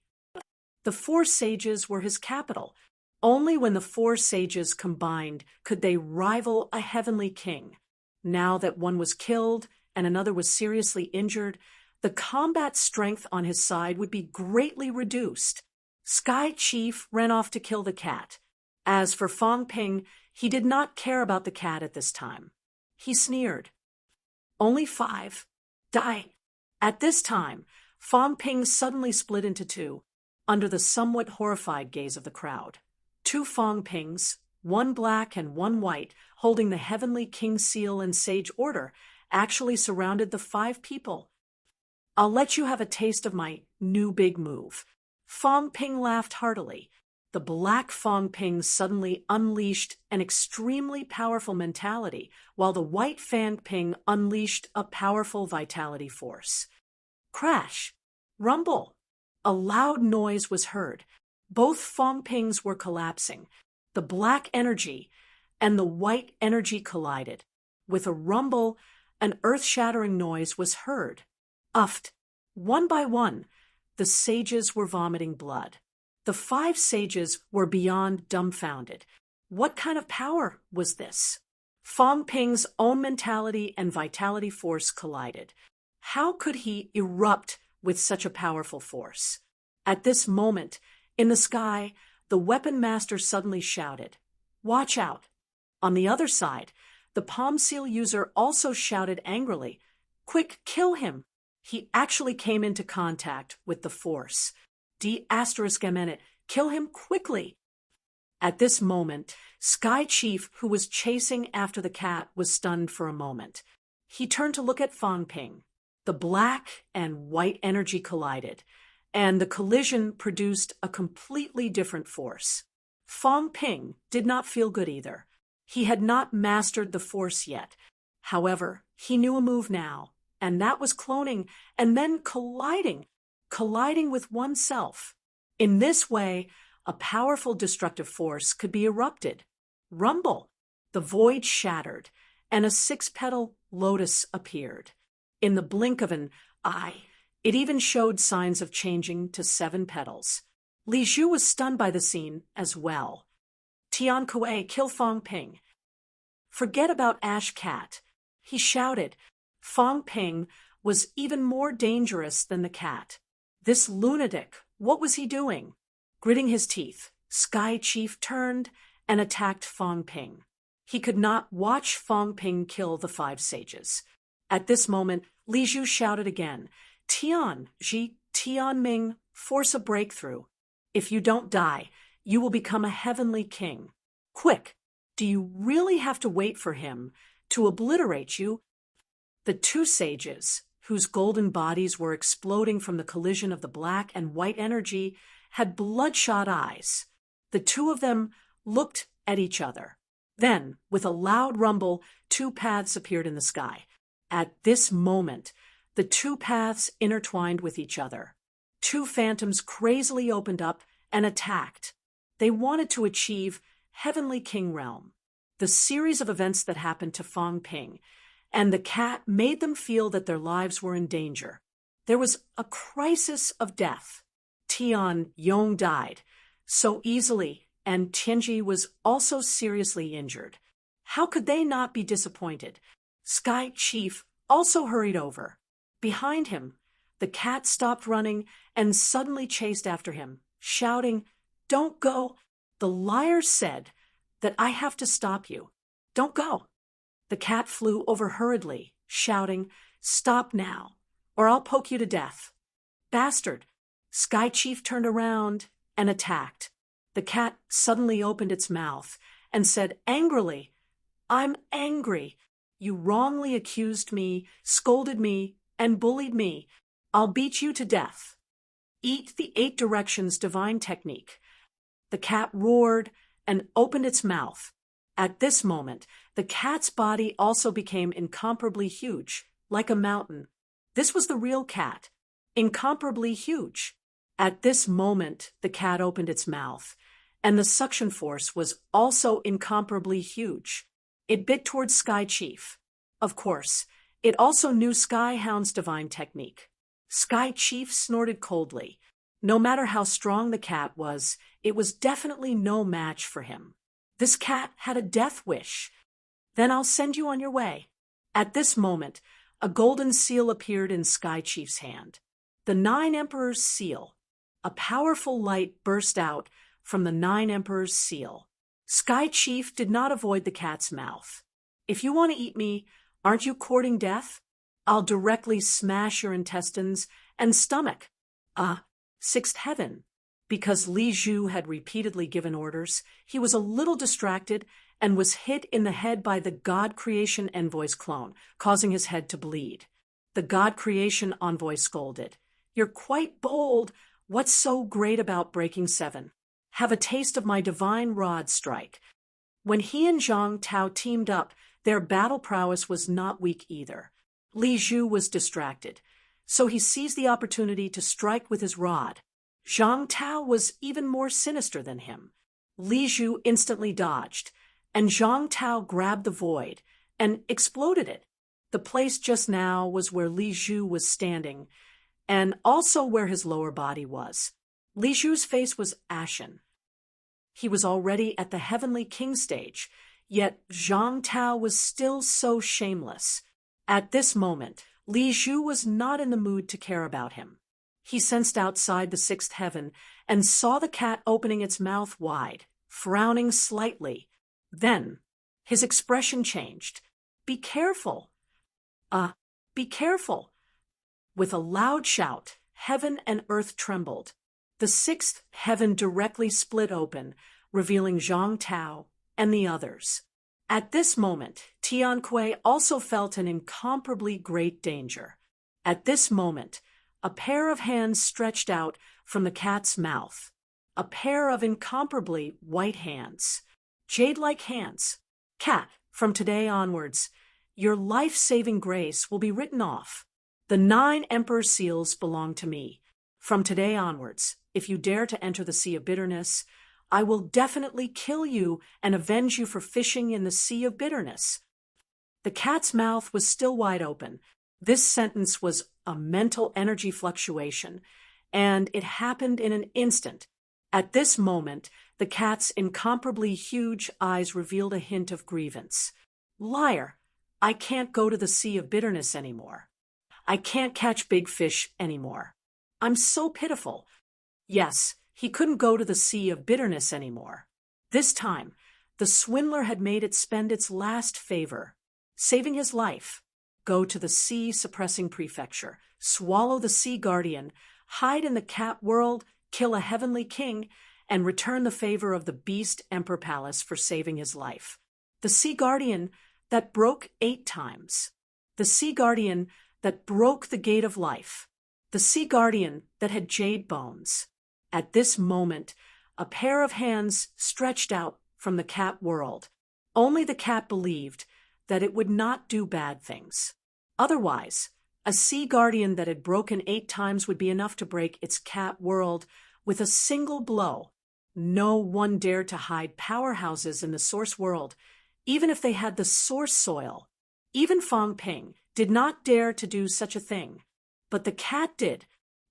The 4 sages were his capital. Only when the 4 sages combined could they rival a heavenly king. Now that one was killed and another was seriously injured, the combat strength on his side would be greatly reduced. Sky Chief ran off to kill the cat. As for Fang Ping, he did not care about the cat at this time. He sneered. Only 5. Die. At this time, Fang Ping suddenly split into 2, under the somewhat horrified gaze of the crowd. 2 Fang Pings, 1 black and 1 white, holding the heavenly king seal and sage order, actually surrounded the 5 people. I'll let you have a taste of my new big move. Fang Ping laughed heartily. The black Fang Ping suddenly unleashed an extremely powerful mentality, while the white Fang Ping unleashed a powerful vitality force. Crash! Rumble! A loud noise was heard. Both Fang Pings were collapsing. The black energy and the white energy collided. With a rumble, an earth-shattering noise was heard. Uffed! One by one, the sages were vomiting blood. The 5 sages were beyond dumbfounded. What kind of power was this? Fang Ping's own mentality and vitality force collided. How could he erupt with such a powerful force? At this moment, in the sky, the weapon master suddenly shouted, "Watch out!" On the other side, the palm seal user also shouted angrily, "Quick, kill him!" He actually came into contact with the force. D***, kill him quickly! At this moment, Sky Chief, who was chasing after the cat, was stunned for a moment. He turned to look at Fang Ping. The black and white energy collided, and the collision produced a completely different force. Fang Ping did not feel good either. He had not mastered the force yet. However, he knew a move now, and that was cloning and then colliding with oneself. In this way, a powerful destructive force could be erupted. Rumble! The void shattered, and a 6-petal lotus appeared. In the blink of an eye, it even showed signs of changing to 7 petals. Li Zhu was stunned by the scene as well. Tian Kuei, kill Fong Ping. Forget about Ash Cat, he shouted. Fong Ping was even more dangerous than the cat. This lunatic, what was he doing? Gritting his teeth, Sky Chief turned and attacked Fong Ping. He could not watch Fong Ping kill the 5 sages. At this moment, Li Zhu shouted again, Tianming, force a breakthrough. If you don't die, you will become a heavenly king. Quick, do you really have to wait for him to obliterate you? The 2 sages, whose golden bodies were exploding from the collision of the black and white energy, had bloodshot eyes. The 2 of them looked at each other. Then, with a loud rumble, 2 paths appeared in the sky. At this moment, the 2 paths intertwined with each other. 2 phantoms crazily opened up and attacked. They wanted to achieve Heavenly King Realm. The series of events that happened to Fong Ping and the cat made them feel that their lives were in danger. There was a crisis of death. Tian Yong died so easily, and Tianji was also seriously injured. How could they not be disappointed? Sky Chief also hurried over. Behind him, the cat stopped running and suddenly chased after him, shouting, "Don't go!" The liar said that I have to stop you. Don't go. The cat flew over hurriedly, shouting, "Stop now, or I'll poke you to death." Bastard! Sky Chief turned around and attacked. The cat suddenly opened its mouth and said angrily, "I'm angry. You wrongly accused me, scolded me, and bullied me. I'll beat you to death. Eat the 8 directions divine technique." The cat roared and opened its mouth. At this moment, the cat's body also became incomparably huge, like a mountain. This was the real cat, incomparably huge. At this moment, the cat opened its mouth, and the suction force was also incomparably huge. It bit towards Sky Chief. Of course, it also knew Skyhound's divine technique. Sky Chief snorted coldly. No matter how strong the cat was, it was definitely no match for him. This cat had a death wish. "Then I'll send you on your way." At this moment, a golden seal appeared in Sky Chief's hand. The 9 Emperors' seal. A powerful light burst out from the 9 Emperors' seal. Sky Chief did not avoid the cat's mouth. "If you want to eat me, aren't you courting death? I'll directly smash your intestines and stomach." 6th heaven. Because Li Zhu had repeatedly given orders, he was a little distracted and was hit in the head by the God Creation Envoy's clone, causing his head to bleed. The God Creation Envoy scolded, "You're quite bold. What's so great about breaking 7? Have a taste of my divine rod strike." When he and Zhang Tao teamed up, their battle prowess was not weak either. Li Zhu was distracted, so he seized the opportunity to strike with his rod. Zhang Tao was even more sinister than him. Li Zhu instantly dodged, and Zhang Tao grabbed the void and exploded it. The place just now was where Li Zhu was standing, and also where his lower body was. Li Zhu's face was ashen. He was already at the Heavenly King stage, yet Zhang Tao was still so shameless. At this moment, Li Zhu was not in the mood to care about him. He sensed outside the 6th heaven and saw the cat opening its mouth wide, frowning slightly. Then, his expression changed. "Be careful. Be careful." With a loud shout, heaven and earth trembled. The 6th heaven directly split open, revealing Zhang Tao and the others. At this moment, Tian Kuei also felt an incomparably great danger. At this moment, a pair of hands stretched out from the cat's mouth. A pair of incomparably white hands. Jade-like hands. "Cat, from today onwards, your life-saving grace will be written off. The 9 Emperor seals belong to me. From today onwards, if you dare to enter the Sea of Bitterness, I will definitely kill you and avenge you for fishing in the Sea of Bitterness." The cat's mouth was still wide open. This sentence was a mental energy fluctuation, and it happened in an instant. At this moment, the cat's incomparably huge eyes revealed a hint of grievance. Liar! I can't go to the sea of bitterness anymore. I can't catch big fish anymore. I'm so pitiful. Yes, he couldn't go to the sea of bitterness anymore. This time, the swindler had made it spend its last favor, saving his life. Go to the sea-suppressing prefecture, swallow the sea guardian, hide in the cat world, kill a heavenly king, and return the favor of the beast emperor palace for saving his life. The sea guardian that broke 8 times. The sea guardian that broke the gate of life. The sea guardian that had jade bones. At this moment, a pair of hands stretched out from the cat world. Only the cat believed that it would not do bad things. Otherwise, a sea guardian that had broken 8 times would be enough to break its cat world with a single blow. No one dared to hide powerhouses in the source world, even if they had the source soil. Even Fong Ping did not dare to do such a thing. But the cat did.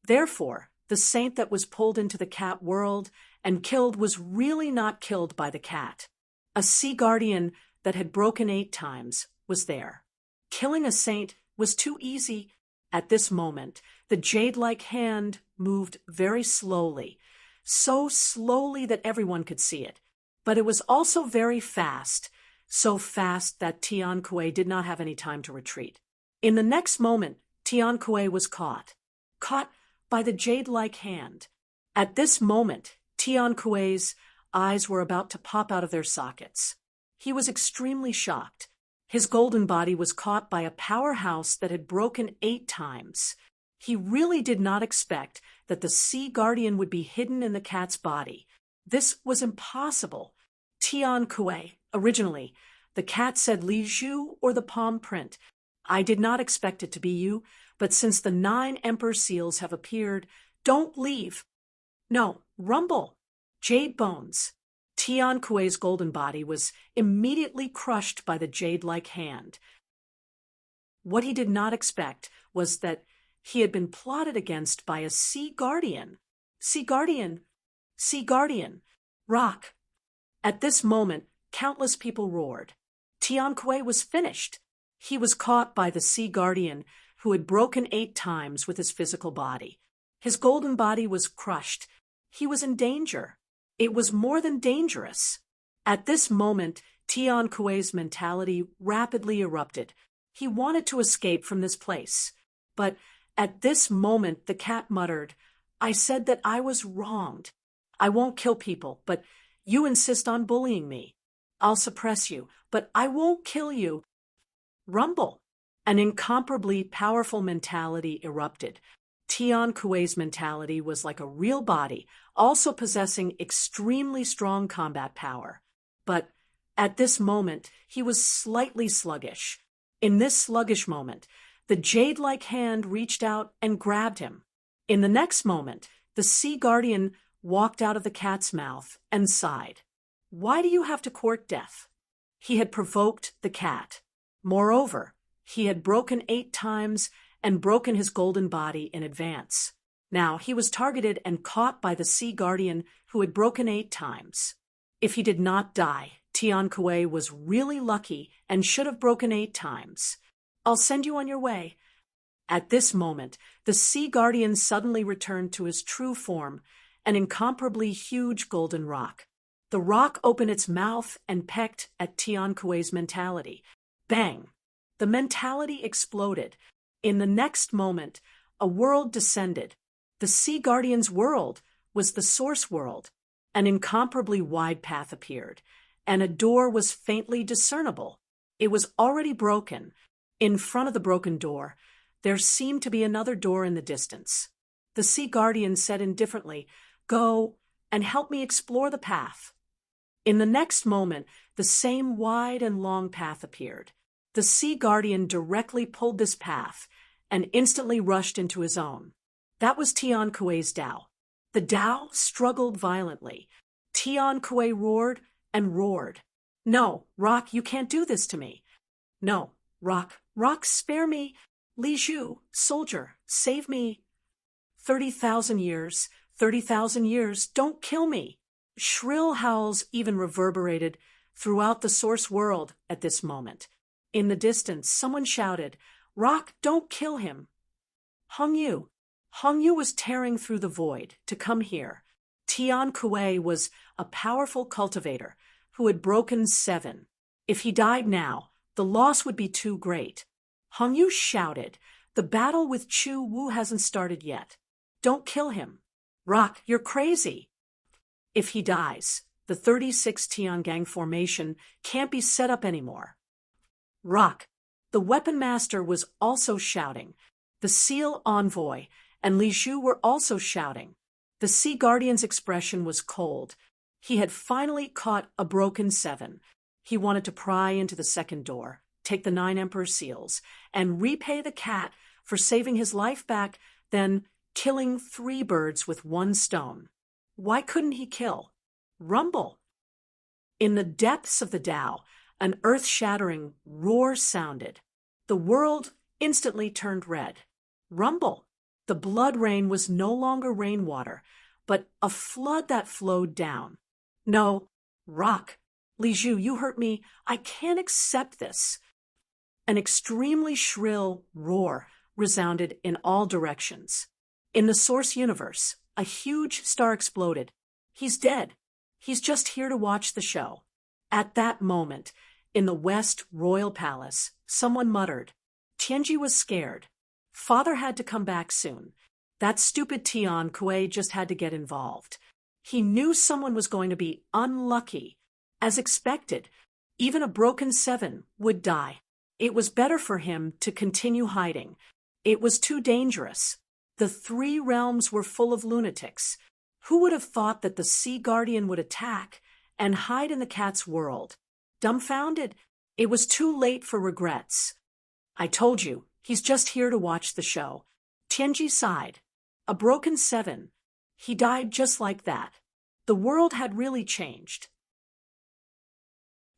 Therefore, the saint that was pulled into the cat world and killed was really not killed by the cat. A sea guardian that had broken 8 times was there. Killing a saint was too easy. At this moment, the jade-like hand moved very slowly, so slowly that everyone could see it. But it was also very fast, so fast that Tian Kuei did not have any time to retreat. In the next moment, Tian Kuei was caught by the jade-like hand. At this moment, Tian Kuei's eyes were about to pop out of their sockets. He was extremely shocked. His golden body was caught by a powerhouse that had broken 8 times. He really did not expect that the sea guardian would be hidden in the cat's body. This was impossible. Tian Kuei, originally, the cat said Li Zhu or the palm print. I did not expect it to be you, but since the 9 emperor seals have appeared, don't leave. No, rumble. Jade bones. Tian Kuei's golden body was immediately crushed by the jade-like hand. What he did not expect was that he had been plotted against by a sea guardian. Sea guardian! Sea guardian! Rock! At this moment, countless people roared. Tian Kuei was finished. He was caught by the sea guardian, who had broken 8 times with his physical body. His golden body was crushed. He was in danger. It was more than dangerous. At this moment, Tian Kuei's mentality rapidly erupted. He wanted to escape from this place. But at this moment, the cat muttered, I said that I was wronged. I won't kill people, but you insist on bullying me. I'll suppress you, but I won't kill you. Rumble. An incomparably powerful mentality erupted. Tian Kuei's mentality was like a real body, also possessing extremely strong combat power. But at this moment, he was slightly sluggish. In this sluggish moment, the jade-like hand reached out and grabbed him. In the next moment, the sea guardian walked out of the cat's mouth and sighed. Why do you have to court death? He had provoked the cat. Moreover, he had broken 8 times and broken his golden body in advance. Now he was targeted and caught by the sea guardian who had broken 8 times. If he did not die, Tian Kuei was really lucky and should have broken 8 times. I'll send you on your way. At this moment, the sea guardian suddenly returned to his true form, an incomparably huge golden rock. The rock opened its mouth and pecked at Tian Kuei's mentality. Bang! The mentality exploded. In the next moment, a world descended. The sea guardian's world was the source world. An incomparably wide path appeared, and a door was faintly discernible. It was already broken. In front of the broken door, there seemed to be another door in the distance. The sea guardian said indifferently, Go and help me explore the path. In the next moment, the same wide and long path appeared. The sea guardian directly pulled this path and instantly rushed into his own. That was Tian Kuei's Tao. The Tao struggled violently. Tian Kuei roared and roared. No, Rock, you can't do this to me. No, Rock, spare me. Li Zhu, soldier, save me. 30,000 years, 30,000 years, don't kill me. Shrill howls even reverberated throughout the source world at this moment. In the distance, someone shouted, "Rock, don't kill him." Hongyu. Hongyu was tearing through the void to come here. Tian Kuei was a powerful cultivator who had broken 7. If he died now, the loss would be too great. Hongyu shouted, "The battle with Chu Wu hasn't started yet. Don't kill him. Rock, you're crazy." If he dies, the 36 Tiangang formation can't be set up anymore. Rock. The weapon master was also shouting. The seal envoy and Li Zhu were also shouting. The Sea Guardian's expression was cold. He had finally caught a broken 7. He wanted to pry into the second door, take the 9 Emperor seals, and repay the cat for saving his life back, then killing 3 birds with 1 stone. Why couldn't he kill? Rumble. In the depths of the Tao, an earth-shattering roar sounded. The world instantly turned red. Rumble. The blood rain was no longer rainwater, but a flood that flowed down. No, Rock. Li Zhu, you hurt me. I can't accept this. An extremely shrill roar resounded in all directions. In the source universe, a huge star exploded. He's dead. He's just here to watch the show. At that moment, in the West Royal Palace, someone muttered. Tianji was scared. Father had to come back soon. That stupid Tian Kuei just had to get involved. He knew someone was going to be unlucky. As expected, even a broken 7 would die. It was better for him to continue hiding. It was too dangerous. The 3 realms were full of lunatics. Who would have thought that the Sea Guardian would attack and hide in the cat's world? Dumbfounded, it was too late for regrets. I told you, he's just here to watch the show. Tianji sighed. A broken 7. He died just like that. The world had really changed.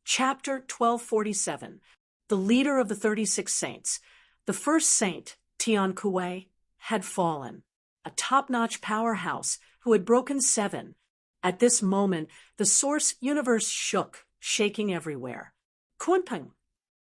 Chapter 1247. The leader of the 36 saints. The first saint, Tian Kuei, had fallen. A top-notch powerhouse who had broken 7. At this moment, the source universe shook, shaking everywhere. Kunpeng.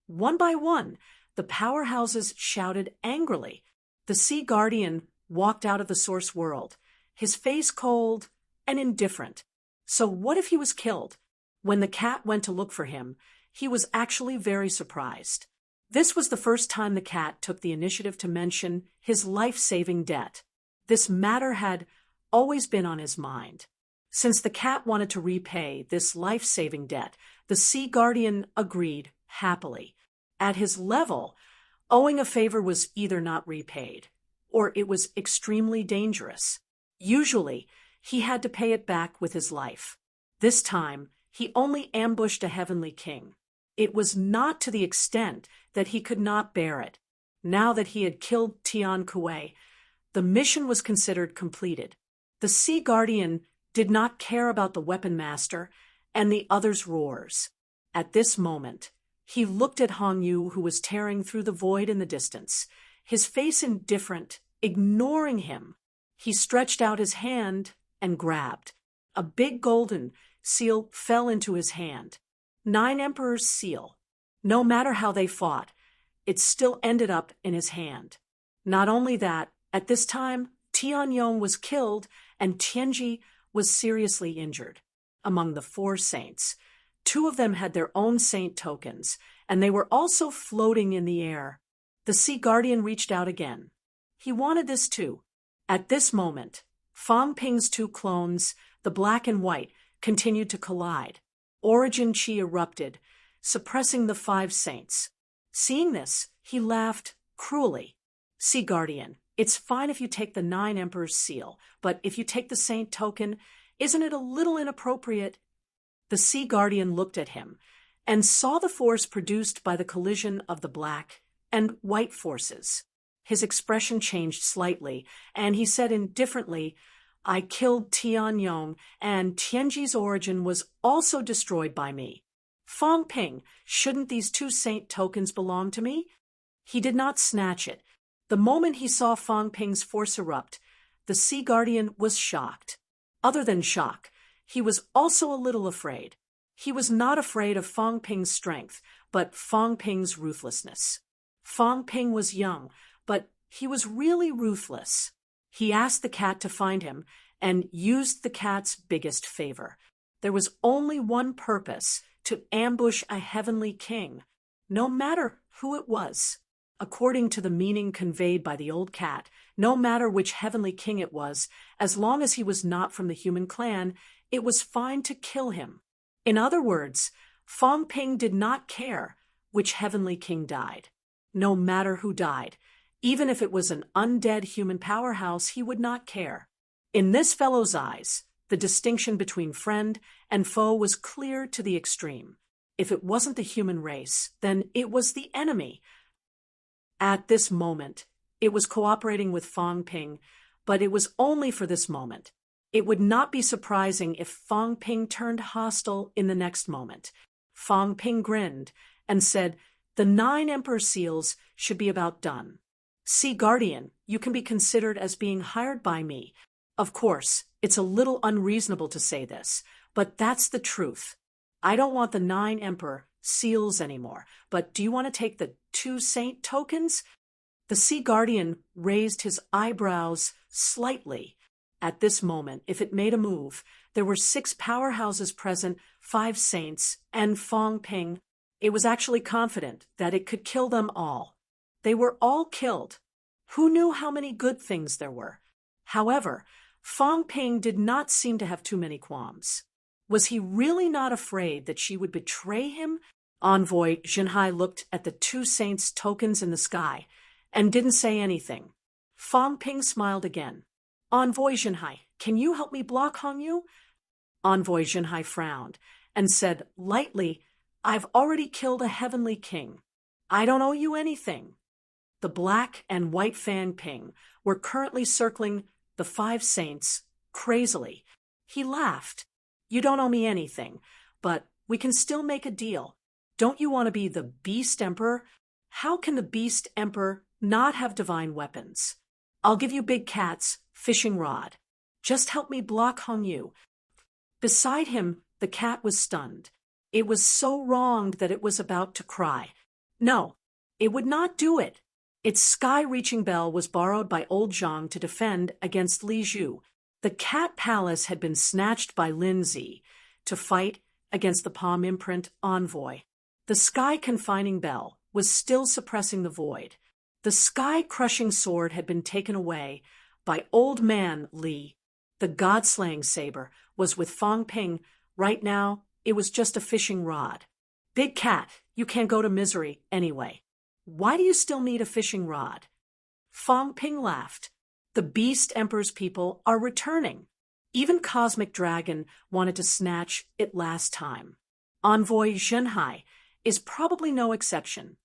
One by one, the powerhouses shouted angrily. The Sea Guardian walked out of the source world, his face cold and indifferent. So what if he was killed? When the cat went to look for him, he was actually very surprised. This was the first time the cat took the initiative to mention his life-saving debt. This matter had always been on his mind. Since the cat wanted to repay this life-saving debt, the Sea Guardian agreed happily. At his level, owing a favor was either not repaid, or it was extremely dangerous. Usually, he had to pay it back with his life. This time, he only ambushed a heavenly king. It was not to the extent that he could not bear it. Now that he had killed Tian Kuei, the mission was considered completed. The Sea Guardian did not care about the weapon master and the others' roars. At this moment, he looked at Hongyu, who was tearing through the void in the distance, his face indifferent, ignoring him. He stretched out his hand and grabbed. A big golden seal fell into his hand. 9 Emperor's seal. No matter how they fought, it still ended up in his hand. Not only that, at this time, Tianyong was killed and Tianji was seriously injured. Among the 4 saints, 2 of them had their own saint tokens, and they were also floating in the air. The Sea Guardian reached out again. He wanted this too. At this moment, Fang Ping's 2 clones, the black and white, continued to collide. Origin Chi erupted, suppressing the 5 saints. Seeing this, he laughed cruelly. Sea Guardian, it's fine if you take the 9 Emperor's seal, but if you take the saint token, isn't it a little inappropriate? The Sea Guardian looked at him and saw the force produced by the collision of the black and white forces. His expression changed slightly, and he said indifferently, I killed Tianyong, and Tianji's origin was also destroyed by me. Fang Ping, shouldn't these 2 saint tokens belong to me? He did not snatch it. The moment he saw Fang Ping's force erupt, The Sea Guardian was shocked. Other than shock, he was also a little afraid. He was not afraid of Fang Ping's strength, but Fang Ping's ruthlessness. Fang Ping was young, but he was really ruthless. He asked the cat to find him and used the cat's biggest favor. There was only one purpose: to ambush a heavenly king, no matter who it was. According to the meaning conveyed by the old cat, no matter which heavenly king it was, as long as he was not from the human clan, it was fine to kill him. In other words, Fang Ping did not care which heavenly king died. No matter who died, even if it was an undead human powerhouse, he would not care. In this fellow's eyes, the distinction between friend and foe was clear to the extreme. If it wasn't the human race, then it was the enemy. At this moment, it was cooperating with Fang Ping, but it was only for this moment. It would not be surprising if Fang Ping turned hostile in the next moment. Fang Ping grinned and said, "The 9 Emperor seals should be about done. Sea Guardian, you can be considered as being hired by me. Of course, it's a little unreasonable to say this, but that's the truth. I don't want the 9 Emperor seals anymore, but do you want to take the 2 saint tokens?" The Sea Guardian raised his eyebrows slightly. At this moment, if it made a move, there were 6 powerhouses present, 5 saints, and Fang Ping. It was actually confident that it could kill them all. They were all killed. Who knew how many good things there were? However, Fang Ping did not seem to have too many qualms. Was he really not afraid that she would betray him? Envoy Jinhai looked at the 2 saints' tokens in the sky and didn't say anything. Fang Ping smiled again. "Envoy Jinhai, can you help me block Hongyu?" Envoy Jinhai frowned and said lightly, "I've already killed a heavenly king. I don't owe you anything." The black and white Fang Ping were currently circling the 5 saints crazily. He laughed. "You don't owe me anything, but we can still make a deal. Don't you want to be the Beast Emperor? How can the Beast Emperor not have divine weapons? I'll give you Big Cat's fishing rod. Just help me block Hongyu." Beside him, the cat was stunned. It was so wronged that it was about to cry. No, it would not do it. Its sky-reaching bell was borrowed by old Zhang to defend against Li Zhu. The cat palace had been snatched by Lin Zi to fight against the palm imprint envoy. The sky-confining bell was still suppressing the void. The sky-crushing sword had been taken away by old man Li. The god-slaying saber was with Fang Ping. Right now, it was just a fishing rod. "Big Cat, you can't go to misery anyway. Why do you still need a fishing rod?" Fang Ping laughed. "The Beast Emperor's people are returning. Even Cosmic Dragon wanted to snatch it last time. Envoy Zhenhai is probably no exception.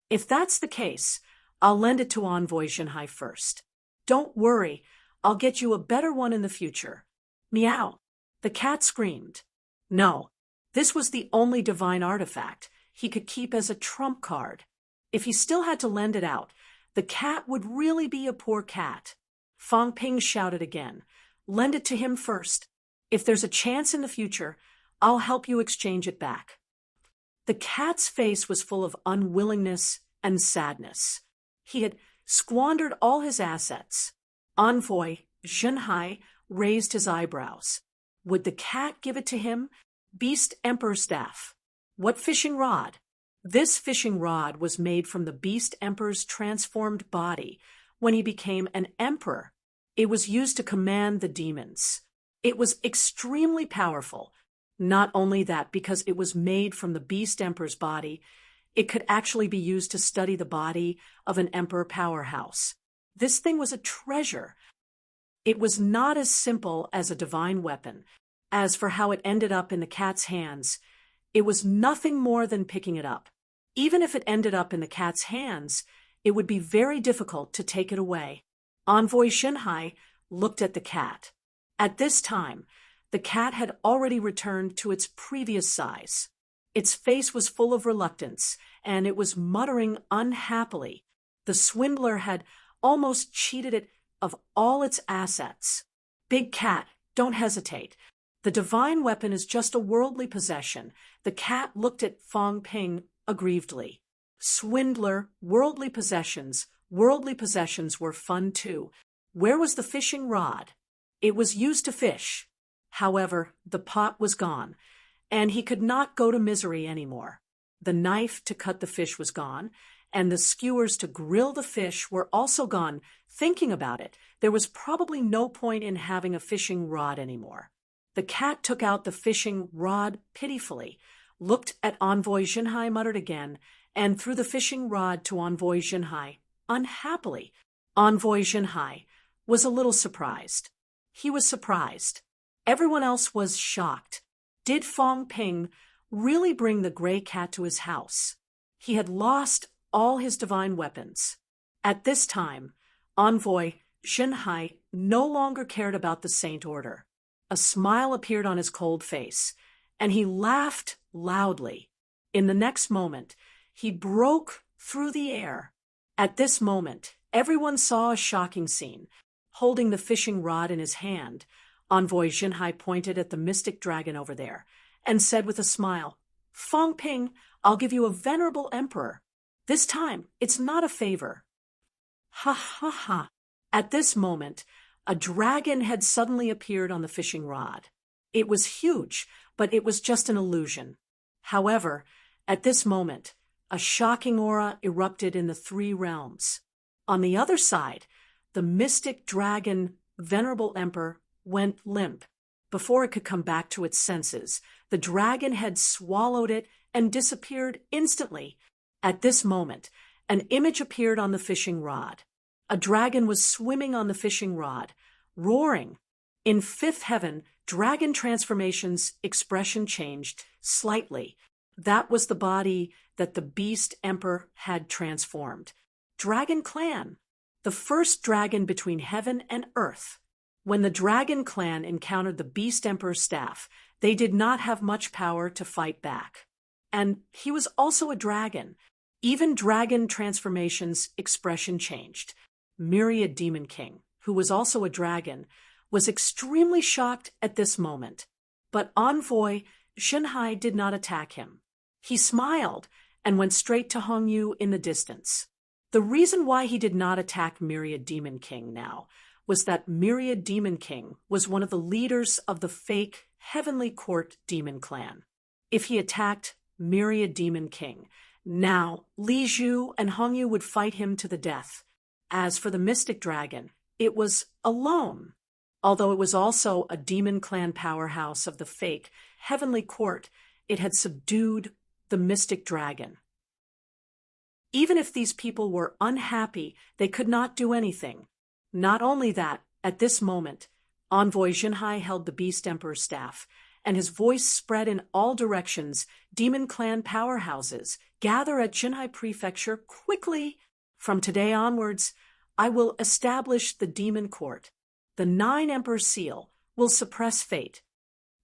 If that's the case, I'll lend it to Envoy Zhenhai first. Don't worry, I'll get you a better one in the future." "Meow!" The cat screamed. No, this was the only divine artifact he could keep as a trump card. If he still had to lend it out, the cat would really be a poor cat. Fang Ping shouted again, "Lend it to him first. If there's a chance in the future, I'll help you exchange it back." The cat's face was full of unwillingness and sadness. He had squandered all his assets. Envoy Zhenhai raised his eyebrows. Would the cat give it to him? Beast Emperor staff. What fishing rod? This fishing rod was made from the Beast Emperor's transformed body when he became an emperor. It was used to command the demons. It was extremely powerful. Not only that, because it was made from the Beast Emperor's body, it could actually be used to study the body of an emperor powerhouse. This thing was a treasure. It was not as simple as a divine weapon. As for how it ended up in the cat's hands, it was nothing more than picking it up. Even if it ended up in the cat's hands, it would be very difficult to take it away. Envoy Zhenhai looked at the cat. At this time, the cat had already returned to its previous size. Its face was full of reluctance, and it was muttering unhappily. The swindler had almost cheated it of all its assets. Big cat, don't hesitate. The divine weapon is just a worldly possession. The cat looked at Fong Ping aggrievedly. Swindler, worldly possessions were fun too. Where was the fishing rod? It was used to fish. However, the pot was gone, and he could not go to Misery anymore. The knife to cut the fish was gone, and the skewers to grill the fish were also gone. Thinking about it, there was probably no point in having a fishing rod anymore. The cat took out the fishing rod pitifully, looked at Envoy Jinhai, muttered again, and threw the fishing rod to Envoy Jinhai, unhappily. Envoy Jinhai was a little surprised. He was surprised. Everyone else was shocked. Did Fong Ping really bring the gray cat to his house? He had lost all his divine weapons. At this time, Envoy Jinhai no longer cared about the Saint Order. A smile appeared on his cold face, and he laughed loudly. In the next moment, he broke through the air. At this moment, everyone saw a shocking scene. Holding the fishing rod in his hand, Envoy Jinhai pointed at the mystic dragon over there and said with a smile, "Fong Ping, I'll give you a venerable emperor. This time, it's not a favor." Ha ha ha. At this moment, a dragon had suddenly appeared on the fishing rod. It was huge, but it was just an illusion. However, at this moment, a shocking aura erupted in the three realms. On the other side, the mystic dragon, venerable emperor, went limp. Before it could come back to its senses, the dragon had swallowed it and disappeared instantly. At this moment, an image appeared on the fishing rod. A dragon was swimming on the fishing rod, roaring. In fifth heaven, dragon transformation's expression changed slightly. That was the body that the beast emperor had transformed. Dragon clan, the first dragon between heaven and earth. When the dragon clan encountered the beast emperor's staff, they did not have much power to fight back. And he was also a dragon. Even dragon transformation's expression changed. Myriad Demon King, who was also a dragon, was extremely shocked at this moment. But Envoy Jinhai did not attack him. He smiled and went straight to Hong Yu in the distance. The reason why he did not attack Myriad Demon King now was that Myriad Demon King was one of the leaders of the fake Heavenly Court Demon Clan. If he attacked Myriad Demon King, now Li Zhu and Hong Yu would fight him to the death. As for the Mystic Dragon, it was alone. Although it was also a demon clan powerhouse of the fake Heavenly Court, it had subdued the Mystic Dragon. Even if these people were unhappy, they could not do anything. Not only that, at this moment, Envoy Jinhai held the Beast Emperor's staff, and his voice spread in all directions. Demon clan powerhouses, gather at Jinhai Prefecture quickly. From today onwards, I will establish the Demon Court. The 9 Emperor Seal will suppress fate.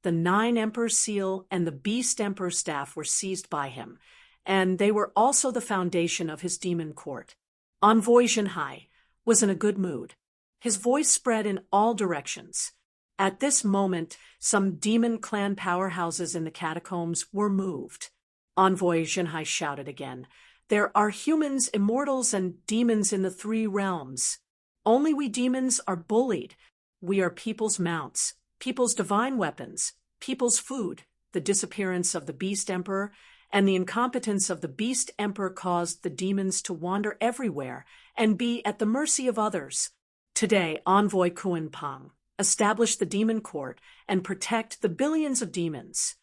The 9 Emperor Seal and the Beast Emperor staff were seized by him, and they were also the foundation of his Demon Court. Envoy Jinhai was in a good mood. His voice spread in all directions. At this moment, some demon clan powerhouses in the catacombs were moved. Envoy Jinhai shouted again, "There are humans, immortals, and demons in the 3 realms. Only we demons are bullied. We are people's mounts, people's divine weapons, people's food. The disappearance of the Beast Emperor and the incompetence of the Beast Emperor caused the demons to wander everywhere and be at the mercy of others. Today, Envoy Kuan Pang establish the Demon Court and protect the billions of demons.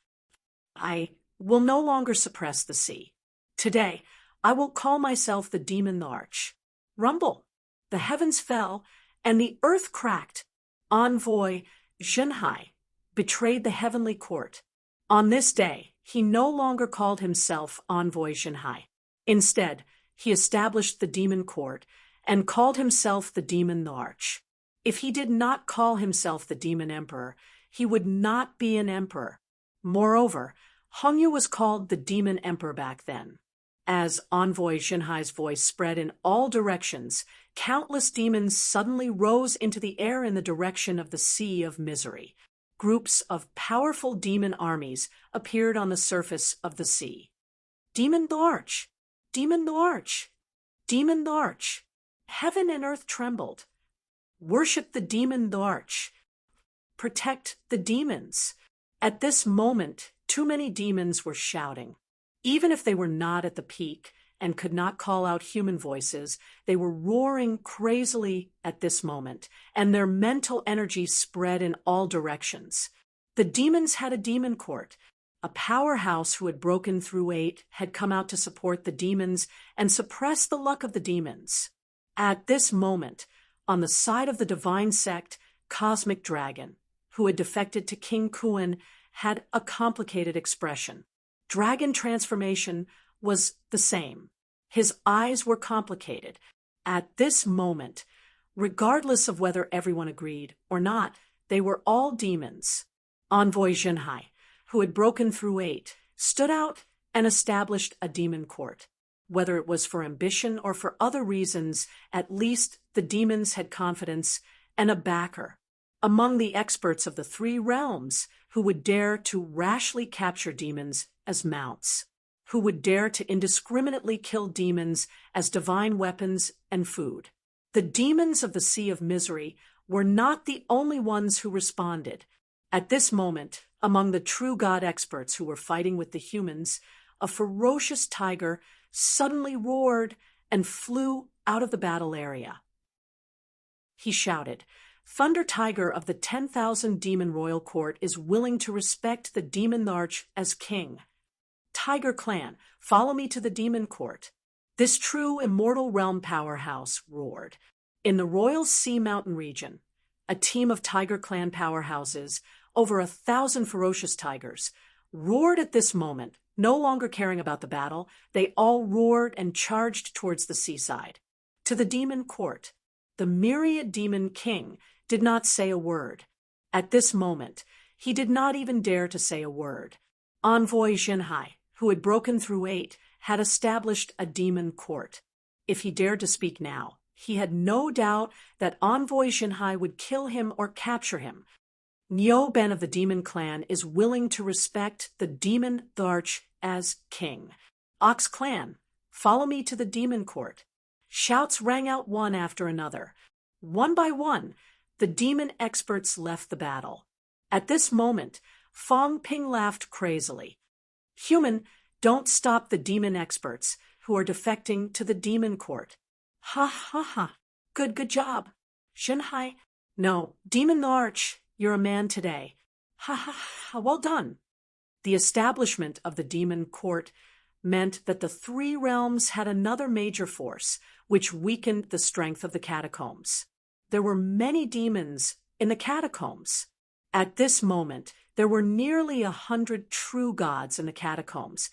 I will no longer suppress the sea. Today, I will call myself the Demon Arch. Rumble. The heavens fell, and the earth cracked. Envoy Jinhai betrayed the heavenly court. On this day, he no longer called himself Envoy Jinhai. Instead, he established the Demon Court and called himself the Demon Arch. If he did not call himself the Demon Emperor, he would not be an emperor. Moreover, Hong Yu was called the Demon Emperor back then. As Envoy Xinhai's voice spread in all directions, countless demons suddenly rose into the air in the direction of the Sea of Misery. Groups of powerful demon armies appeared on the surface of the sea. Demon the Arch! Demon the Arch! Demon the Arch! Heaven and earth trembled. Worship the Demon the Arch. Protect the demons. At this moment, too many demons were shouting. Even if they were not at the peak and could not call out human voices, they were roaring crazily at this moment, and their mental energy spread in all directions. The demons had a demon court. A powerhouse who had broken through 8 had come out to support the demons and suppress the luck of the demons. At this moment, on the side of the divine sect, Cosmic Dragon, who had defected to King Kuan, had a complicated expression. Dragon transformation was the same. His eyes were complicated. At this moment, regardless of whether everyone agreed or not, they were all demons. Envoy Xinhai, who had broken through 8, stood out and established a demon court. Whether it was for ambition or for other reasons, at least the demons had confidence and a backer among the experts of the 3 realms who would dare to rashly capture demons as mounts, who would dare to indiscriminately kill demons as divine weapons and food. The demons of the Sea of Misery were not the only ones who responded. At this moment, among the true god experts who were fighting with the humans, a ferocious tiger suddenly roared and flew out of the battle area. He shouted, "Thunder Tiger of the 10,000 Demon Royal Court is willing to respect the Demon Arch as king. Tiger Clan, follow me to the Demon Court." This true immortal realm powerhouse roared. In the Royal Sea Mountain region, a team of Tiger Clan powerhouses, over 1,000 ferocious tigers, roared at this moment. No longer caring about the battle, they all roared and charged towards the seaside. To the Demon Court, the myriad demon king did not say a word. At this moment, he did not even dare to say a word. Envoy Xinhai, who had broken through 8, had established a demon court. If he dared to speak now, he had no doubt that Envoy Xinhai would kill him or capture him. Niu Ben of the Demon Clan is willing to respect the Demon Arch as king. Ox Clan, follow me to the Demon Court. Shouts rang out one after another. One by one, the demon experts left the battle. At this moment, Fong Ping laughed crazily. "Human, don't stop the demon experts who are defecting to the Demon Court." "Ha ha ha, good job. Xinhai, no, Demon Arch, you're a man today. Ha ha ha, well done." The establishment of the Demon Court meant that the 3 realms had another major force, which weakened the strength of the catacombs. There were many demons in the catacombs. At this moment, there were nearly 100 true gods in the catacombs,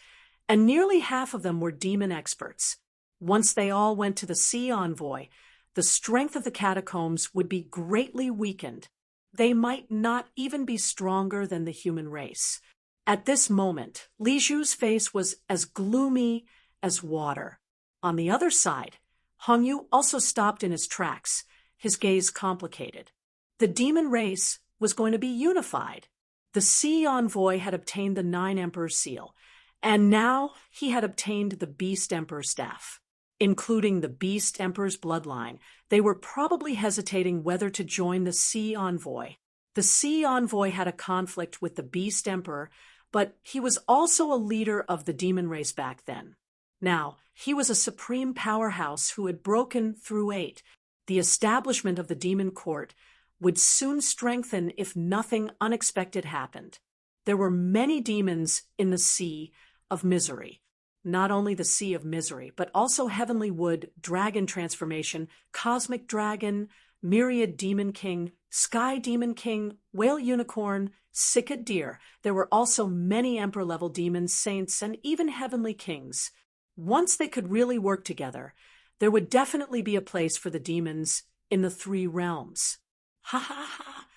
and nearly half of them were demon experts. Once they all went to the Sea Envoy, the strength of the catacombs would be greatly weakened. They might not even be stronger than the human race. At this moment, Li Zhu's face was as gloomy as water. On the other side, Hong Yu also stopped in his tracks, his gaze complicated. The demon race was going to be unified. The Sea Envoy had obtained the 9 Emperor seal, and now he had obtained the Beast Emperor staff. Including the Beast Emperor's bloodline, they were probably hesitating whether to join the Sea Envoy. The Sea Envoy had a conflict with the Beast Emperor, but he was also a leader of the demon race back then. Now, he was a supreme powerhouse who had broken through 8. The establishment of the Demon Court would soon strengthen if nothing unexpected happened. There were many demons in the Sea of Misery. Not only the Sea of Misery, but also Heavenly Wood, Dragon Transformation, Cosmic Dragon, Myriad Demon King, Sky Demon King, Whale Unicorn, Sicket Deer. There were also many Emperor-level demons, saints, and even heavenly kings. Once they could really work together, there would definitely be a place for the demons in the 3 realms. Ha ha ha!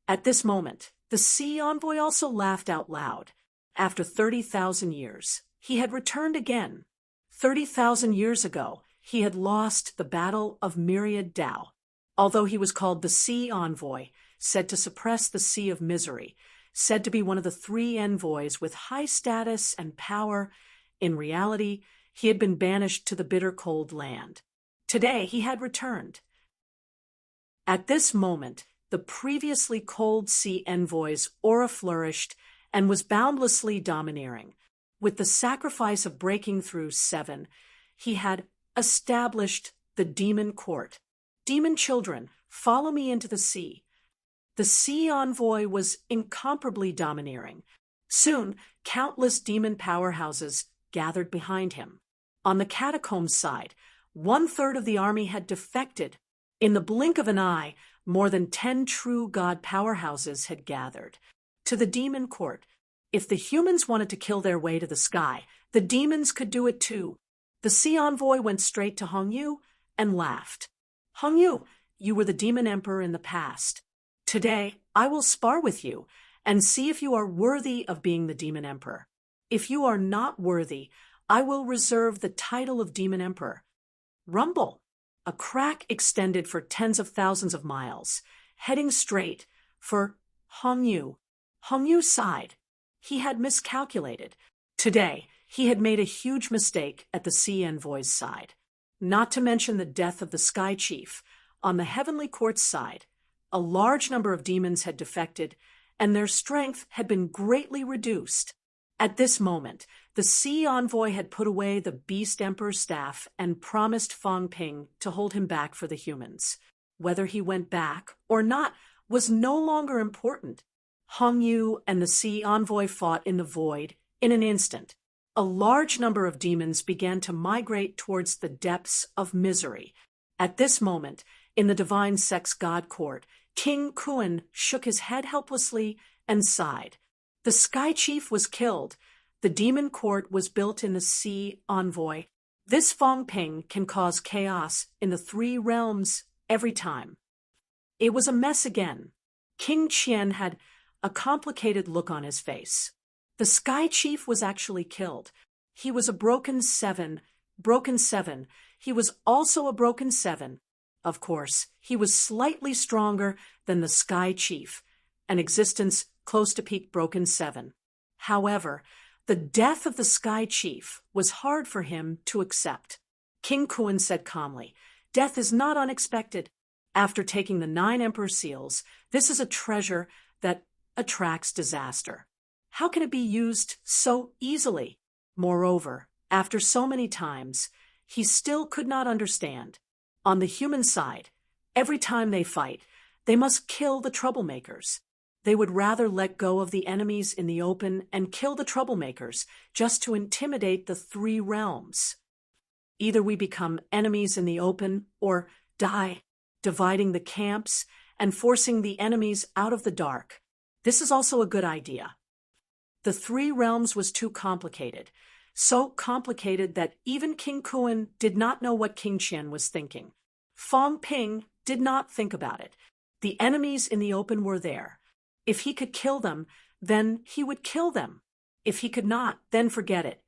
At this moment, the Sea Envoy also laughed out loud. After 30,000 years, he had returned again. 30,000 years ago, he had lost the Battle of Myriad Dao. Although he was called the Sea Envoy, said to suppress the Sea of Misery, said to be one of the three envoys with high status and power, in reality, he had been banished to the bitter cold land. Today, he had returned. At this moment, the previously cold sea envoy's aura flourished and was boundlessly domineering. With the sacrifice of breaking through 7, he had established the demon court. Demon children, follow me into the sea. The sea envoy was incomparably domineering. Soon, countless demon powerhouses gathered behind him. On the catacombs side, 1/3 of the army had defected. In the blink of an eye, more than 10 true god powerhouses had gathered. To the demon court, if the humans wanted to kill their way to the sky, the demons could do it too. The sea envoy went straight to Hongyu and laughed. Hongyu, you were the demon emperor in the past. Today, I will spar with you and see if you are worthy of being the demon emperor. If you are not worthy, I will reserve the title of demon emperor. Rumble. A crack extended for tens of thousands of miles, heading straight for Hongyu. Hongyu sighed. He had miscalculated. Today, he had made a huge mistake at the sea envoy's side. Not to mention the death of the Sky Chief. On the Heavenly Court's side, a large number of demons had defected, and their strength had been greatly reduced. At this moment, the Sea Envoy had put away the Beast Emperor's staff and promised Fang Ping to hold him back for the humans. Whether he went back or not was no longer important. Hongyu and the Sea Envoy fought in the void in an instant. A large number of demons began to migrate towards the depths of misery. At this moment, in the Divine Sex God Court, King Kuan shook his head helplessly and sighed. The Sky Chief was killed. The Demon Court was built in the Sea Envoy. This Fang Ping can cause chaos in the 3 realms every time. It was a mess again. King Qian had a complicated look on his face. The Sky Chief was actually killed. He was a broken 7. He was also a broken 7. Of course, he was slightly stronger than the Sky Chief, an existence close to peak broken 7. However, the death of the Sky Chief was hard for him to accept. King Kuan said calmly, "Death is not unexpected. After taking the 9 Emperor Seals, this is a treasure that attracts disaster. How can it be used so easily?" Moreover, after so many times, he still could not understand. On the human side, every time they fight, they must kill the troublemakers. They would rather let go of the enemies in the open and kill the troublemakers just to intimidate the 3 realms. Either we become enemies in the open or die, dividing the camps and forcing the enemies out of the dark. This is also a good idea. The 3 realms was too complicated, so complicated that even King Kuan did not know what King Qian was thinking. Fang Ping did not think about it. The enemies in the open were there. If he could kill them, then he would kill them. If he could not, then forget it.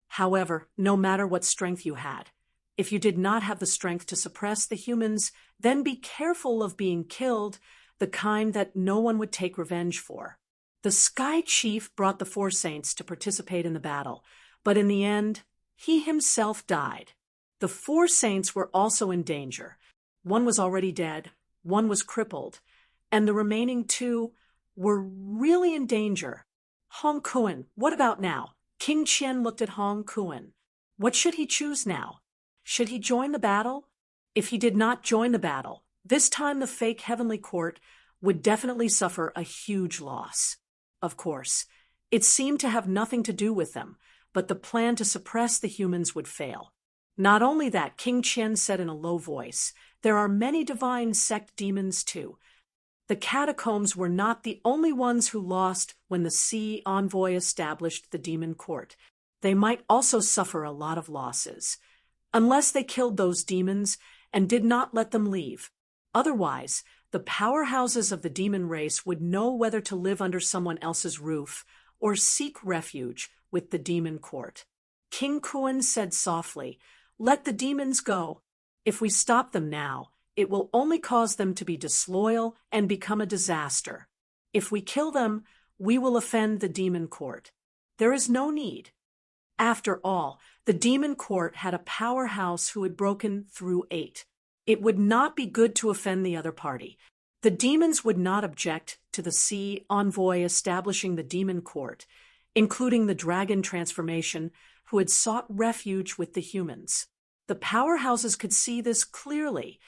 However, no matter what strength you had, if you did not have the strength to suppress the humans, then be careful of being killed, the kind that no one would take revenge for. The Sky Chief brought the 4 saints to participate in the battle, but in the end, he himself died. The 4 saints were also in danger. One was already dead, one was crippled, and the remaining 2 were really in danger. Hong Kuan, what about now? King Qian looked at Hong Kuan. What should he choose now? Should he join the battle? If he did not join the battle, this time the fake Heavenly Court would definitely suffer a huge loss. Of course, it seemed to have nothing to do with them, but the plan to suppress the humans would fail. Not only that, King Qian said in a low voice, there are many divine sect demons too. The catacombs were not the only ones who lost when the Sea Envoy established the demon court. They might also suffer a lot of losses, unless they killed those demons and did not let them leave. Otherwise, the powerhouses of the demon race would know whether to live under someone else's roof or seek refuge with the demon court. King Kuan said softly, "Let the demons go. If we stop them now, it will only cause them to be disloyal and become a disaster. If we kill them, we will offend the demon court. There is no need." After all, the demon court had a powerhouse who had broken through 8. It would not be good to offend the other party. The demons would not object to the sea envoy establishing the demon court, including the dragon transformation, who had sought refuge with the humans. The powerhouses could see this clearly.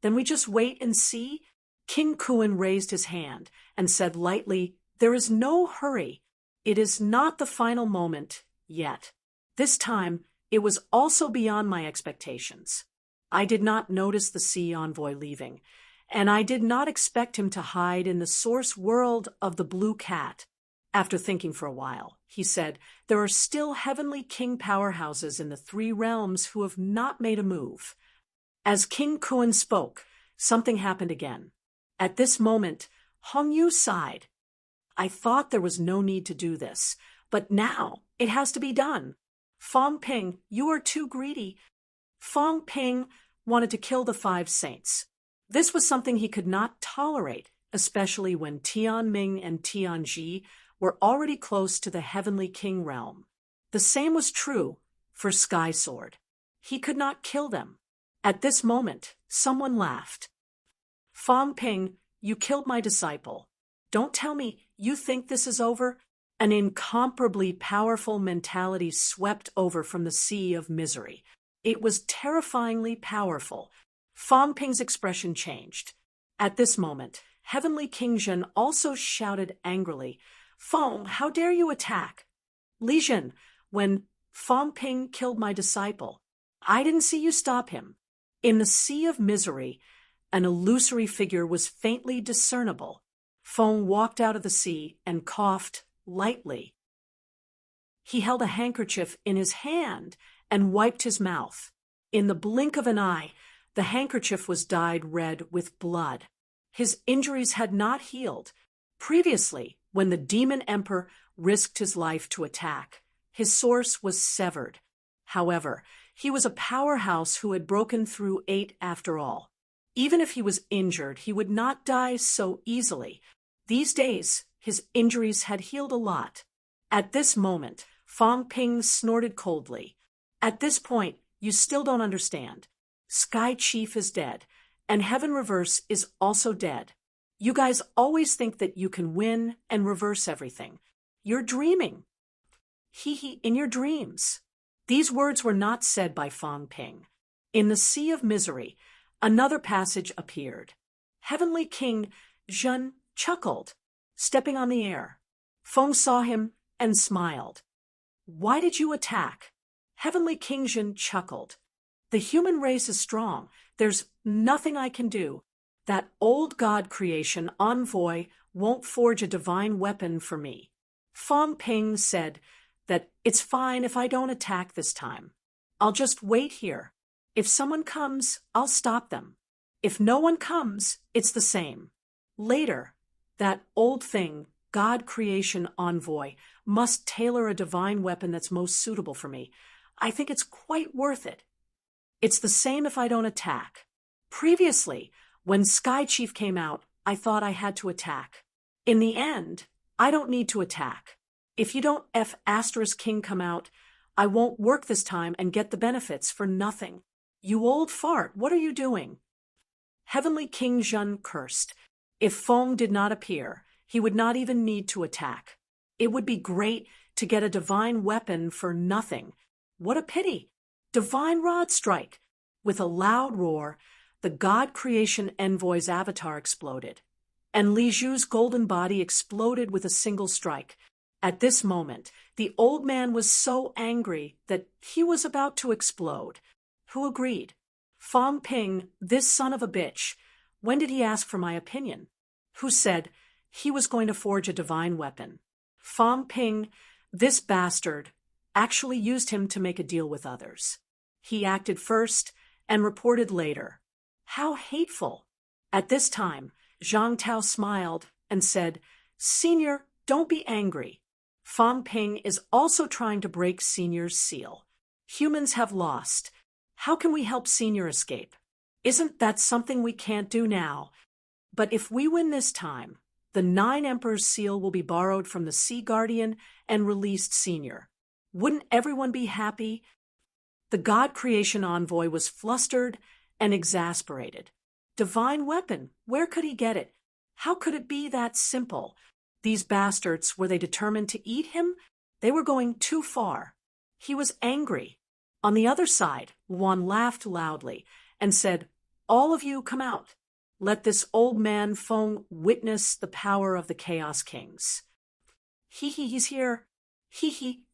"Then we just wait and see?" King Kuan raised his hand and said lightly, "There is no hurry. It is not the final moment yet." This time, it was also beyond my expectations. I did not notice the sea envoy leaving, and I did not expect him to hide in the source world of the blue cat. After thinking for a while, he said, "There are still heavenly king powerhouses in the 3 realms who have not made a move." As King Kuan spoke, something happened again. At this moment, Hong Yu sighed. "I thought there was no need to do this, but now it has to be done. Fong Ping, you are too greedy." Fong Ping wanted to kill the 5 saints. This was something he could not tolerate, especially when Tian Ming and Tian Ji were already close to the heavenly king realm. The same was true for Sky Sword. He could not kill them. At this moment, someone laughed. "Fong Ping, you killed my disciple. Don't tell me you think this is over?" An incomparably powerful mentality swept over from the sea of misery. It was terrifyingly powerful. Fong Ping's expression changed. At this moment, Heavenly King Zhen also shouted angrily, "Fong, how dare you attack?" "Li Zhen, when Fong Ping killed my disciple, I didn't see you stop him." In the sea of misery, an illusory figure was faintly discernible. Fong walked out of the sea and coughed lightly. He held a handkerchief in his hand and wiped his mouth. In the blink of an eye, the handkerchief was dyed red with blood. His injuries had not healed. Previously, when the demon emperor risked his life to attack, his source was severed. However, he was a powerhouse who had broken through 8 after all. Even if he was injured, he would not die so easily. These days, his injuries had healed a lot. At this moment, Fong Ping snorted coldly. "At this point, you still don't understand. Sky Chief is dead, and Heaven Reverse is also dead. You guys always think that you can win and reverse everything. You're dreaming. Hee, in your dreams." These words were not said by Fong Ping. In the sea of misery, another passage appeared. Heavenly King Zhen chuckled, stepping on the air. Fong saw him and smiled. "Why did you attack?" Heavenly King Zhen chuckled. "The human race is strong. There's nothing I can do. That old god creation envoy won't forge a divine weapon for me." Fong Ping said that it's fine if I don't attack this time. I'll just wait here. If someone comes, I'll stop them. If no one comes, it's the same. Later, that old thing, God creation envoy, must tailor a divine weapon that's most suitable for me. I think it's quite worth it. It's the same if I don't attack. Previously, when Sky Chief came out, I thought I had to attack. In the end, I don't need to attack. If you don't King come out, I won't work this time and get the benefits for nothing. You old fart, what are you doing? Heavenly King Zhen cursed. If Fong did not appear, he would not even need to attack. It would be great to get a divine weapon for nothing. What a pity! Divine Rod Strike! With a loud roar, the God Creation Envoy's avatar exploded, and Li Zhu's golden body exploded with a single strike. At this moment, the old man was so angry that he was about to explode. Who agreed? Fong Ping, this son of a bitch. When did he ask for my opinion? Who said he was going to forge a divine weapon? Fong Ping, this bastard, actually used him to make a deal with others. He acted first and reported later. How hateful! At this time, Zhang Tao smiled and said, "Senior, don't be angry." Fang Ping is also trying to break Senior's seal. Humans have lost. How can we help Senior escape? Isn't that something we can't do now? But if we win this time, the 9 Emperors seal will be borrowed from the Sea Guardian and released Senior. Wouldn't everyone be happy? The God Creation Envoy was flustered and exasperated. Divine weapon, where could he get it? How could it be that simple? These bastards, were they determined to eat him? They were going too far. He was angry. On the other side, Juan laughed loudly and said, "All of you come out. Let this old man Feng witness the power of the Chaos Kings." He's here.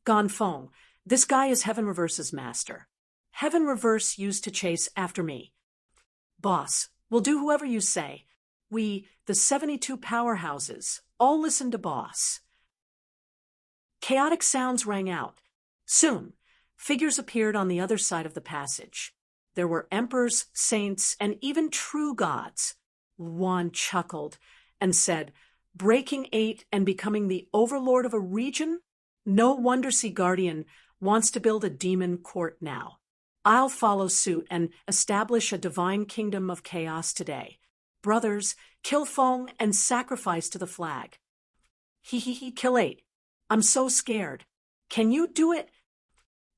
Gone Feng. This guy is Heaven Reverse's master. Heaven Reverse used to chase after me. Boss, we'll do whoever you say. We, the 72 powerhouses, all listen to Boss. Chaotic sounds rang out. Soon, figures appeared on the other side of the passage. There were emperors, saints, and even true gods. Juan chuckled and said, "Breaking 8 and becoming the overlord of a region? No wonder Sea Guardian wants to build a demon court now. I'll follow suit and establish a divine kingdom of chaos today. Brothers, kill Feng and sacrifice to the flag." Kill 8. I'm so scared. Can you do it?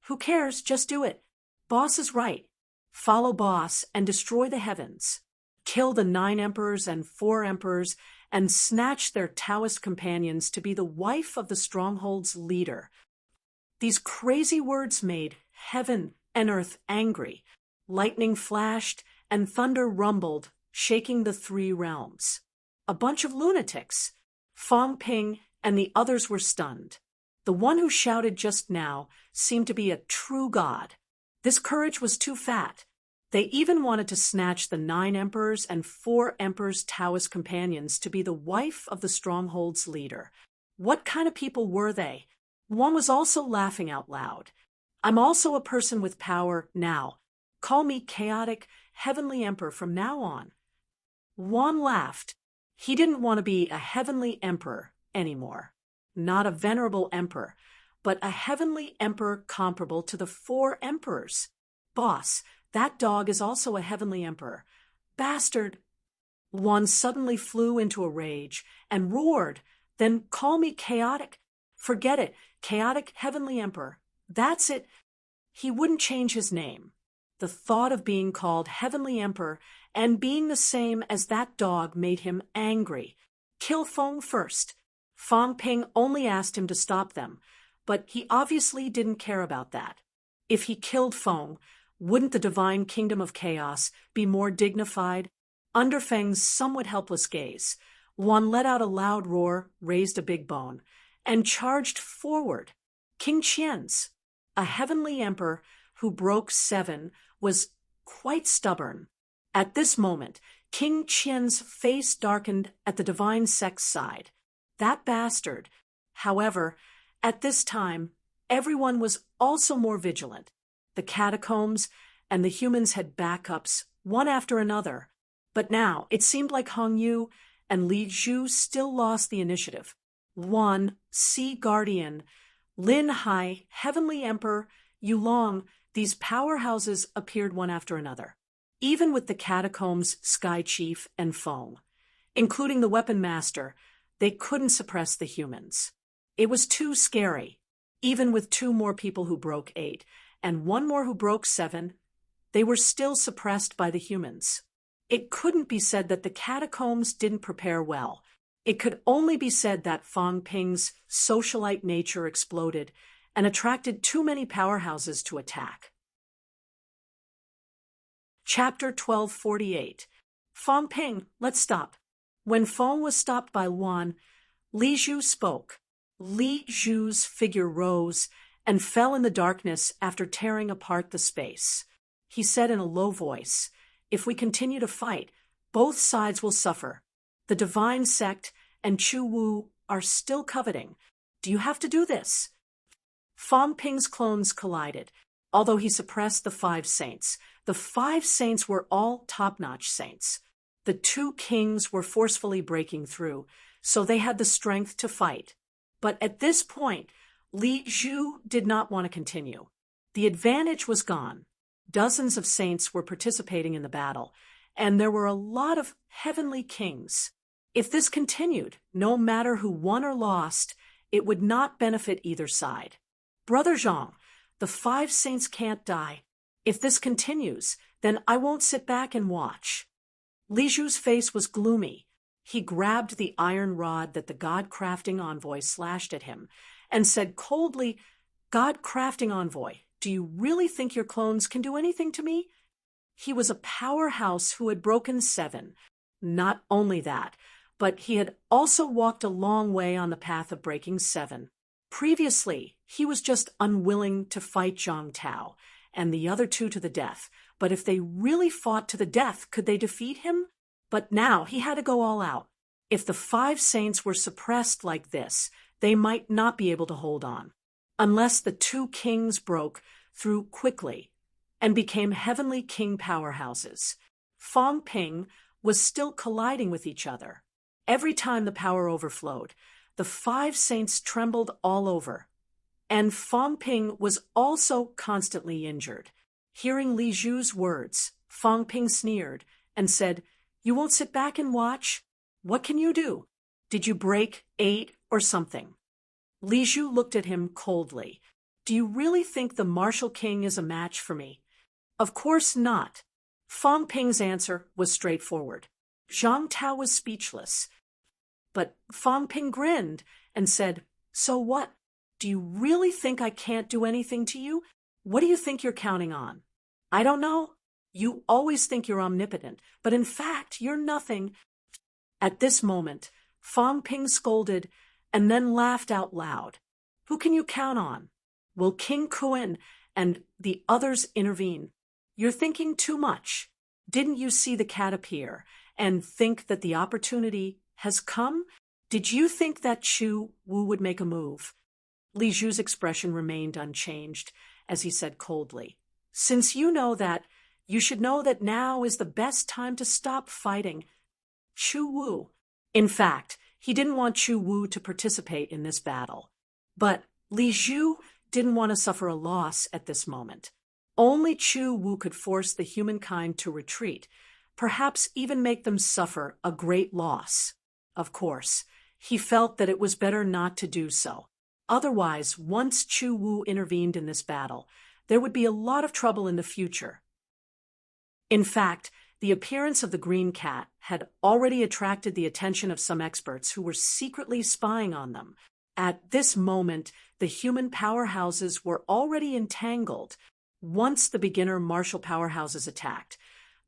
Who cares? Just do it. Boss is right. Follow Boss and destroy the heavens. Kill the 9 emperors and 4 emperors and snatch their Taoist companions to be the wife of the stronghold's leader. These crazy words made heaven and earth angry. Lightning flashed and thunder rumbled, shaking the 3 realms. A bunch of lunatics. Fang Ping and the others were stunned. The one who shouted just now seemed to be a true god. This courage was too fat. They even wanted to snatch the 9 emperors and 4 emperors' Taoist companions to be the wife of the stronghold's leader. What kind of people were they? One was also laughing out loud. "I'm also a person with power now. Call me chaotic, heavenly emperor from now on." Juan laughed. He didn't want to be a heavenly emperor anymore. Not a venerable emperor, but a heavenly emperor comparable to the 4 emperors. "Boss, that dog is also a heavenly emperor. Bastard!" Juan suddenly flew into a rage and roared, "Then call me chaotic. Forget it, chaotic heavenly emperor. That's it." He wouldn't change his name. The thought of being called heavenly emperor and being the same as that dog made him angry. Kill Feng first. Fang Ping only asked him to stop them, but he obviously didn't care about that. If he killed Feng, wouldn't the divine kingdom of chaos be more dignified? Under Feng's somewhat helpless gaze, Juan let out a loud roar, raised a big bone, and charged forward. King Qian's, a heavenly emperor who broke 7, was quite stubborn. At this moment, King Qian's face darkened at the divine sect's side. That bastard. However, at this time, everyone was also more vigilant. The catacombs and the humans had backups, one after another. But now, it seemed like Hong Yu and Li Zhu still lost the initiative. Juan, Sea Guardian, Lin Hai, Heavenly Emperor, Yulong, these powerhouses appeared one after another. Even with the catacombs, Sky Chief, and Feng, including the Weapon Master, they couldn't suppress the humans. It was too scary. Even with 2 more people who broke 8, and 1 more who broke 7, they were still suppressed by the humans. It couldn't be said that the catacombs didn't prepare well. It could only be said that Fang Ping's socialite nature exploded and attracted too many powerhouses to attack. Chapter 1248. Fang Ping, let's stop. When Feng was stopped by Juan, Li Zhu spoke. Li Zhu's figure rose and fell in the darkness after tearing apart the space. He said in a low voice, "If we continue to fight, both sides will suffer. The divine sect and Chu Wu are still coveting. Do you have to do this?" Fang Ping's clones collided. Although he suppressed the 5 saints, the 5 saints were all top-notch saints. The 2 kings were forcefully breaking through, so they had the strength to fight. But at this point, Li Zhu did not want to continue. The advantage was gone. Dozens of saints were participating in the battle, and there were a lot of heavenly kings. If this continued, no matter who won or lost, it would not benefit either side. Brother Zhang, the 5 saints can't die. If this continues, then I won't sit back and watch. Li Zhu's face was gloomy. He grabbed the iron rod that the God-crafting envoy slashed at him and said coldly, God-crafting envoy, do you really think your clones can do anything to me? He was a powerhouse who had broken 7. Not only that, but he had also walked a long way on the path of breaking 7. Previously, he was just unwilling to fight Zhang Tao and the other 2 to the death. But if they really fought to the death, could they defeat him? But now he had to go all out. If the 5 saints were suppressed like this, they might not be able to hold on. Unless the 2 kings broke through quickly and became heavenly king powerhouses. Fang Ping was still colliding with each other. Every time the power overflowed, the 5 saints trembled all over. And Fang Ping was also constantly injured. Hearing Li Zhu's words, Fang Ping sneered and said, You won't sit back and watch? What can you do? Did you break 8 or something? Li Zhu looked at him coldly. Do you really think the martial king is a match for me? Of course not. Fang Ping's answer was straightforward. Zhang Tao was speechless. But Fang Ping grinned and said, So what? Do you really think I can't do anything to you? What do you think you're counting on? I don't know. You always think you're omnipotent, but in fact, you're nothing. At this moment, Fang Ping scolded and then laughed out loud. Who can you count on? Will King Kuan and the others intervene? You're thinking too much. Didn't you see the cat appear and think that the opportunity has come? Did you think that Chu Wu would make a move? Li Zhu's expression remained unchanged as he said coldly, Since you know that, you should know that now is the best time to stop fighting Chu Wu. In fact, he didn't want Chu Wu to participate in this battle. But Li Zhu didn't want to suffer a loss at this moment. Only Chu Wu could force the humankind to retreat, perhaps even make them suffer a great loss. Of course, he felt that it was better not to do so. Otherwise, once Chu Wu intervened in this battle, there would be a lot of trouble in the future. In fact, the appearance of the green cat had already attracted the attention of some experts who were secretly spying on them. At this moment, the human powerhouses were already entangled. Once the beginner martial powerhouses attacked,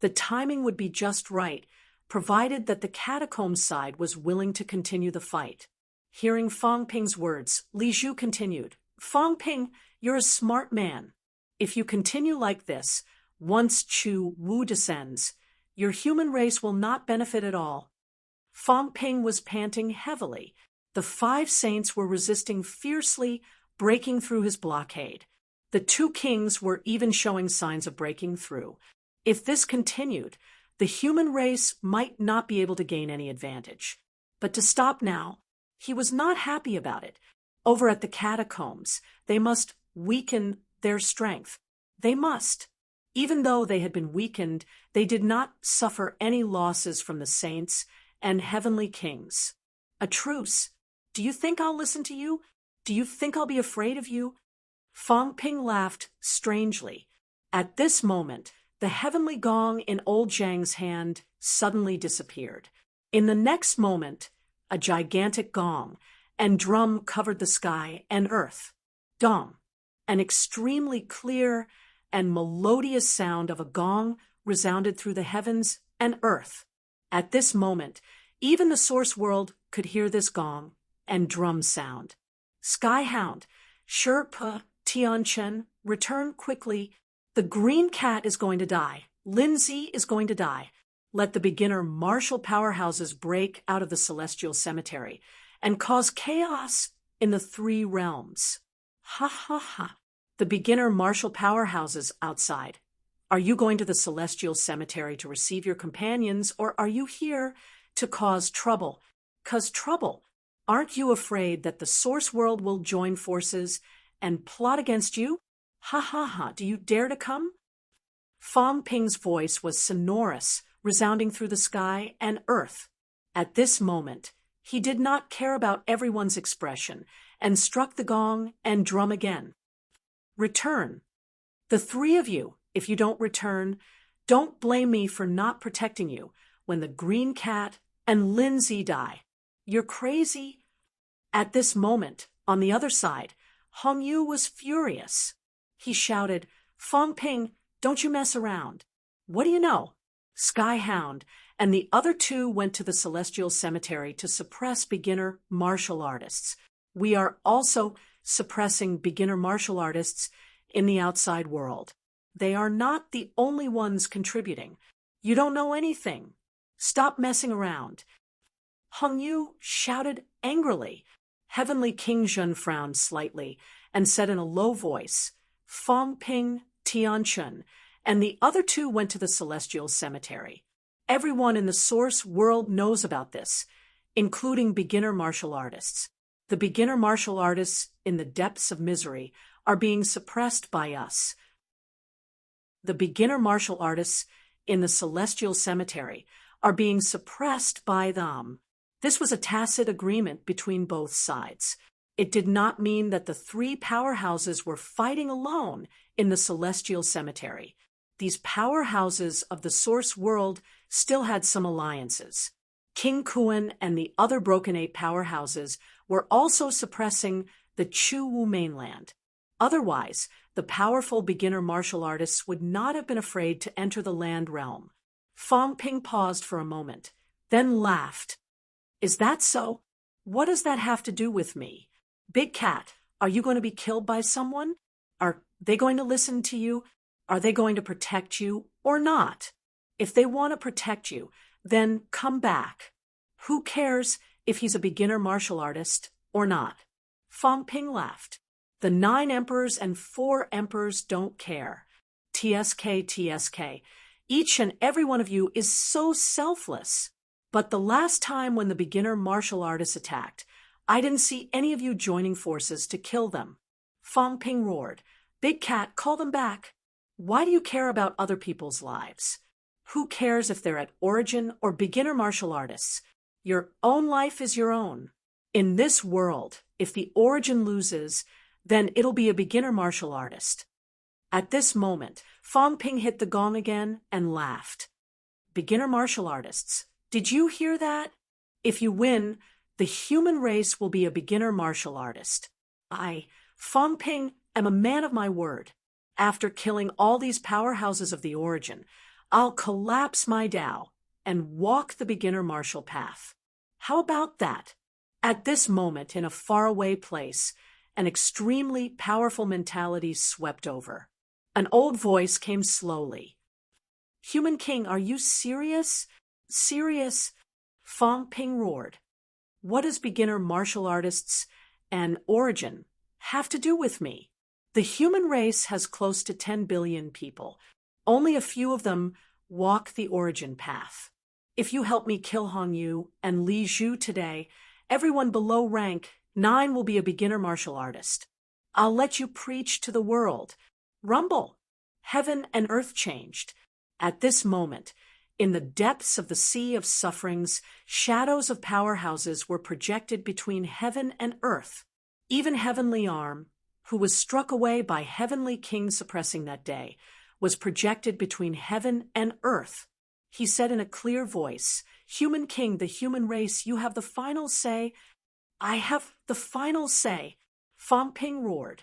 the timing would be just right, provided that the catacomb side was willing to continue the fight. Hearing Fang Ping's words, Li Zhu continued, Fang Ping, you're a smart man. If you continue like this, once Chu Wu descends, your human race will not benefit at all. Fang Ping was panting heavily. The 5 saints were resisting fiercely, breaking through his blockade. The 2 kings were even showing signs of breaking through. If this continued, the human race might not be able to gain any advantage. But to stop now, he was not happy about it. Over at the catacombs, they must weaken their strength. They must. Even though they had been weakened, they did not suffer any losses from the saints and heavenly kings. A truce. Do you think I'll listen to you? Do you think I'll be afraid of you? Fang Ping laughed strangely. At this moment, the heavenly gong in old Zhang's hand suddenly disappeared. In the next moment, a gigantic gong and drum covered the sky and earth. Dong, an extremely clear and melodious sound of a gong resounded through the heavens and earth. At this moment, even the source world could hear this gong and drum sound. Skyhound, Sherpa Tianchen, return quickly. The green cat is going to die. Lindsay is going to die. Let the beginner martial powerhouses break out of the celestial cemetery and cause chaos in the 3 realms. Ha ha ha. The beginner martial powerhouses outside. Are you going to the celestial cemetery to receive your companions, or are you here to cause trouble? 'Cause trouble. Aren't you afraid that the source world will join forces and plot against you? Ha ha ha, do you dare to come? Fong Ping's voice was sonorous, resounding through the sky and earth. At this moment, he did not care about everyone's expression and struck the gong and drum again. Return. The three of you, if you don't return, don't blame me for not protecting you when the green cat and Lindsay die. You're crazy. At this moment, on the other side, Hong Yu was furious. He shouted, Fong Ping, don't you mess around. What do you know? Skyhound and the other two went to the Celestial Cemetery to suppress beginner martial artists. We are also suppressing beginner martial artists in the outside world. They are not the only ones contributing. You don't know anything. Stop messing around. Hong Yu shouted angrily. Heavenly King Zhen frowned slightly and said in a low voice, Fong Ping, Tianchun, and the other two went to the Celestial Cemetery. Everyone in the source world knows about this, including beginner martial artists. The beginner martial artists in the depths of misery are being suppressed by us. The beginner martial artists in the Celestial Cemetery are being suppressed by them. This was a tacit agreement between both sides. It did not mean that the three powerhouses were fighting alone in the Celestial Cemetery. These powerhouses of the source world still had some alliances. King Kuan and the other Broken Ape powerhouses were also suppressing the Chu-Wu mainland. Otherwise, the powerful beginner martial artists would not have been afraid to enter the land realm. Fong Ping paused for a moment, then laughed. Is that so? What does that have to do with me? Big Cat, are you going to be killed by someone? Are they going to listen to you? Are they going to protect you or not? If they want to protect you, then come back. Who cares if he's a beginner martial artist or not? Fong Ping laughed. The 9 emperors and 4 emperors don't care. TSK, TSK. Each and every one of you is so selfless. But the last time when the beginner martial artists attacked, I didn't see any of you joining forces to kill them. Fong Ping roared. Big Cat, call them back. Why do you care about other people's lives? Who cares if they're at origin or beginner martial artists? Your own life is your own. In this world, if the origin loses, then it'll be a beginner martial artist. At this moment, Fong Ping hit the gong again and laughed. Beginner martial artists, did you hear that? If you win, the human race will be a beginner martial artist. I, Fong Ping, am a man of my word. After killing all these powerhouses of the origin, I'll collapse my Tao and walk the beginner martial path. How about that? At this moment, in a faraway place, an extremely powerful mentality swept over. An old voice came slowly. Human King, are you serious? Serious? Fong Ping roared. What does beginner martial artists and origin have to do with me? The human race has close to 10 billion people. Only a few of them walk the origin path. If you help me kill Hong Yu and Li Zhu today, everyone below rank 9 will be a beginner martial artist. I'll let you preach to the world. Rumble. Heaven and earth changed. At this moment, in the depths of the sea of sufferings, shadows of powerhouses were projected between heaven and earth. Even Heavenly Arm, who was struck away by Heavenly King suppressing that day, was projected between heaven and earth. He said in a clear voice, Human King, the human race, you have the final say. I have the final say. Fong Ping roared.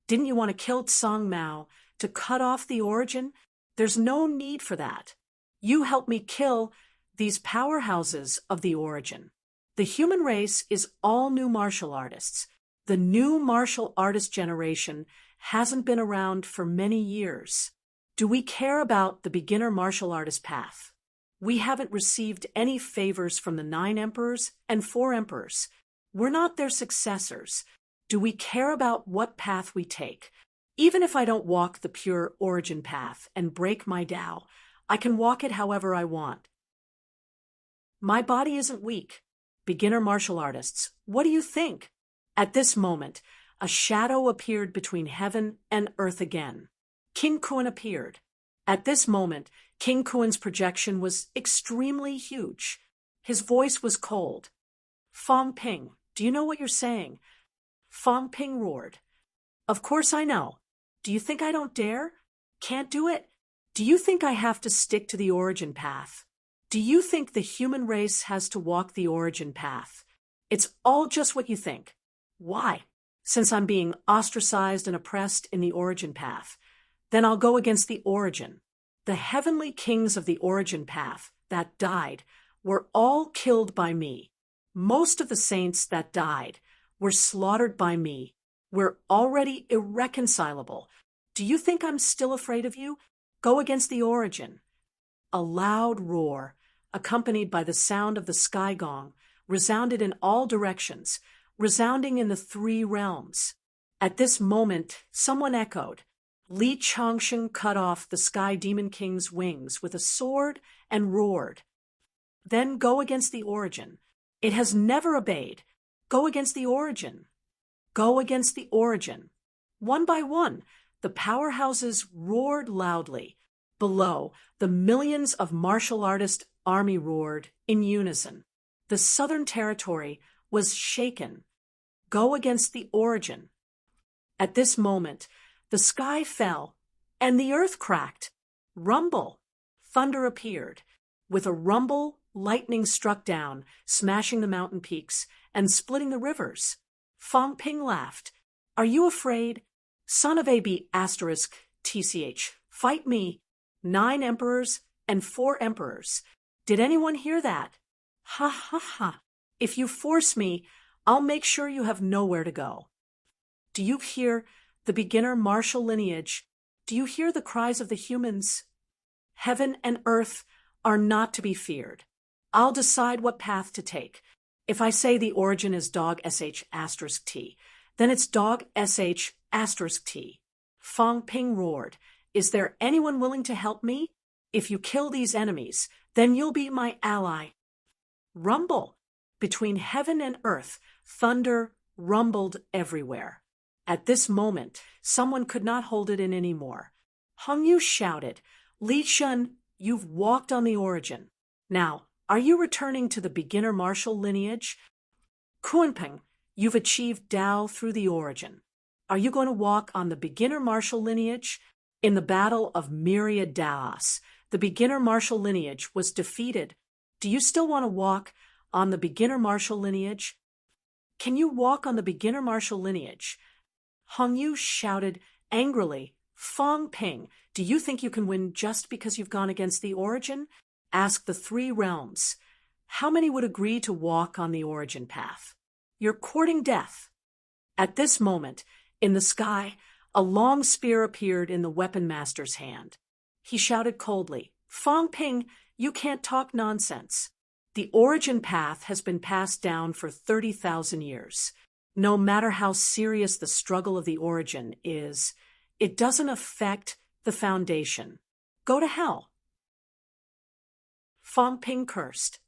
Didn't you want to kill Tsang Mao to cut off the origin? There's no need for that. You help me kill these powerhouses of the origin. The human race is all new martial artists. The new martial artist generation hasn't been around for many years. Do we care about the beginner martial artist path? We haven't received any favors from the 9 emperors and 4 emperors. We're not their successors. Do we care about what path we take? Even if I don't walk the pure origin path and break my Tao, I can walk it however I want. My body isn't weak. beginner martial artists, what do you think? At this moment, a shadow appeared between heaven and earth again. King Kun appeared. At this moment, King Kun's projection was extremely huge. His voice was cold. Fong Ping, do you know what you're saying? Fong Ping roared. Of course I know. Do you think I don't dare? Can't do it? Do you think I have to stick to the origin path? Do you think the human race has to walk the origin path? It's all just what you think. Why? Since I'm being ostracized and oppressed in the origin path, then I'll go against the origin. The heavenly kings of the origin path that died were all killed by me. Most of the saints that died were slaughtered by me. We're already irreconcilable. Do you think I'm still afraid of you? Go against the origin. A loud roar, accompanied by the sound of the sky gong, resounded in all directions, resounding in the three realms. At this moment, someone echoed. Li Changsheng cut off the Sky Demon King's wings with a sword and roared. Then go against the origin. It has never obeyed. Go against the origin. Go against the origin. One by one, the powerhouses roared loudly. Below, the millions of martial artist army roared in unison. The Southern Territory was shaken. Go against the origin. At this moment, the sky fell, and the earth cracked. Rumble. Thunder appeared. With a rumble, lightning struck down, smashing the mountain peaks and splitting the rivers. Fong Ping laughed. Are you afraid? Son of AB asterisk TCH, fight me. 9 emperors and 4 emperors. Did anyone hear that? Ha ha ha. If you force me, I'll make sure you have nowhere to go. Do you hear the beginner martial lineage? Do you hear the cries of the humans? Heaven and earth are not to be feared. I'll decide what path to take. If I say the origin is dog sh asterisk t, then it's dog sh asterisk t. Fong Ping roared. Is there anyone willing to help me? If you kill these enemies, then you'll be my ally. Rumble. Between heaven and earth, thunder rumbled everywhere. At this moment, someone could not hold it in anymore. Hung Yu shouted, Li Shun, you've walked on the origin. Now, are you returning to the beginner martial lineage? Kunpeng, you've achieved Tao through the origin. Are you going to walk on the beginner martial lineage? In the battle of Myriad Daos, the beginner martial lineage was defeated. Do you still want to walk on the beginner martial lineage? Can you walk on the beginner martial lineage? Hung Yu shouted angrily, Fong Ping, do you think you can win just because you've gone against the origin? Ask the 3 realms. How many would agree to walk on the origin path? You're courting death. At this moment, in the sky, a long spear appeared in the weapon master's hand. He shouted coldly, Fong Ping, you can't talk nonsense. The origin path has been passed down for 30,000 years. No matter how serious the struggle of the origin is, it doesn't affect the foundation. Go to hell. Fong Ping cursed.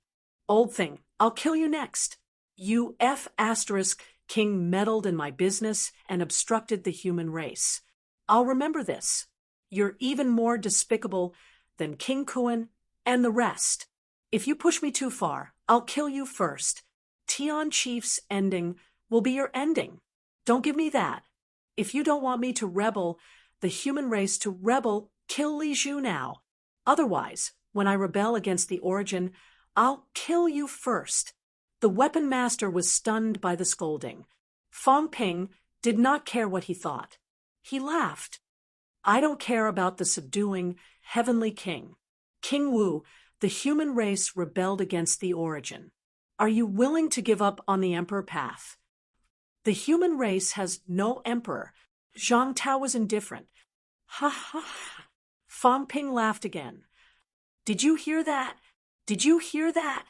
Old thing, I'll kill you next. You F asterisk king meddled in my business and obstructed the human race. I'll remember this. You're even more despicable than King Kun and the rest. If you push me too far, I'll kill you first. Tian Chief's ending will be your ending. Don't give me that. If you don't want me to rebel, the human race to rebel, kill Li Zhu now. Otherwise, when I rebel against the origin, I'll kill you first. The weapon master was stunned by the scolding. Fong Ping did not care what he thought. He laughed. I don't care about the subduing heavenly king. King Wu, the human race rebelled against the origin. Are you willing to give up on the emperor path? The human race has no emperor. Zhang Tao was indifferent. Ha ha ha. Fong Ping laughed again. Did you hear that? Did you hear that?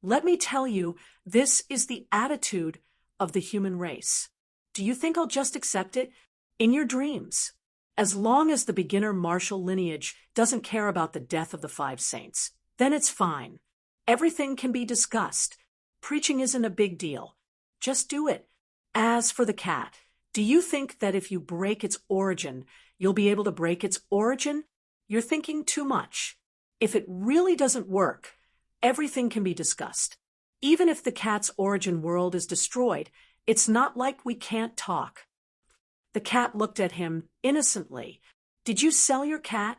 Let me tell you, this is the attitude of the human race. Do you think I'll just accept it? In your dreams. As long as the beginner martial lineage doesn't care about the death of the 5 saints, then it's fine. Everything can be discussed. Preaching isn't a big deal. Just do it. As for the cat, do you think that if you break its origin, you'll be able to break its origin? You're thinking too much. If it really doesn't work, everything can be discussed. Even if the cat's origin world is destroyed, it's not like we can't talk. The cat looked at him innocently. Did you sell your cat?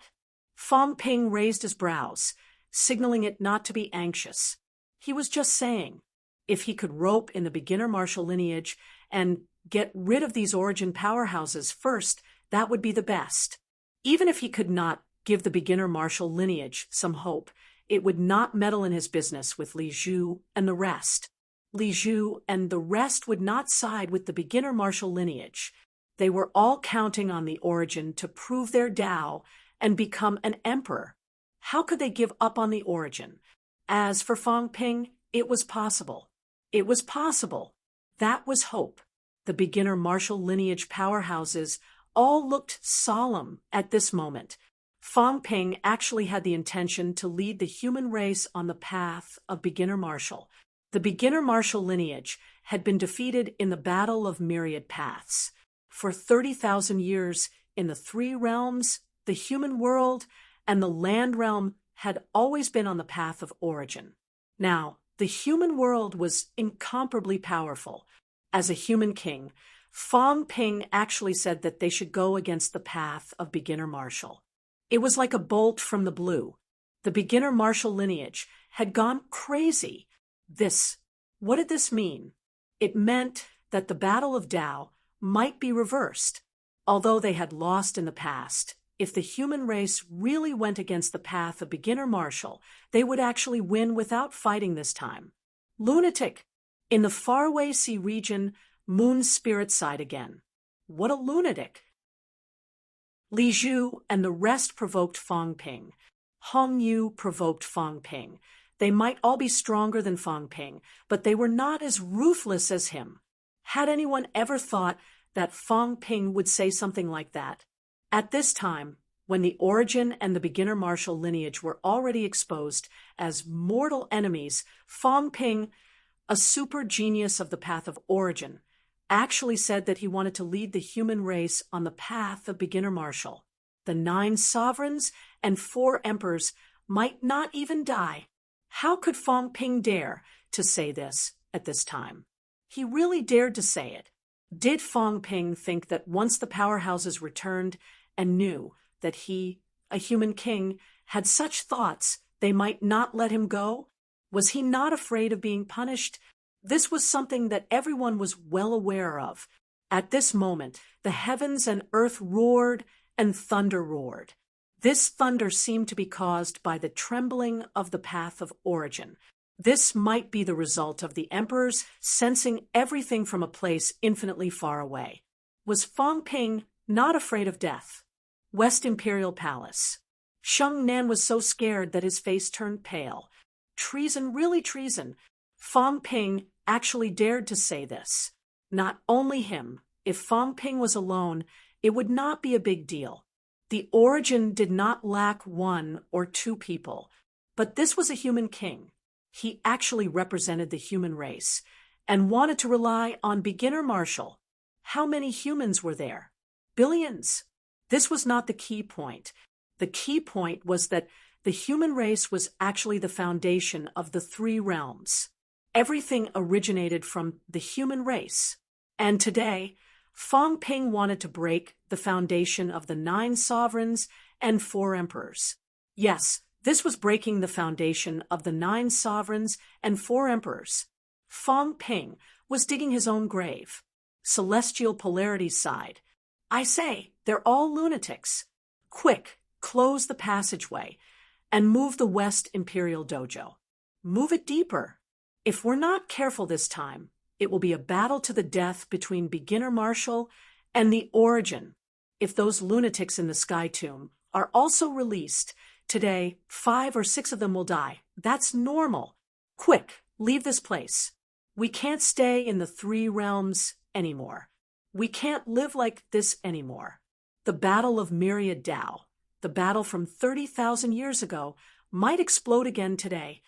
Fong Ping raised his brows, signaling it not to be anxious. He was just saying, if he could rope in the beginner martial lineage and get rid of these origin powerhouses first, that would be the best. Even if he could not give the beginner martial lineage some hope, it would not meddle in his business with Li Zhu and the rest. Li Zhu and the rest would not side with the beginner martial lineage. They were all counting on the origin to prove their Tao and become an emperor. How could they give up on the origin? As for Fong Ping, it was possible. It was possible. That was hope. The beginner martial lineage powerhouses all looked solemn at this moment. Fong Ping actually had the intention to lead the human race on the path of beginner martial. The beginner martial lineage had been defeated in the Battle of Myriad Paths. For 30,000 years, in the three realms, the human world, and the land realm had always been on the path of origin. Now, the human world was incomparably powerful. As a human king, Fong Ping actually said that they should go against the path of beginner martial. It was like a bolt from the blue. The beginner martial lineage had gone crazy. What did this mean? It meant that the battle of Tao might be reversed. Although they had lost in the past, if the human race really went against the path of beginner martial, they would actually win without fighting this time. Lunatic! In the faraway sea region, Moon's spirit sighed again. What a lunatic! Li Zhu and the rest provoked Fong Ping. Hong Yu provoked Fong Ping. They might all be stronger than Fong Ping, but they were not as ruthless as him. Had anyone ever thought that Fong Ping would say something like that? At this time, when the origin and the beginner martial lineage were already exposed as mortal enemies, Fong Ping, a super genius of the path of origin, actually said that he wanted to lead the human race on the path of beginner martial. The 9 sovereigns and 4 emperors might not even die. How could Fong Ping dare to say this at this time? He really dared to say it. Did Fong Ping think that once the powerhouses returned and knew that he, a human king, had such thoughts, they might not let him go? Was he not afraid of being punished? This was something that everyone was well aware of. At this moment, the heavens and earth roared and thunder roared. This thunder seemed to be caused by the trembling of the path of origin. This might be the result of the emperors sensing everything from a place infinitely far away. Was Fong Ping not afraid of death? West Imperial Palace. Sheng Nan was so scared that his face turned pale. Treason, really treason. Fong Ping actually dared to say this. Not only him. If Fong Ping was alone, it would not be a big deal. The origin did not lack 1 or 2 people, but this was a human king. He actually represented the human race and wanted to rely on beginner martial. How many humans were there? Billions. This was not the key point. The key point was that the human race was actually the foundation of the 3 realms. Everything originated from the human race. And today, Fong Ping wanted to break the foundation of the 9 sovereigns and 4 emperors. Yes, this was breaking the foundation of the 9 sovereigns and 4 emperors. Fong Ping was digging his own grave. Celestial Polarity sighed. I say, they're all lunatics. Quick, close the passageway and move the West Imperial Dojo. Move it deeper. If we're not careful this time, it will be a battle to the death between beginner martial and the origin. If those lunatics in the Sky Tomb are also released, today 5 or 6 of them will die. That's normal. Quick, leave this place. We can't stay in the 3 realms anymore. We can't live like this anymore. The Battle of Myriad Tao, the battle from 30,000 years ago, might explode again today.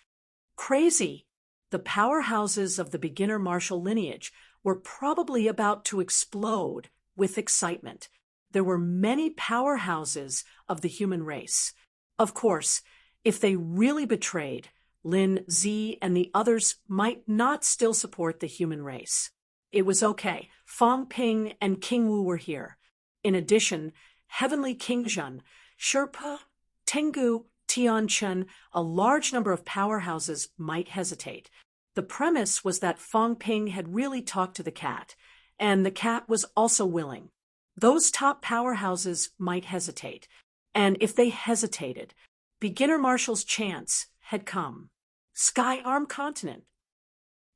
Crazy. The powerhouses of the beginner martial lineage were probably about to explode with excitement. There were many powerhouses of the human race. Of course, if they really betrayed, Lin, Z, and the others might not still support the human race. It was okay. Fong Ping and King Wu were here. In addition, Heavenly King Zhen, Sherpa, Tengu, Tian Chen, a large number of powerhouses might hesitate. The premise was that Fong Ping had really talked to the cat, and the cat was also willing. Those top powerhouses might hesitate, and if they hesitated, beginner Marshall's chance had come. Sky Arm Continent.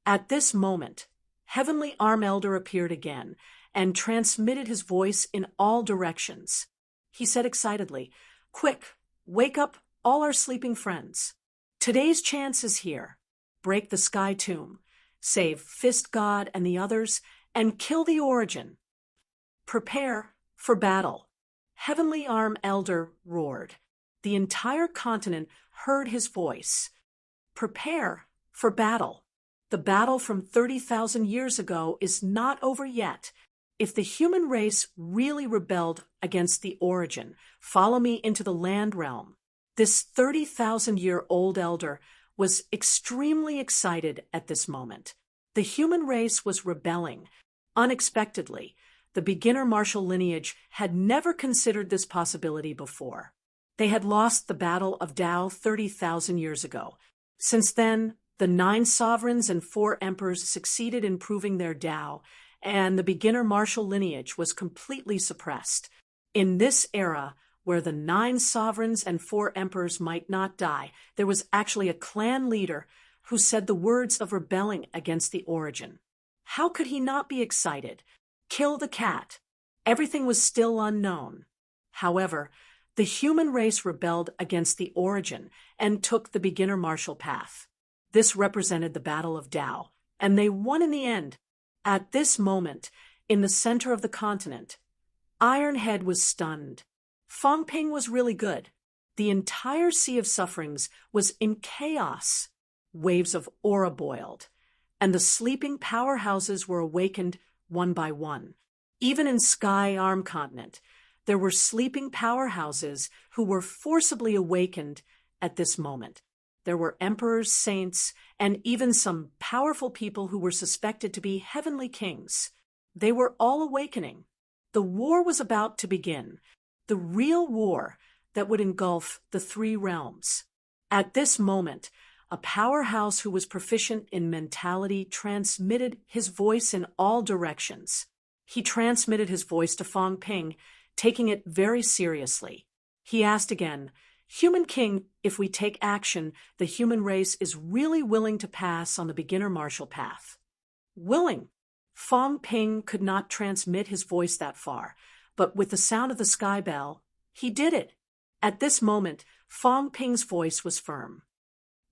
At this moment, Heavenly Arm Elder appeared again and transmitted his voice in all directions. He said excitedly, "Quick, wake up all our sleeping friends. Today's chance is here. Break the Sky Tomb, save Fist God and the others, and kill the Origin. Prepare for battle." Heavenly Arm Elder roared. The entire continent heard his voice. Prepare for battle. The battle from 30,000 years ago is not over yet. If the human race really rebelled against the Origin, follow me into the land realm. This 30,000-year-old elder was extremely excited at this moment. The human race was rebelling. Unexpectedly, the beginner martial lineage had never considered this possibility before. They had lost the Battle of Tao 30,000 years ago. Since then, the 9 sovereigns and 4 emperors succeeded in proving their Tao, and the beginner martial lineage was completely suppressed. In this era, where the 9 sovereigns and 4 emperors might not die, there was actually a clan leader who said the words of rebelling against the Origin. How could he not be excited? Kill the cat. Everything was still unknown. However, the human race rebelled against the Origin and took the beginner martial path. This represented the Battle of Tao, and they won in the end. At this moment, in the center of the continent, Ironhead was stunned. Fong Ping was really good. The entire Sea of Sufferings was in chaos. Waves of aura boiled, and the sleeping powerhouses were awakened one by one. Even in Sky Arm Continent, there were sleeping powerhouses who were forcibly awakened at this moment. There were emperors, saints, and even some powerful people who were suspected to be heavenly kings. They were all awakening. The war was about to begin, the real war that would engulf the 3 realms. At this moment, a powerhouse who was proficient in mentality transmitted his voice in all directions. He transmitted his voice to Fong Ping, taking it very seriously. He asked again, "Human King, if we take action, the human race is really willing to pass on the beginner martial path." Willing. Fong Ping could not transmit his voice that far, but with the sound of the sky bell, he did it. At this moment, Fong Ping's voice was firm.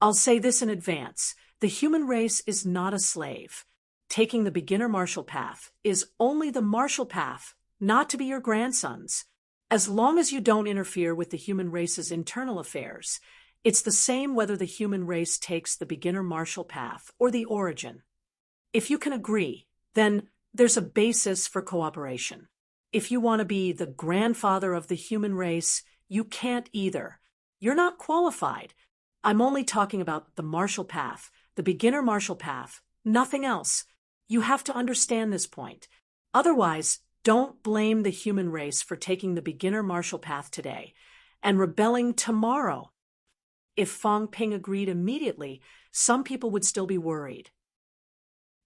"I'll say this in advance. The human race is not a slave. Taking the beginner martial path is only the martial path, not to be your grandsons. As long as you don't interfere with the human race's internal affairs, it's the same whether the human race takes the beginner martial path or the Origin. If you can agree, then there's a basis for cooperation. If you want to be the grandfather of the human race, you can't either. You're not qualified. I'm only talking about the martial path, the beginner martial path, nothing else. You have to understand this point. Otherwise, don't blame the human race for taking the beginner martial path today and rebelling tomorrow." If Fong Ping agreed immediately, some people would still be worried.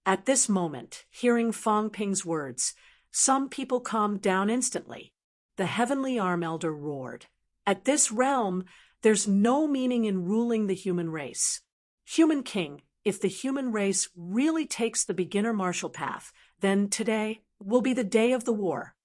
At this moment, hearing Fong Ping's words, some people calmed down instantly. The Heavenly Arm Elder roared, "At this realm, there's no meaning in ruling the human race. Human King, if the human race really takes the beginner martial path, then today will be the day of the war."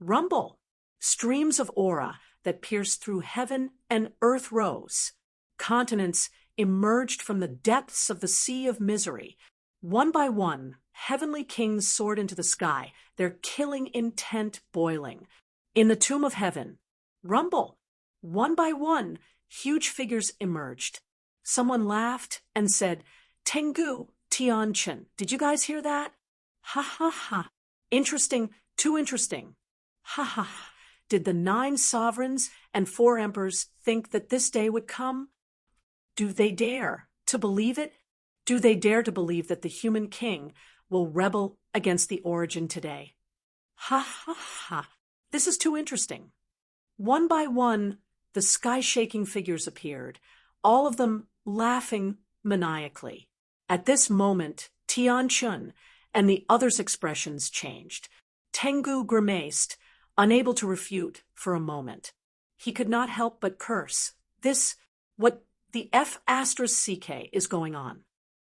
Rumble. Streams of aura that pierced through heaven and earth rose. Continents emerged from the depths of the sea of misery. One by one, heavenly kings soared into the sky, their killing intent boiling. In the tomb of heaven, rumble. One by one, huge figures emerged. Someone laughed and said, Tengu, Tianchen, did you guys hear that? Ha ha ha. Interesting, too interesting. Ha ha ha. Did the 9 sovereigns and 4 emperors think that this day would come? Do they dare to believe it? Do they dare to believe that the human king will rebel against the origin today? Ha ha ha. This is too interesting. One by one, the sky-shaking figures appeared, all of them laughing maniacally. At this moment, Tian Chun and the others' expressions changed. Tengu grimaced, unable to refute for a moment. He could not help but curse. What the F***CK is going on?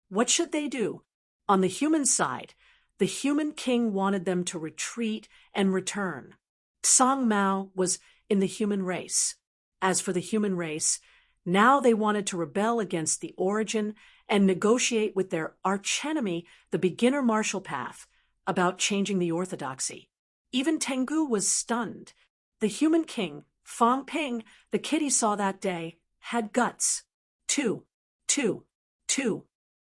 What should they do? On the human side, the human king wanted them to retreat and return. Tsang Mao was in the human race. As for the human race, now they wanted to rebel against the origin and negotiate with their archenemy, the beginner martial path, about changing the orthodoxy. Even Tengu was stunned. The human king, Fang Ping, the kid he saw that day, had guts. Two.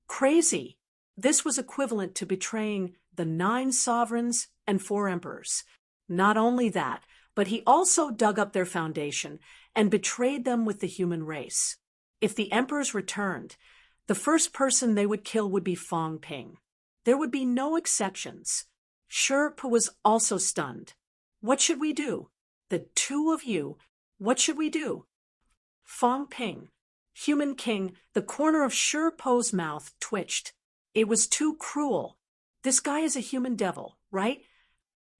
Crazy. This was equivalent to betraying the 9 sovereigns and 4 emperors. Not only that, but he also dug up their foundation and betrayed them with the human race. If the emperors returned, the first person they would kill would be Fang Ping. There would be no exceptions. Sherpa was also stunned. What should we do? The 2 of you, what should we do? Fang Ping, human king, the corner of Sherpo's mouth twitched. It was too cruel. This guy is a human devil, right?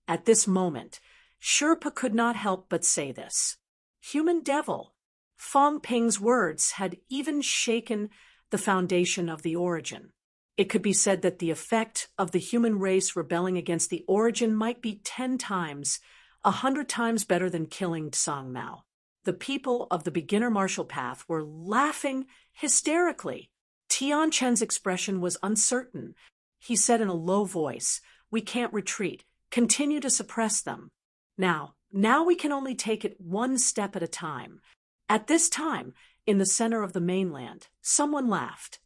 At this moment, Sherpa could not help but say this. Human devil. Fang Ping's words had even shaken the foundation of the origin. It could be said that the effect of the human race rebelling against the origin might be 10 times, 100 times better than killing Tsang Mao. The people of the beginner martial path were laughing hysterically. Tian Chen's expression was uncertain. He said in a low voice, "We can't retreat. Continue to suppress them. Now we can only take it one step at a time." At this time, in the center of the mainland, someone laughed.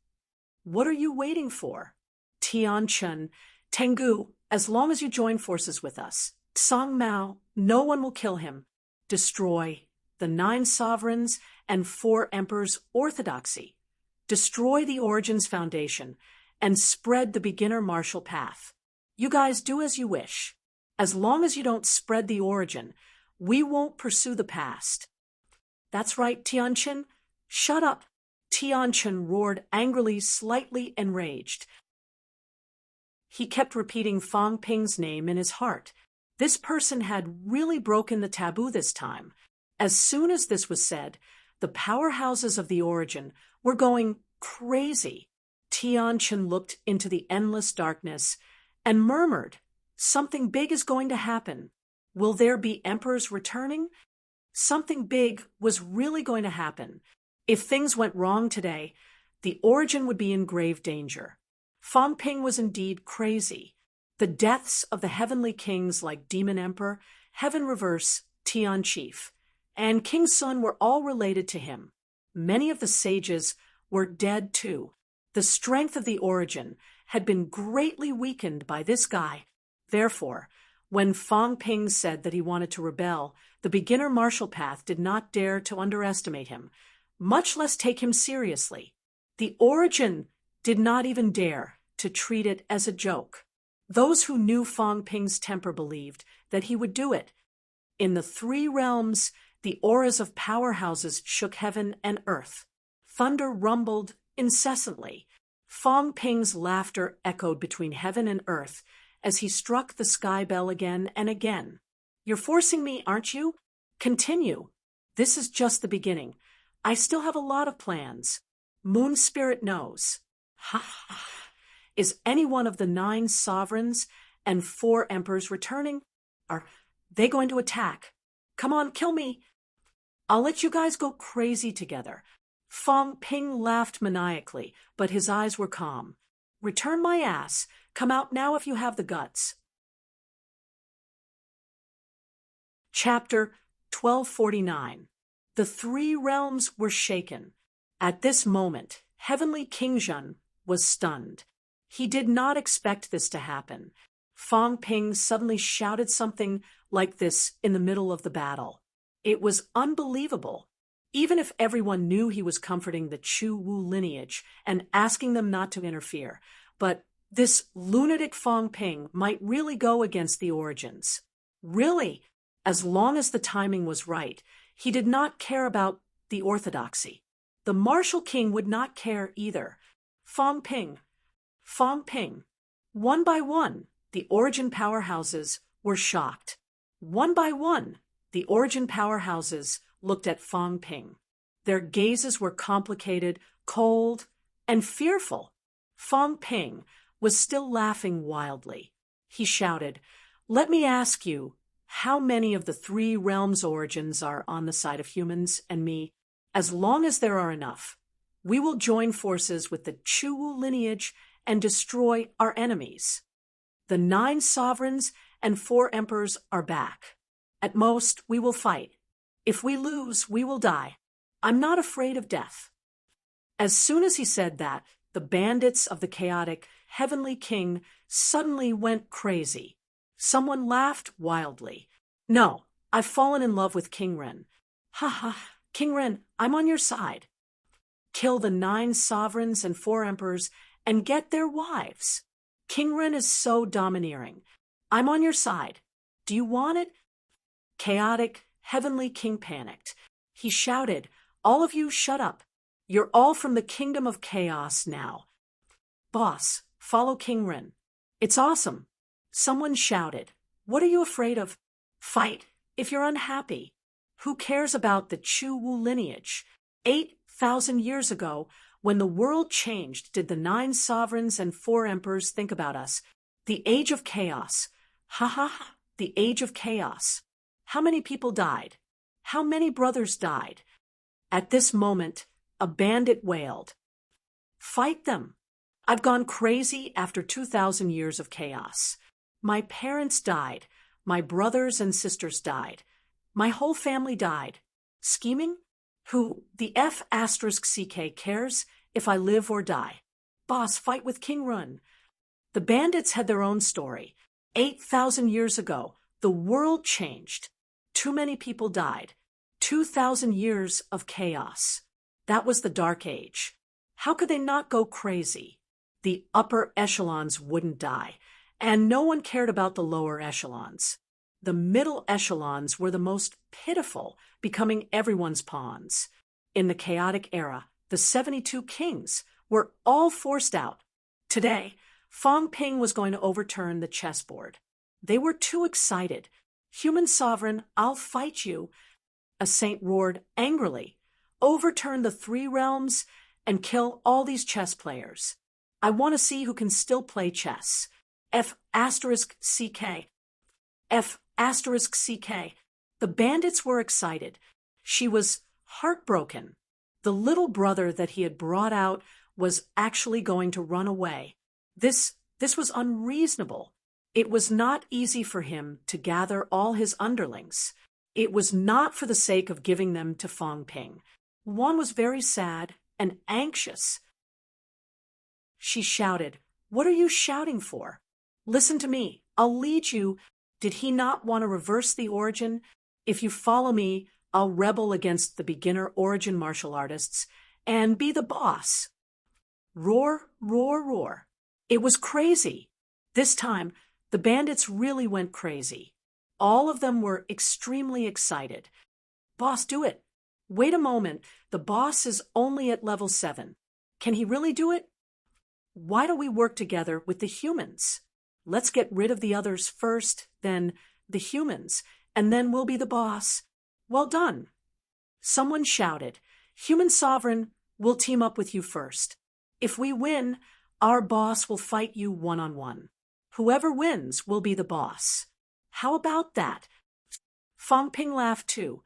"What are you waiting for?" Tian Chen, Tengu, as long as you join forces with us. Tsang Mao, no one will kill him. Destroy the 9 sovereigns and 4 emperors' orthodoxy. Destroy the origin's foundation and spread the beginner martial path. You guys do as you wish. As long as you don't spread the origin, we won't pursue the past. That's right, Tianchen. Shut up. Tianchen roared angrily, slightly enraged. He kept repeating Fang Ping's name in his heart. This person had really broken the taboo this time. As soon as this was said, the powerhouses of the origin were going crazy. Tianchen looked into the endless darkness and murmured, "Something big is going to happen. Will there be emperors returning?" Something big was really going to happen. If things went wrong today, the origin would be in grave danger. Fang Ping was indeed crazy. The deaths of the heavenly kings like Demon Emperor, Heaven Reverse, Tian Chief, and King Sun were all related to him. Many of the sages were dead too. The strength of the origin had been greatly weakened by this guy. Therefore, when Fang Ping said that he wanted to rebel, the beginner martial path did not dare to underestimate him, much less take him seriously. The origin did not even dare to treat it as a joke. Those who knew Fang Ping's temper believed that he would do it. In the 3 realms, the auras of powerhouses shook heaven and earth. Thunder rumbled incessantly. Fang Ping's laughter echoed between heaven and earth as he struck the sky bell again and again. "You're forcing me, aren't you? Continue. This is just the beginning. I still have a lot of plans. Moon Spirit knows." Ha ha. Is any one of the 9 sovereigns and 4 emperors returning? Are they going to attack? Come on, kill me. I'll let you guys go crazy together. Fang Ping laughed maniacally, but his eyes were calm. "Return my ass. Come out now if you have the guts." Chapter 1249. The 3 realms were shaken. At this moment, Heavenly King Zhen was stunned. He did not expect this to happen. Fang Ping suddenly shouted something like this in the middle of the battle. It was unbelievable. Even if everyone knew he was comforting the Chu Wu lineage and asking them not to interfere, but this lunatic Fang Ping might really go against the origins. Really, as long as the timing was right, he did not care about the orthodoxy. The martial king would not care either. Fang Ping. One by one, the origin powerhouses were shocked. One by one, the origin powerhouses looked at Fang Ping. Their gazes were complicated, cold, and fearful. Fang Ping was still laughing wildly. He shouted, "Let me ask you, how many of the 3 realms' origins are on the side of humans and me? As long as there are enough, we will join forces with the Chu Wu lineage and destroy our enemies. The 9 sovereigns and 4 emperors are back. At most, we will fight. If we lose, we will die. I'm not afraid of death." As soon as he said that, the bandits of the chaotic Heavenly King suddenly went crazy. Someone laughed wildly. "No, I've fallen in love with King Ren. Ha ha, King Ren, I'm on your side. Kill the 9 sovereigns and 4 emperors and get their wives. King Ren is so domineering. I'm on your side. Do you want it?" Chaotic Heavenly King panicked. He shouted, "All of you shut up. You're all from the kingdom of chaos now. Boss, follow King Ren. It's awesome." Someone shouted, "What are you afraid of? Fight if you're unhappy. Who cares about the Chu Wu lineage? 8,000 years ago, when the world changed, did the 9 sovereigns and 4 emperors think about us? The age of chaos. Ha ha ha, the age of chaos. How many people died? How many brothers died?" At this moment, a bandit wailed, "Fight them. I've gone crazy after 2,000 years of chaos. My parents died. My brothers and sisters died. My whole family died. Scheming? Who the F***CK cares if I live or die? Boss, fight with King Run." The bandits had their own story. 8,000 years ago, the world changed. Too many people died. 2,000 years of chaos. That was the Dark Age. How could they not go crazy? The upper echelons wouldn't die, and no one cared about the lower echelons. The middle echelons were the most pitiful, becoming everyone's pawns. In the chaotic era, the 72 kings were all forced out. Today, Fang Ping was going to overturn the chessboard. They were too excited. "Human sovereign, I'll fight you," a saint roared angrily. "Overturn the 3 realms and kill all these chess players. I want to see who can still play chess. F***CK. F***CK. The bandits were excited. She was heartbroken. The little brother that he had brought out was actually going to run away. This was unreasonable. It was not easy for him to gather all his underlings. It was not for the sake of giving them to Fang Ping. One was very sad and anxious. She shouted, "What are you shouting for? Listen to me. I'll lead you." Did he not want to reverse the origin? "If you follow me, I'll rebel against the beginner origin martial artists and be the boss." Roar, roar, roar. It was crazy. This time, the bandits really went crazy. All of them were extremely excited. "Boss, do it. Wait a moment. The boss is only at level 7. Can he really do it? Why don't we work together with the humans? Let's get rid of the others first, then the humans, and then we'll be the boss. Well done." Someone shouted, "Human Sovereign, we'll team up with you first. If we win, our boss will fight you one-on-one. Whoever wins will be the boss. How about that?" Fang Ping laughed too.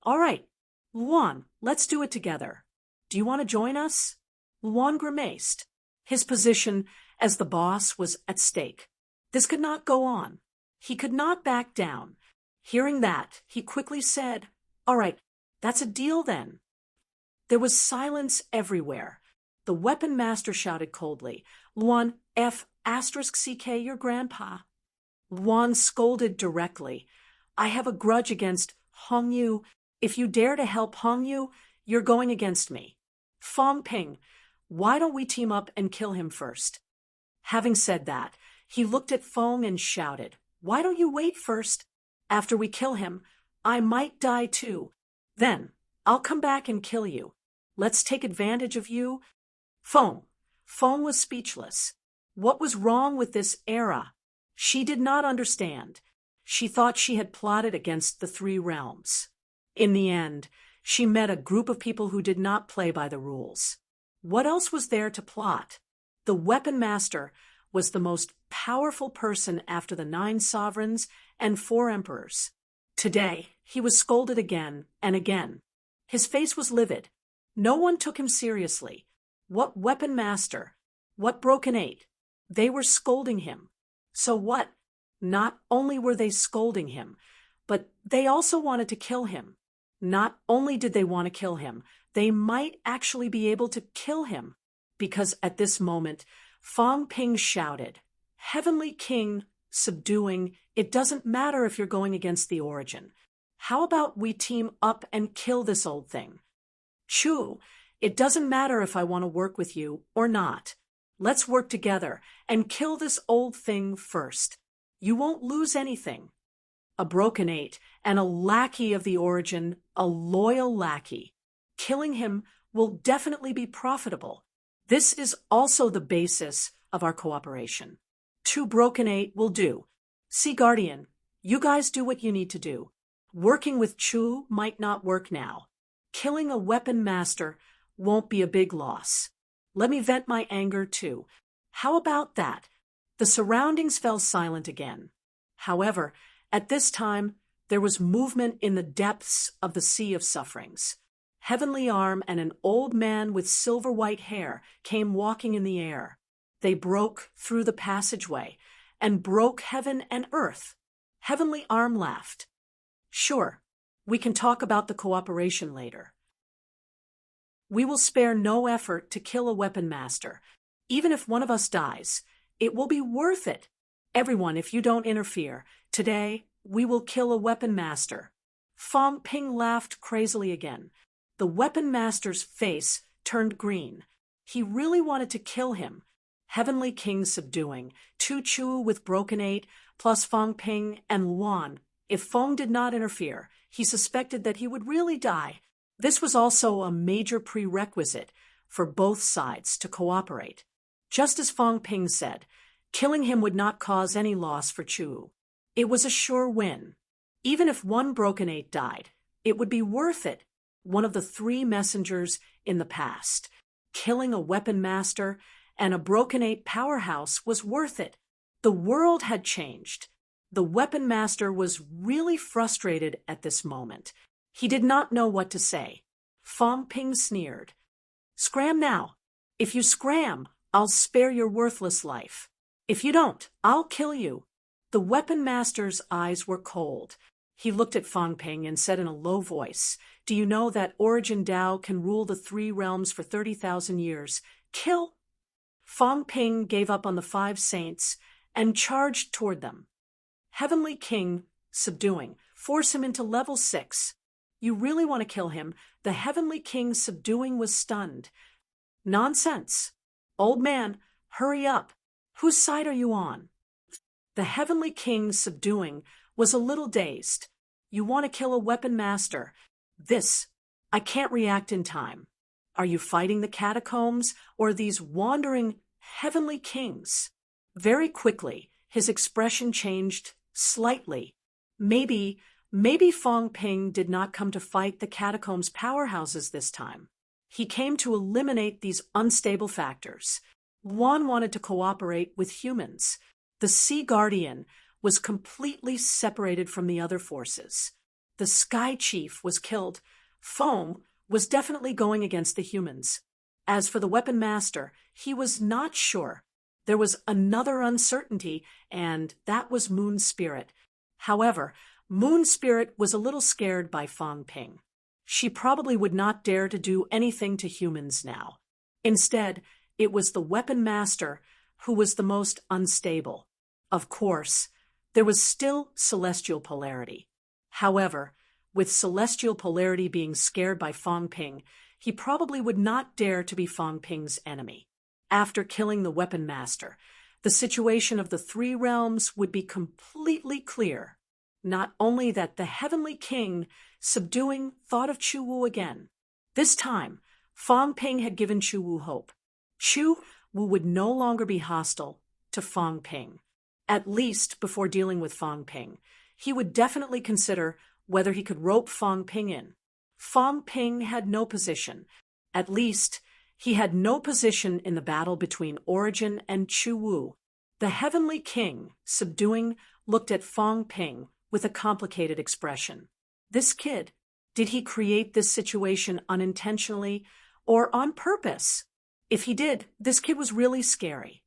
"All right, Luan, let's do it together. Do you want to join us?" Luan grimaced. His position as the boss was at stake. This could not go on. He could not back down. Hearing that, he quickly said, "All right, that's a deal then." There was silence everywhere. The weapon master shouted coldly, Luan F asterisk CK your grandpa. Luan scolded directly, I have a grudge against Hong Yu. If you dare to help Hong Yu, you're going against me. Fong Ping, why don't we team up and kill him first? Having said that, he looked at Fong and shouted, Why don't you wait first? After we kill him, I might die too. Then, I'll come back and kill you. Let's take advantage of you. Fong was speechless. What was wrong with this era? She did not understand. She thought she had plotted against the three realms. In the end, she met a group of people who did not play by the rules. What else was there to plot? The weapon master was the most powerful person after the 9 sovereigns and 4 emperors. Today, he was scolded again and again. His face was livid. No one took him seriously. What weapon master? What broken 8? They were scolding him. So what? Not only were they scolding him, but they also wanted to kill him. Not only did they want to kill him, they might actually be able to kill him. Because at this moment, Fong Ping shouted, Heavenly King, subduing, it doesn't matter if you're going against the origin. How about we team up and kill this old thing? Chu, it doesn't matter if I want to work with you or not. Let's work together and kill this old thing first. You won't lose anything. A broken 8 and a lackey of the origin, a loyal lackey. Killing him will definitely be profitable. This is also the basis of our cooperation. 2 broken 8 will do. Sea Guardian, you guys do what you need to do. Working with Chu might not work now. Killing a weapon master won't be a big loss. Let me vent my anger too. How about that? The surroundings fell silent again. However, at this time, there was movement in the depths of the Sea of Sufferings. Heavenly Arm and an old man with silver-white hair came walking in the air. They broke through the passageway and broke heaven and earth. Heavenly Arm laughed. Sure, we can talk about the cooperation later. We will spare no effort to kill a weapon master. Even if one of us dies, it will be worth it. Everyone, if you don't interfere, today we will kill a weapon master. Fong Ping laughed crazily again. The weapon master's face turned green. He really wanted to kill him. Heavenly King subduing, Tu Chu with broken 8, plus Fong Ping and Luan. If Fong did not interfere, he suspected that he would really die. This was also a major prerequisite for both sides to cooperate. Just as Fong Ping said, killing him would not cause any loss for Chu. It was a sure win. Even if one broken 8 died, it would be worth it. One of the 3 messengers in the past, killing a weapon master and a broken 8 powerhouse was worth it. The world had changed. The weapon master was really frustrated at this moment. He did not know what to say. Fong Ping sneered. Scram now. If you scram, I'll spare your worthless life. If you don't, I'll kill you. The weapon master's eyes were cold. He looked at Fong Ping and said in a low voice, Do you know that Origin Dao can rule the 3 realms for 30,000 years? Kill! Fong Ping gave up on the 5 saints and charged toward them. Heavenly King, subduing, force him into level 6. You really want to kill him? The Heavenly King subduing was stunned. Nonsense. Old man, hurry up. Whose side are you on? The Heavenly King subduing was a little dazed. You want to kill a weapon master. I can't react in time. Are you fighting the catacombs or these wandering heavenly kings? Very quickly, his expression changed slightly. Maybe Fong Ping did not come to fight the catacombs powerhouses this time. He came to eliminate these unstable factors. Luan wanted to cooperate with humans. The Sea Guardian was completely separated from the other forces. The Sky Chief was killed. Fong was definitely going against the humans. As for the Weapon Master, he was not sure. There was another uncertainty, and that was Moon Spirit. However, Moon Spirit was a little scared by Fong Ping. She probably would not dare to do anything to humans now. Instead, it was the weapon master who was the most unstable. Of course, there was still celestial polarity. However, with celestial polarity being scared by Fang Ping, he probably would not dare to be Fang Ping's enemy. After killing the weapon master, the situation of the three realms would be completely clear. Not only that, the heavenly king, subduing, thought of Chu Wu again. This time, Fang Ping had given Chu Wu hope. Chu Wu would no longer be hostile to Fang Ping. At least before dealing with Fang Ping, he would definitely consider whether he could rope Fang Ping in. Fang Ping had no position. At least, he had no position in the battle between Origin and Chu Wu. The heavenly king, subduing, looked at Fang Ping with a complicated expression. This kid, did he create this situation unintentionally or on purpose? If he did, this kid was really scary.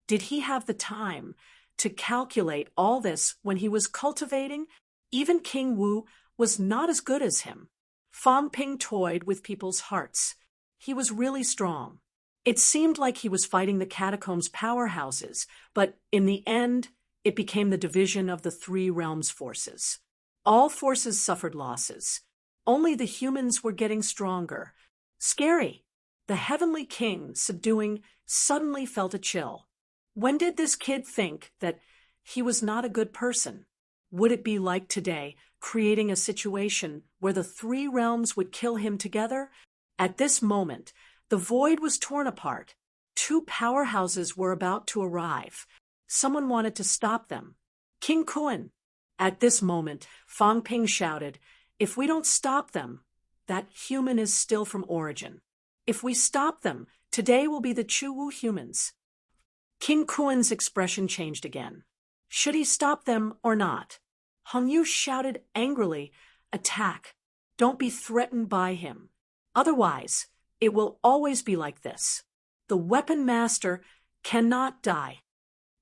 Did he have the time to calculate all this when he was cultivating? Even King Wu was not as good as him. Fang Ping toyed with people's hearts. He was really strong. It seemed like he was fighting the catacombs' powerhouses, but in the end, it became the division of the three realms' forces. All forces suffered losses. Only the humans were getting stronger. Scary. The heavenly king, subduing, suddenly felt a chill. When did this kid think that he was not a good person? Would it be like today, creating a situation where the three realms would kill him together? At this moment, the void was torn apart. Two powerhouses were about to arrive. Someone wanted to stop them. King Kun. At this moment, Fang Ping shouted, "If we don't stop them, that human is still from Origin. If we stop them, today will be the Chu Wu humans." King Kun's expression changed again. Should he stop them or not? Hong Yu shouted angrily, "Attack! Don't be threatened by him. Otherwise, it will always be like this. The weapon master cannot die."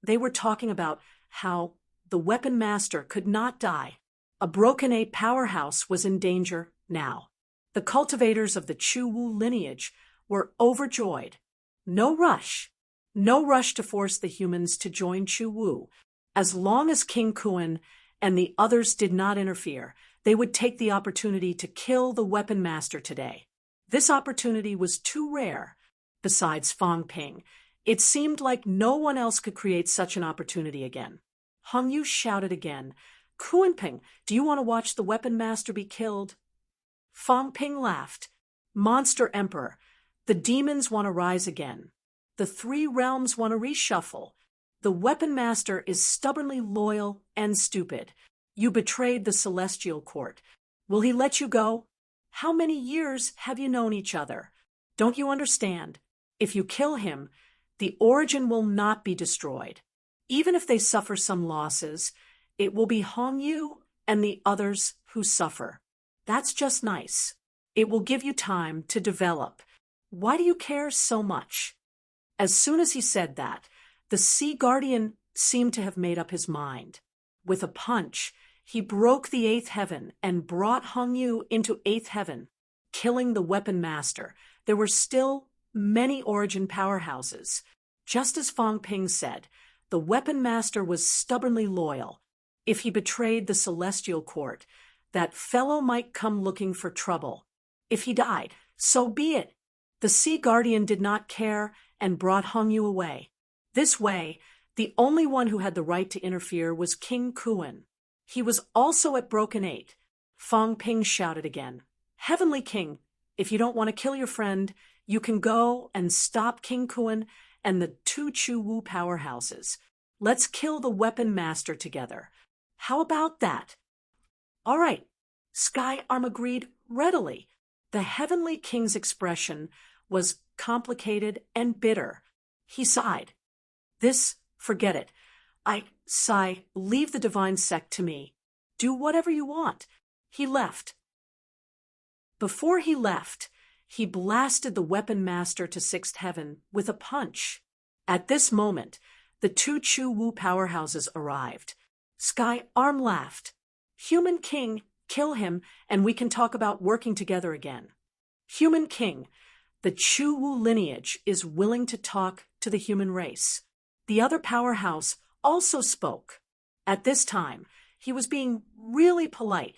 They were talking about how the weapon master could not die. A broken A powerhouse was in danger now. The cultivators of the Chu Wu lineage were overjoyed. No rush. No rush to force the humans to join Chu Wu. As long as King Kun and the others did not interfere, they would take the opportunity to kill the weapon master today. This opportunity was too rare. Besides Fang Ping, it seemed like no one else could create such an opportunity again. Hong Yu shouted again, "Kun Ping, do you want to watch the weapon master be killed?" Fang Ping laughed. "Monster Emperor, the demons want to rise again. The three realms want to reshuffle. The weapon master is stubbornly loyal and stupid. You betrayed the celestial court. Will he let you go? How many years have you known each other? Don't you understand? If you kill him, the Origin will not be destroyed. Even if they suffer some losses, it will be Hong Yu and the others who suffer. That's just nice. It will give you time to develop. Why do you care so much?" As soon as he said that, the Sea Guardian seemed to have made up his mind. With a punch, he broke the eighth heaven and brought Hong Yu into eighth heaven, killing the weapon master. There were still many Origin powerhouses. Just as Fang Ping said, the weapon master was stubbornly loyal. If he betrayed the celestial court, that fellow might come looking for trouble. If he died, so be it. The Sea Guardian did not care and brought Hong Yu away. This way, the only one who had the right to interfere was King Kun. He was also at Broken 8. Fang Ping shouted again, "Heavenly King, if you don't want to kill your friend, you can go and stop King Kun and the two Chu Wu powerhouses. Let's kill the weapon master together. How about that?" "All right," Sky Arm agreed readily. The heavenly king's expression was complicated and bitter. He sighed. Forget it. Leave the divine sect to me. Do whatever you want." He left. Before he left, he blasted the weapon master to sixth heaven with a punch. At this moment, the two Chu Wu powerhouses arrived. Sky Arm laughed. "Human King, kill him, and we can talk about working together again." "Human King, The Chu Wu lineage is willing to talk to the human race. The other powerhouse also spoke. At this time, he was being really polite.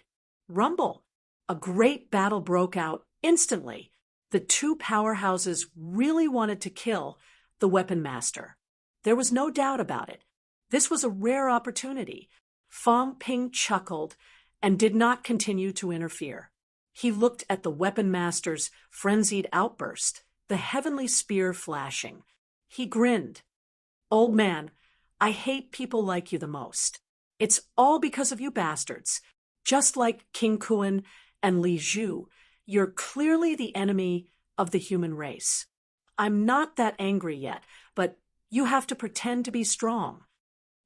Rumble. A great battle broke out instantly. The two powerhouses really wanted to kill the weapon master. There was no doubt about it. This was a rare opportunity. Fang Ping chuckled and did not continue to interfere. He looked at the weapon master's frenzied outburst, the heavenly spear flashing. He grinned. Old man, I hate people like you the most. It's all because of you bastards. Just like King Kuan and Li Zhu, you're clearly the enemy of the human race. I'm not that angry yet, but you have to pretend to be strong.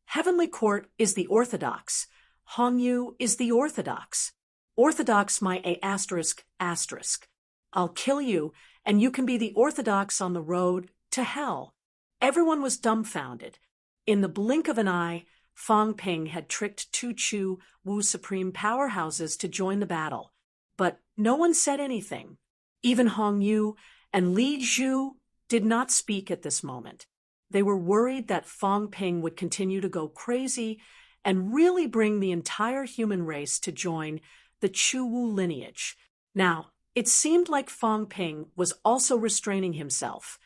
Heavenly Court is the orthodox. Hongyu is the orthodox. Orthodox my A asterisk asterisk. I'll kill you, and you can be the orthodox on the road to hell. Everyone was dumbfounded. In the blink of an eye, Fang Ping had tricked two Chu Wu supreme powerhouses to join the battle. But no one said anything. Even Hongyu and Li Zhu did not speak at this moment. They were worried that Fang Ping would continue to go crazy and really bring the entire human race to join the Chu Wu lineage. Now, it seemed like Fang Ping was also restraining himself,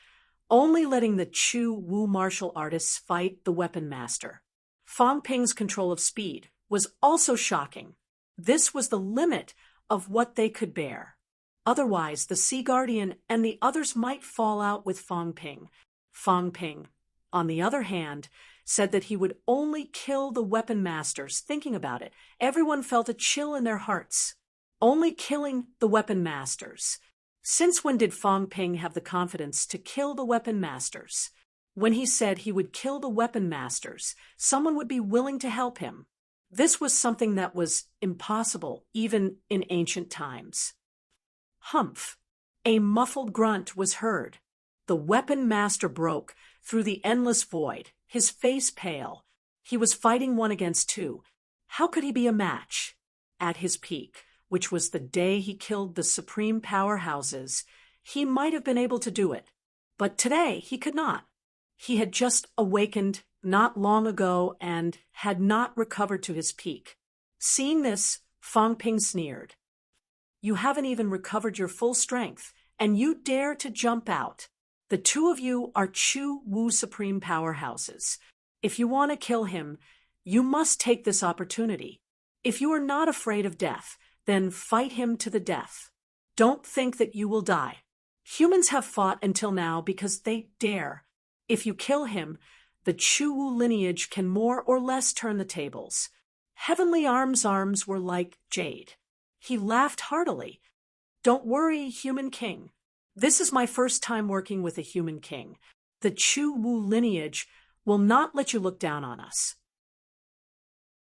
only letting the Chu Wu martial artists fight the weapon master. Fang Ping's control of speed was also shocking. This was the limit of what they could bear. Otherwise, the Sea Guardian and the others might fall out with Fang Ping. Fang Ping, on the other hand, said that he would only kill the weapon masters. Thinking about it, everyone felt a chill in their hearts. Only killing the weapon masters. Since when did Fang Ping have the confidence to kill the weapon masters? When he said he would kill the weapon masters, someone would be willing to help him. This was something that was impossible even in ancient times. Humph! A muffled grunt was heard. The weapon master broke through the endless void, his face pale. He was fighting one against two. How could he be a match? At his peak, which was the day he killed the supreme powerhouses, he might have been able to do it. But today he could not. He had just awakened not long ago and had not recovered to his peak. Seeing this, Fang Ping sneered. You haven't even recovered your full strength, and you dare to jump out. The two of you are Chu Wu supreme powerhouses. If you want to kill him, you must take this opportunity. If you are not afraid of death, then fight him to the death. Don't think that you will die. Humans have fought until now because they dare. If you kill him, the Chu Wu lineage can more or less turn the tables. Heavenly Arm's arms were like jade. He laughed heartily. Don't worry, human king. This is my first time working with a human king. The Chu Wu lineage will not let you look down on us.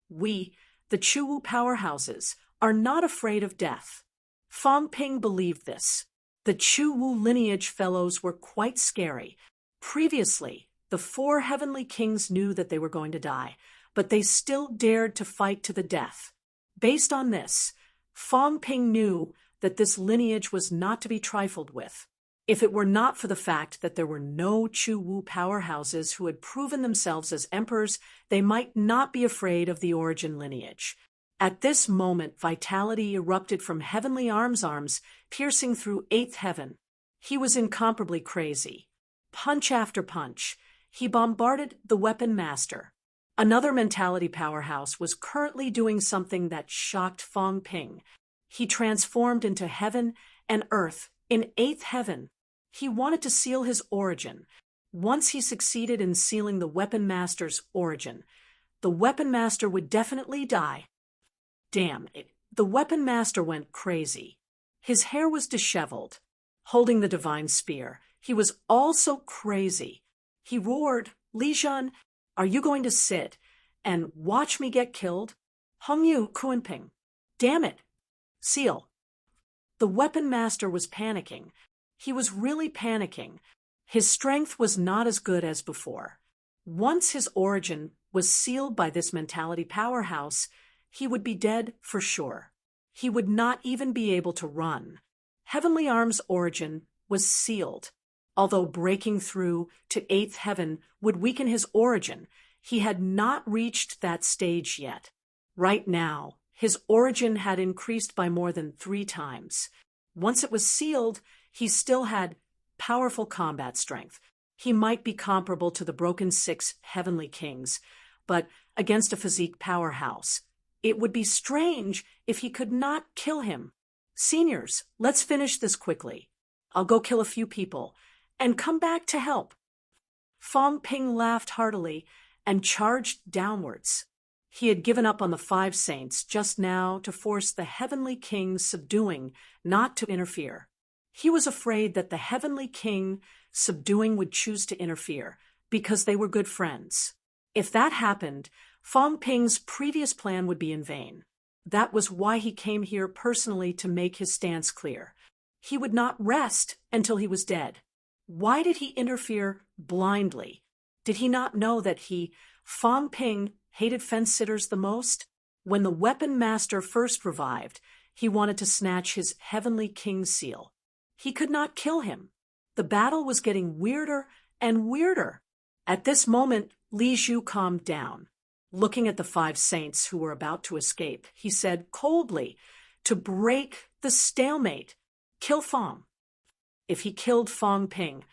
We, the Chu Wu powerhouses, are not afraid of death. Fang Ping believed this. The Chu Wu lineage fellows were quite scary. Previously, the four heavenly kings knew that they were going to die, but they still dared to fight to the death. Based on this, Fang Ping knew that this lineage was not to be trifled with. If it were not for the fact that there were no Chu Wu powerhouses who had proven themselves as emperors, they might not be afraid of the origin lineage. At this moment, vitality erupted from Heavenly Arm's arms, piercing through eighth heaven. He was incomparably crazy. Punch after punch, he bombarded the weapon master. Another mentality powerhouse was currently doing something that shocked Fang Ping. He transformed into heaven and earth in eighth heaven. He wanted to seal his origin. Once he succeeded in sealing the weapon master's origin, the weapon master would definitely die. Damn it. The weapon master went crazy. His hair was disheveled. Holding the divine spear, he was also crazy. He roared, Li Zhan, are you going to sit and watch me get killed? Hongyu Kuanping. Damn it. Seal. The weapon master was panicking. He was really panicking. His strength was not as good as before. Once his origin was sealed by this mentality powerhouse, he would be dead for sure. He would not even be able to run. Heavenly Arm's origin was sealed. Although breaking through to eighth heaven would weaken his origin, he had not reached that stage yet. Right now, his origin had increased by more than 3 times. Once it was sealed, he still had powerful combat strength. He might be comparable to the broken 6 heavenly kings, but against a physique powerhouse. It would be strange if he could not kill him. Seniors, let's finish this quickly. I'll go kill a few people and come back to help. Fong Ping laughed heartily and charged downwards. He had given up on the 5 saints just now to force the heavenly king subduing, not to interfere. He was afraid that the heavenly king subduing would choose to interfere because they were good friends. If that happened, Fong Ping's previous plan would be in vain. That was why he came here personally, to make his stance clear. He would not rest until he was dead. Why did he interfere blindly? Did he not know that he, Fong Ping, hated fence-sitters the most? When the weapon master first revived, he wanted to snatch his heavenly king's seal. He could not kill him. The battle was getting weirder and weirder. At this moment, Li Zhu calmed down. Looking at the 5 saints who were about to escape, he said coldly, to break the stalemate, kill Fong. If he killed Fong Ping,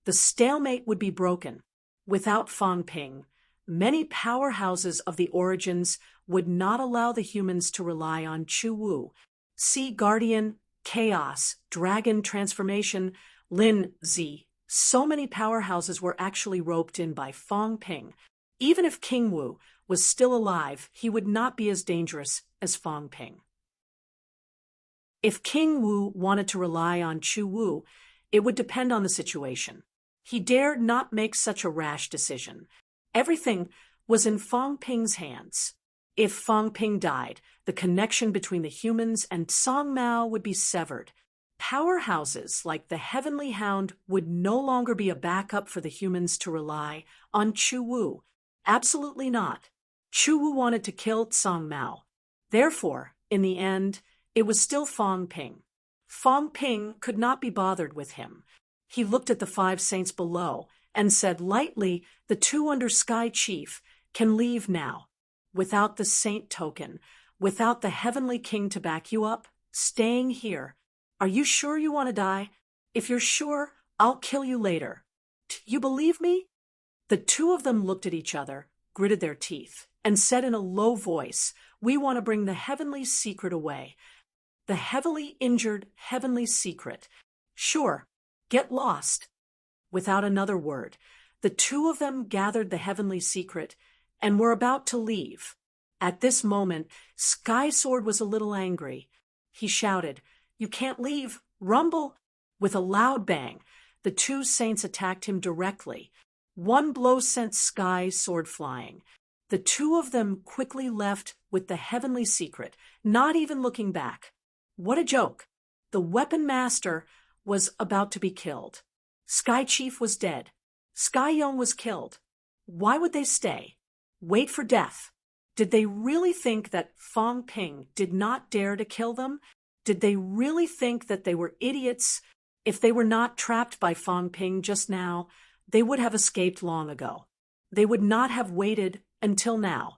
the stalemate would be broken. Without Fong Ping, many powerhouses of the origins would not allow the humans to rely on Chu Wu. Sea Guardian, Chaos, Dragon Transformation, Lin Zi. So many powerhouses were actually roped in by Fong Ping. Even if King Wu was still alive, he would not be as dangerous as Fong Ping. If King Wu wanted to rely on Chu Wu, it would depend on the situation. He dared not make such a rash decision. Everything was in Fong Ping's hands. If Fong Ping died, the connection between the humans and Song Mao would be severed. Powerhouses like the Heavenly Hound would no longer be a backup for the humans to rely on Chu Wu. Absolutely not. Chu Wu wanted to kill Song Mao. Therefore, in the end, it was still Fong Ping. Fong Ping could not be bothered with him. He looked at the 5 saints below and said lightly, "The 2 under Sky Chief can leave now. Without the saint token, without the heavenly king to back you up, staying here. Are you sure you want to die? If you're sure, I'll kill you later. You believe me?" The 2 of them looked at each other, gritted their teeth, and said in a low voice, "We want to bring the heavenly secret away. The heavily injured heavenly secret. Sure, get lost." Without another word, the 2 of them gathered the heavenly secret and were about to leave. At this moment, Sky Sword was a little angry. He shouted, "You can't leave! Rumble!" With a loud bang, the 2 saints attacked him directly. One blow sent Sky Sword flying. The 2 of them quickly left with the heavenly secret, not even looking back. What a joke! The weapon master was about to be killed. Sky Chief was dead. Sky Yong was killed. Why would they stay? Wait for death. Did they really think that Fong Ping did not dare to kill them? Did they really think that they were idiots? If they were not trapped by Fong Ping just now, they would have escaped long ago. They would not have waited until now.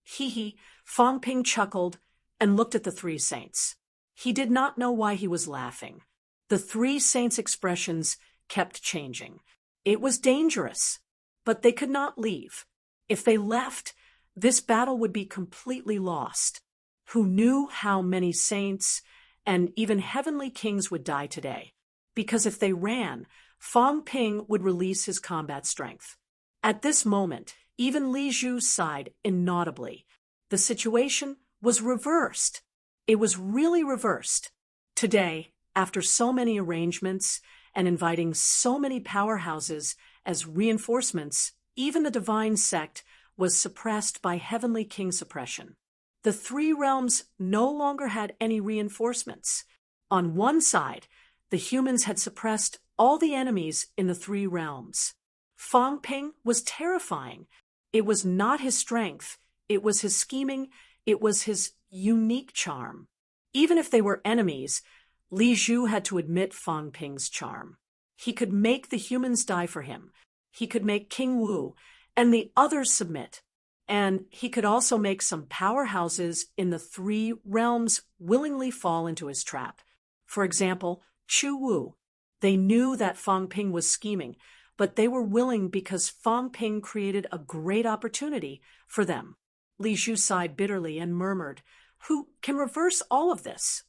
Hee, Fong Ping chuckled and looked at the 3 saints. He did not know why he was laughing. The 3 saints' expressions kept changing. It was dangerous, but they could not leave. If they left, this battle would be completely lost. Who knew how many saints and even heavenly kings would die today? Because if they ran, Fong Ping would release his combat strength. At this moment, even Li Zhu sighed inaudibly. The situation was reversed. It was really reversed. Today, after so many arrangements and inviting so many powerhouses as reinforcements, even the divine sect was suppressed by heavenly king suppression. The 3 realms no longer had any reinforcements. On one side, the humans had suppressed all the enemies in the 3 realms. Fong Ping was terrifying. It was not his strength. It was his scheming. It was his unique charm. Even if they were enemies, Li Zhu had to admit Fang Ping's charm. He could make the humans die for him. He could make King Wu and the others submit. And he could also make some powerhouses in the three realms willingly fall into his trap. For example, Chu Wu. They knew that Fang Ping was scheming, but they were willing because Fang Ping created a great opportunity for them. Li Zhu sighed bitterly and murmured, "Who can reverse all of this?"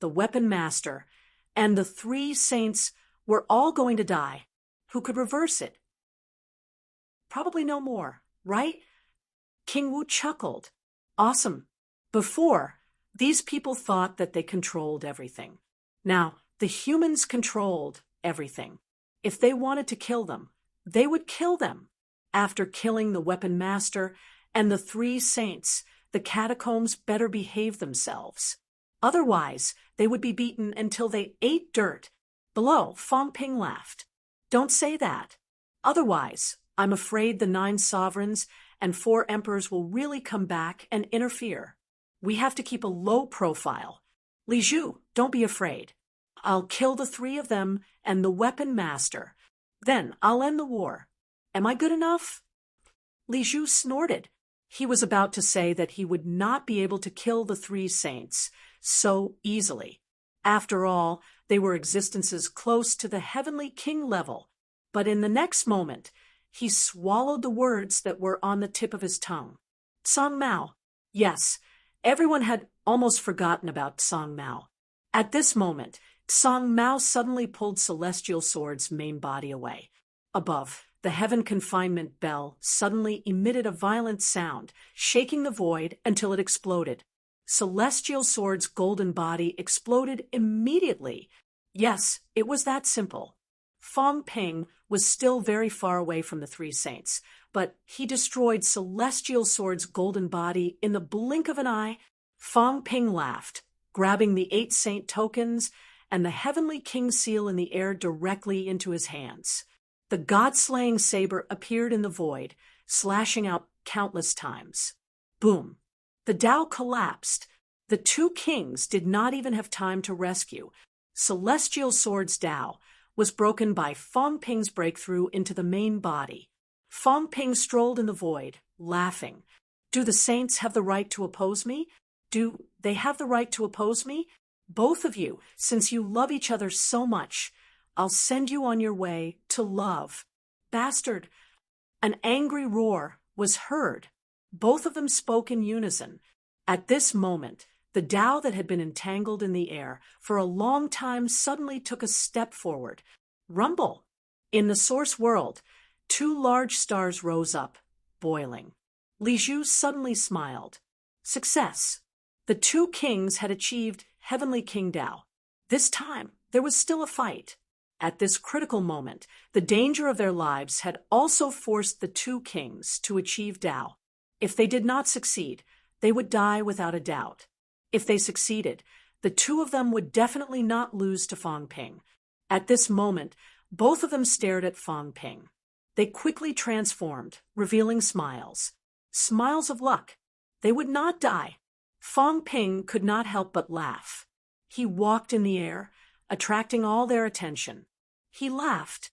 The weapon master and the three saints were all going to die. Who could reverse it? Probably no more, right? King Wu chuckled. Awesome. Before, these people thought that they controlled everything. Now, the humans controlled everything. If they wanted to kill them, they would kill them. After killing the weapon master and the three saints, the catacombs better behave themselves. Otherwise, they would be beaten until they ate dirt. Below, Fang Ping laughed. Don't say that. Otherwise, I'm afraid the 9 sovereigns and 4 emperors will really come back and interfere. We have to keep a low profile. Li Zhu, don't be afraid. I'll kill the 3 of them and the weapon master. Then I'll end the war. Am I good enough? Li Zhu snorted. He was about to say that he would not be able to kill the 3 saints so easily. After all, they were existences close to the heavenly king level. But in the next moment, he swallowed the words that were on the tip of his tongue. Song Mao. Yes, everyone had almost forgotten about Song Mao. At this moment, Song Mao suddenly pulled Celestial Sword's main body away. Above, the heaven confinement bell suddenly emitted a violent sound, shaking the void until it exploded. Celestial Sword's golden body exploded immediately. Yes, it was that simple. Fang Ping was still very far away from the 3 saints, but he destroyed Celestial Sword's golden body in the blink of an eye. Fang Ping laughed, grabbing the 8 saint tokens and the heavenly king seal in the air directly into his hands. The god-slaying saber appeared in the void, slashing out countless times. Boom! The Tao collapsed. The 2 kings did not even have time to rescue. Celestial Sword's Tao was broken by Fang Ping's breakthrough into the main body. Fang Ping strolled in the void, laughing. Do the saints have the right to oppose me? Do they have the right to oppose me? Both of you, since you love each other so much, I'll send you on your way to love. Bastard! An angry roar was heard. Both of them spoke in unison. At this moment, the Tao that had been entangled in the air for a long time suddenly took a step forward. Rumble! In the source world, 2 large stars rose up, boiling. Li Zhu suddenly smiled. Success! The 2 kings had achieved Heavenly King Tao. This time, there was still a fight. At this critical moment, the danger of their lives had also forced the 2 kings to achieve Tao. If they did not succeed, they would die without a doubt. If they succeeded, the 2 of them would definitely not lose to Fang Ping. At this moment, both of them stared at Fang Ping. They quickly transformed, revealing smiles. Smiles of luck. They would not die. Fang Ping could not help but laugh. He walked in the air, attracting all their attention. He laughed.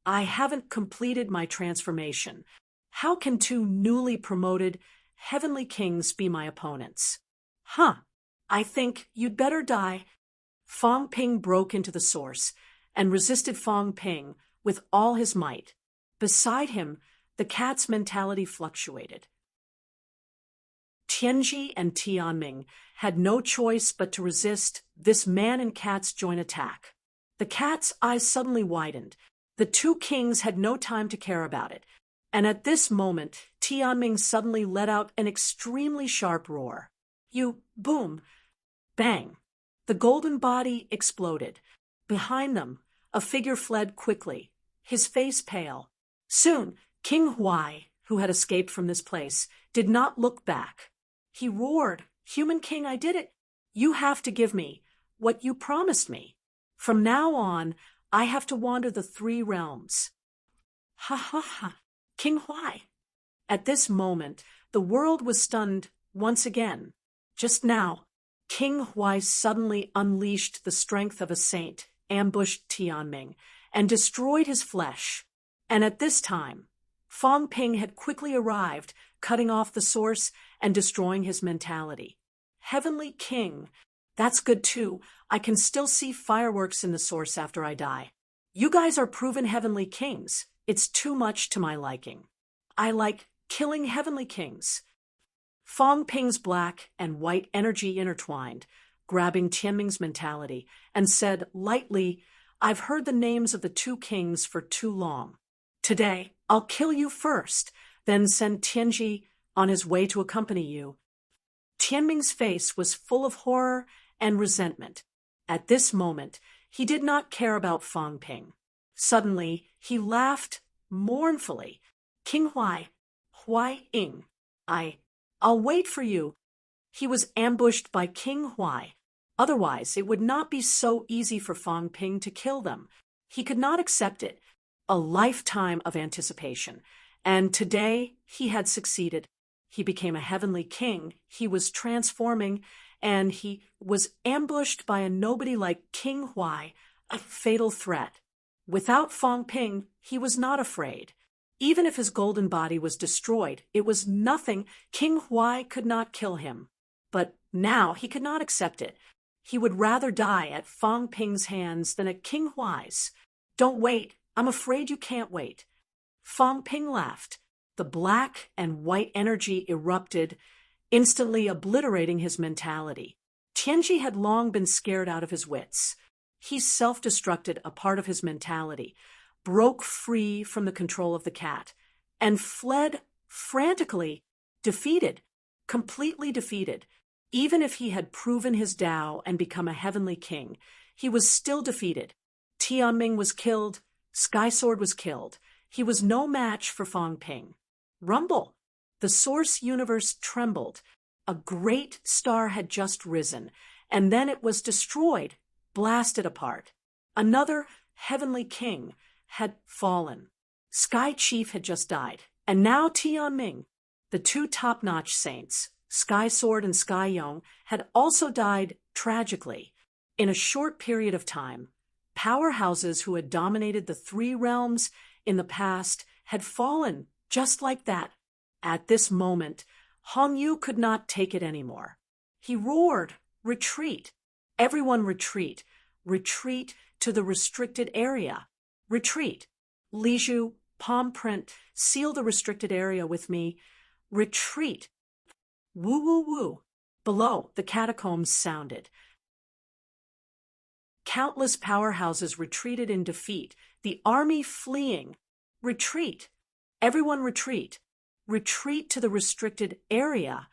I haven't completed my transformation. How can 2 newly promoted heavenly kings be my opponents? Huh. I think you'd better die. Fang Ping broke into the source and resisted Fang Ping with all his might. Beside him, the cat's mentality fluctuated. Tianji and Tianming had no choice but to resist this man and cat's joint attack. The cat's eyes suddenly widened. The 2 kings had no time to care about it. And at this moment, Tianming suddenly let out an extremely sharp roar. Boom! Bang! The golden body exploded. Behind them, a figure fled quickly, his face pale. Soon, King Huai, who had escaped from this place, did not look back. He roared, Human King, I did it. You have to give me what you promised me. From now on, I have to wander the 3 realms. Ha ha ha! King Huai! At this moment, the world was stunned once again. Just now, King Huai suddenly unleashed the strength of a saint, ambushed Tianming, and destroyed his flesh. And at this time, Fang Ping had quickly arrived, cutting off the source and destroying his mentality. Heavenly King, that's good too. I can still see fireworks in the source after I die. You guys are proven heavenly kings. It's too much to my liking. I like killing heavenly kings. Fang Ping's black and white energy intertwined, grabbing Tianming's mentality, and said lightly, I've heard the names of the two kings for too long. Today, I'll kill you first, then send Tianji on his way to accompany you. Tianming's face was full of horror and resentment. At this moment, he did not care about Fang Ping. Suddenly, he laughed mournfully. King Huai, Huai Ying, I'll wait for you. He was ambushed by King Huai. Otherwise, it would not be so easy for Fang Ping to kill them. He could not accept it. A lifetime of anticipation. And today, he had succeeded. He became a heavenly king. He was transforming, and he was ambushed by a nobody like King Huai, a fatal threat. Without Fang Ping, he was not afraid. Even if his golden body was destroyed, it was nothing. King Huai could not kill him. But now he could not accept it. He would rather die at Fang Ping's hands than at King Huai's. Don't wait. I'm afraid you can't wait. Fang Ping laughed. The black and white energy erupted, instantly obliterating his mentality. Tianji had long been scared out of his wits. He self-destructed a part of his mentality, broke free from the control of the cat, and fled frantically, defeated, completely defeated. Even if he had proven his Tao and become a heavenly king, he was still defeated. Tianming was killed, Sky Sword was killed. He was no match for Fang Ping. Rumble! The source universe trembled. A great star had just risen, and then it was destroyed, blasted apart. Another heavenly king had fallen. Sky Chief had just died, and now Tianming, the two top-notch saints, Sky Sword and Sky Yong, had also died tragically. In a short period of time, powerhouses who had dominated the three realms in the past had fallen just like that. At this moment, Hong Yu could not take it anymore. He roared, retreat. Everyone retreat. Retreat to the restricted area. Retreat. Li Zhu, palm print, seal the restricted area with me. Retreat. Woo, woo, woo. Below, the catacombs sounded. Countless powerhouses retreated in defeat, the army fleeing. Retreat. Everyone retreat. Retreat to the restricted area.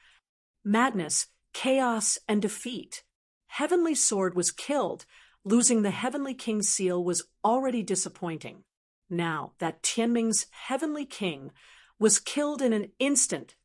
Madness, chaos, and defeat. Heavenly Sword was killed. Losing the Heavenly King's seal was already disappointing. Now that Tianming's Heavenly King was killed in an instant,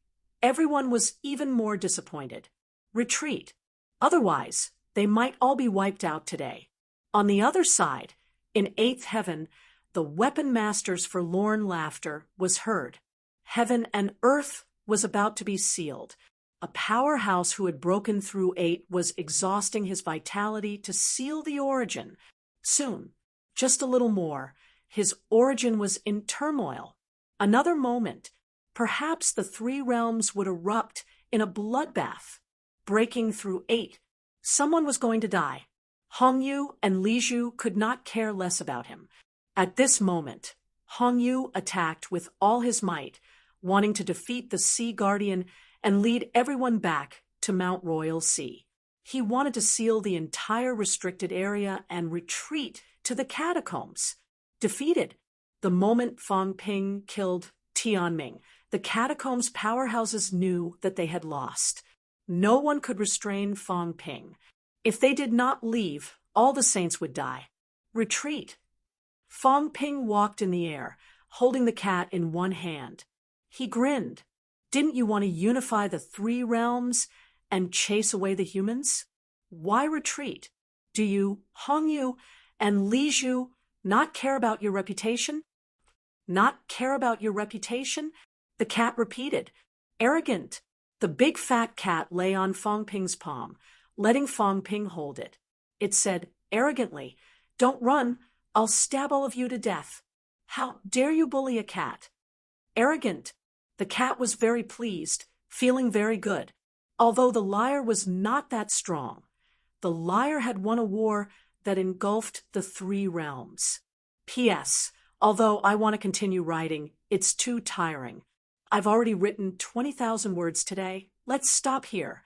everyone was even more disappointed. Retreat. Otherwise, they might all be wiped out today. On the other side, in eighth heaven, the weapon master's forlorn laughter was heard. Heaven and earth was about to be sealed. A powerhouse who had broken through 8 was exhausting his vitality to seal the origin. Soon, just a little more, his origin was in turmoil. Another moment, perhaps the 3 realms would erupt in a bloodbath. Breaking through 8, someone was going to die. Hong Yu and Li Zhu could not care less about him. At this moment, Hong Yu attacked with all his might, wanting to defeat the Sea Guardian and lead everyone back to Mount Royal Sea. He wanted to seal the entire restricted area and retreat to the catacombs. Defeated, the moment Fang Ping killed Tianming, the catacombs powerhouses knew that they had lost. No one could restrain Fang Ping. If they did not leave, all the saints would die. Retreat. Fang Ping walked in the air, holding the cat in one hand. He grinned. Didn't you want to unify the 3 realms and chase away the humans? Why retreat? Do you, Hong Yu and Li Zhu, not care about your reputation? Not care about your reputation? The cat repeated. Arrogant. The big fat cat lay on Fang Ping's palm, letting Fong Ping hold it. It said, arrogantly, "Don't run, I'll stab all of you to death. How dare you bully a cat?" Arrogant. The cat was very pleased, feeling very good. Although the liar was not that strong. The liar had won a war that engulfed the 3 realms. P.S. Although I want to continue writing, it's too tiring. I've already written 20,000 words today. Let's stop here.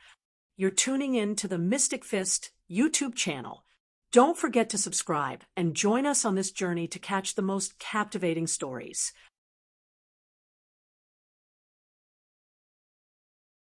You're tuning in to the Mystic Fist YouTube channel. Don't forget to subscribe and join us on this journey to catch the most captivating stories.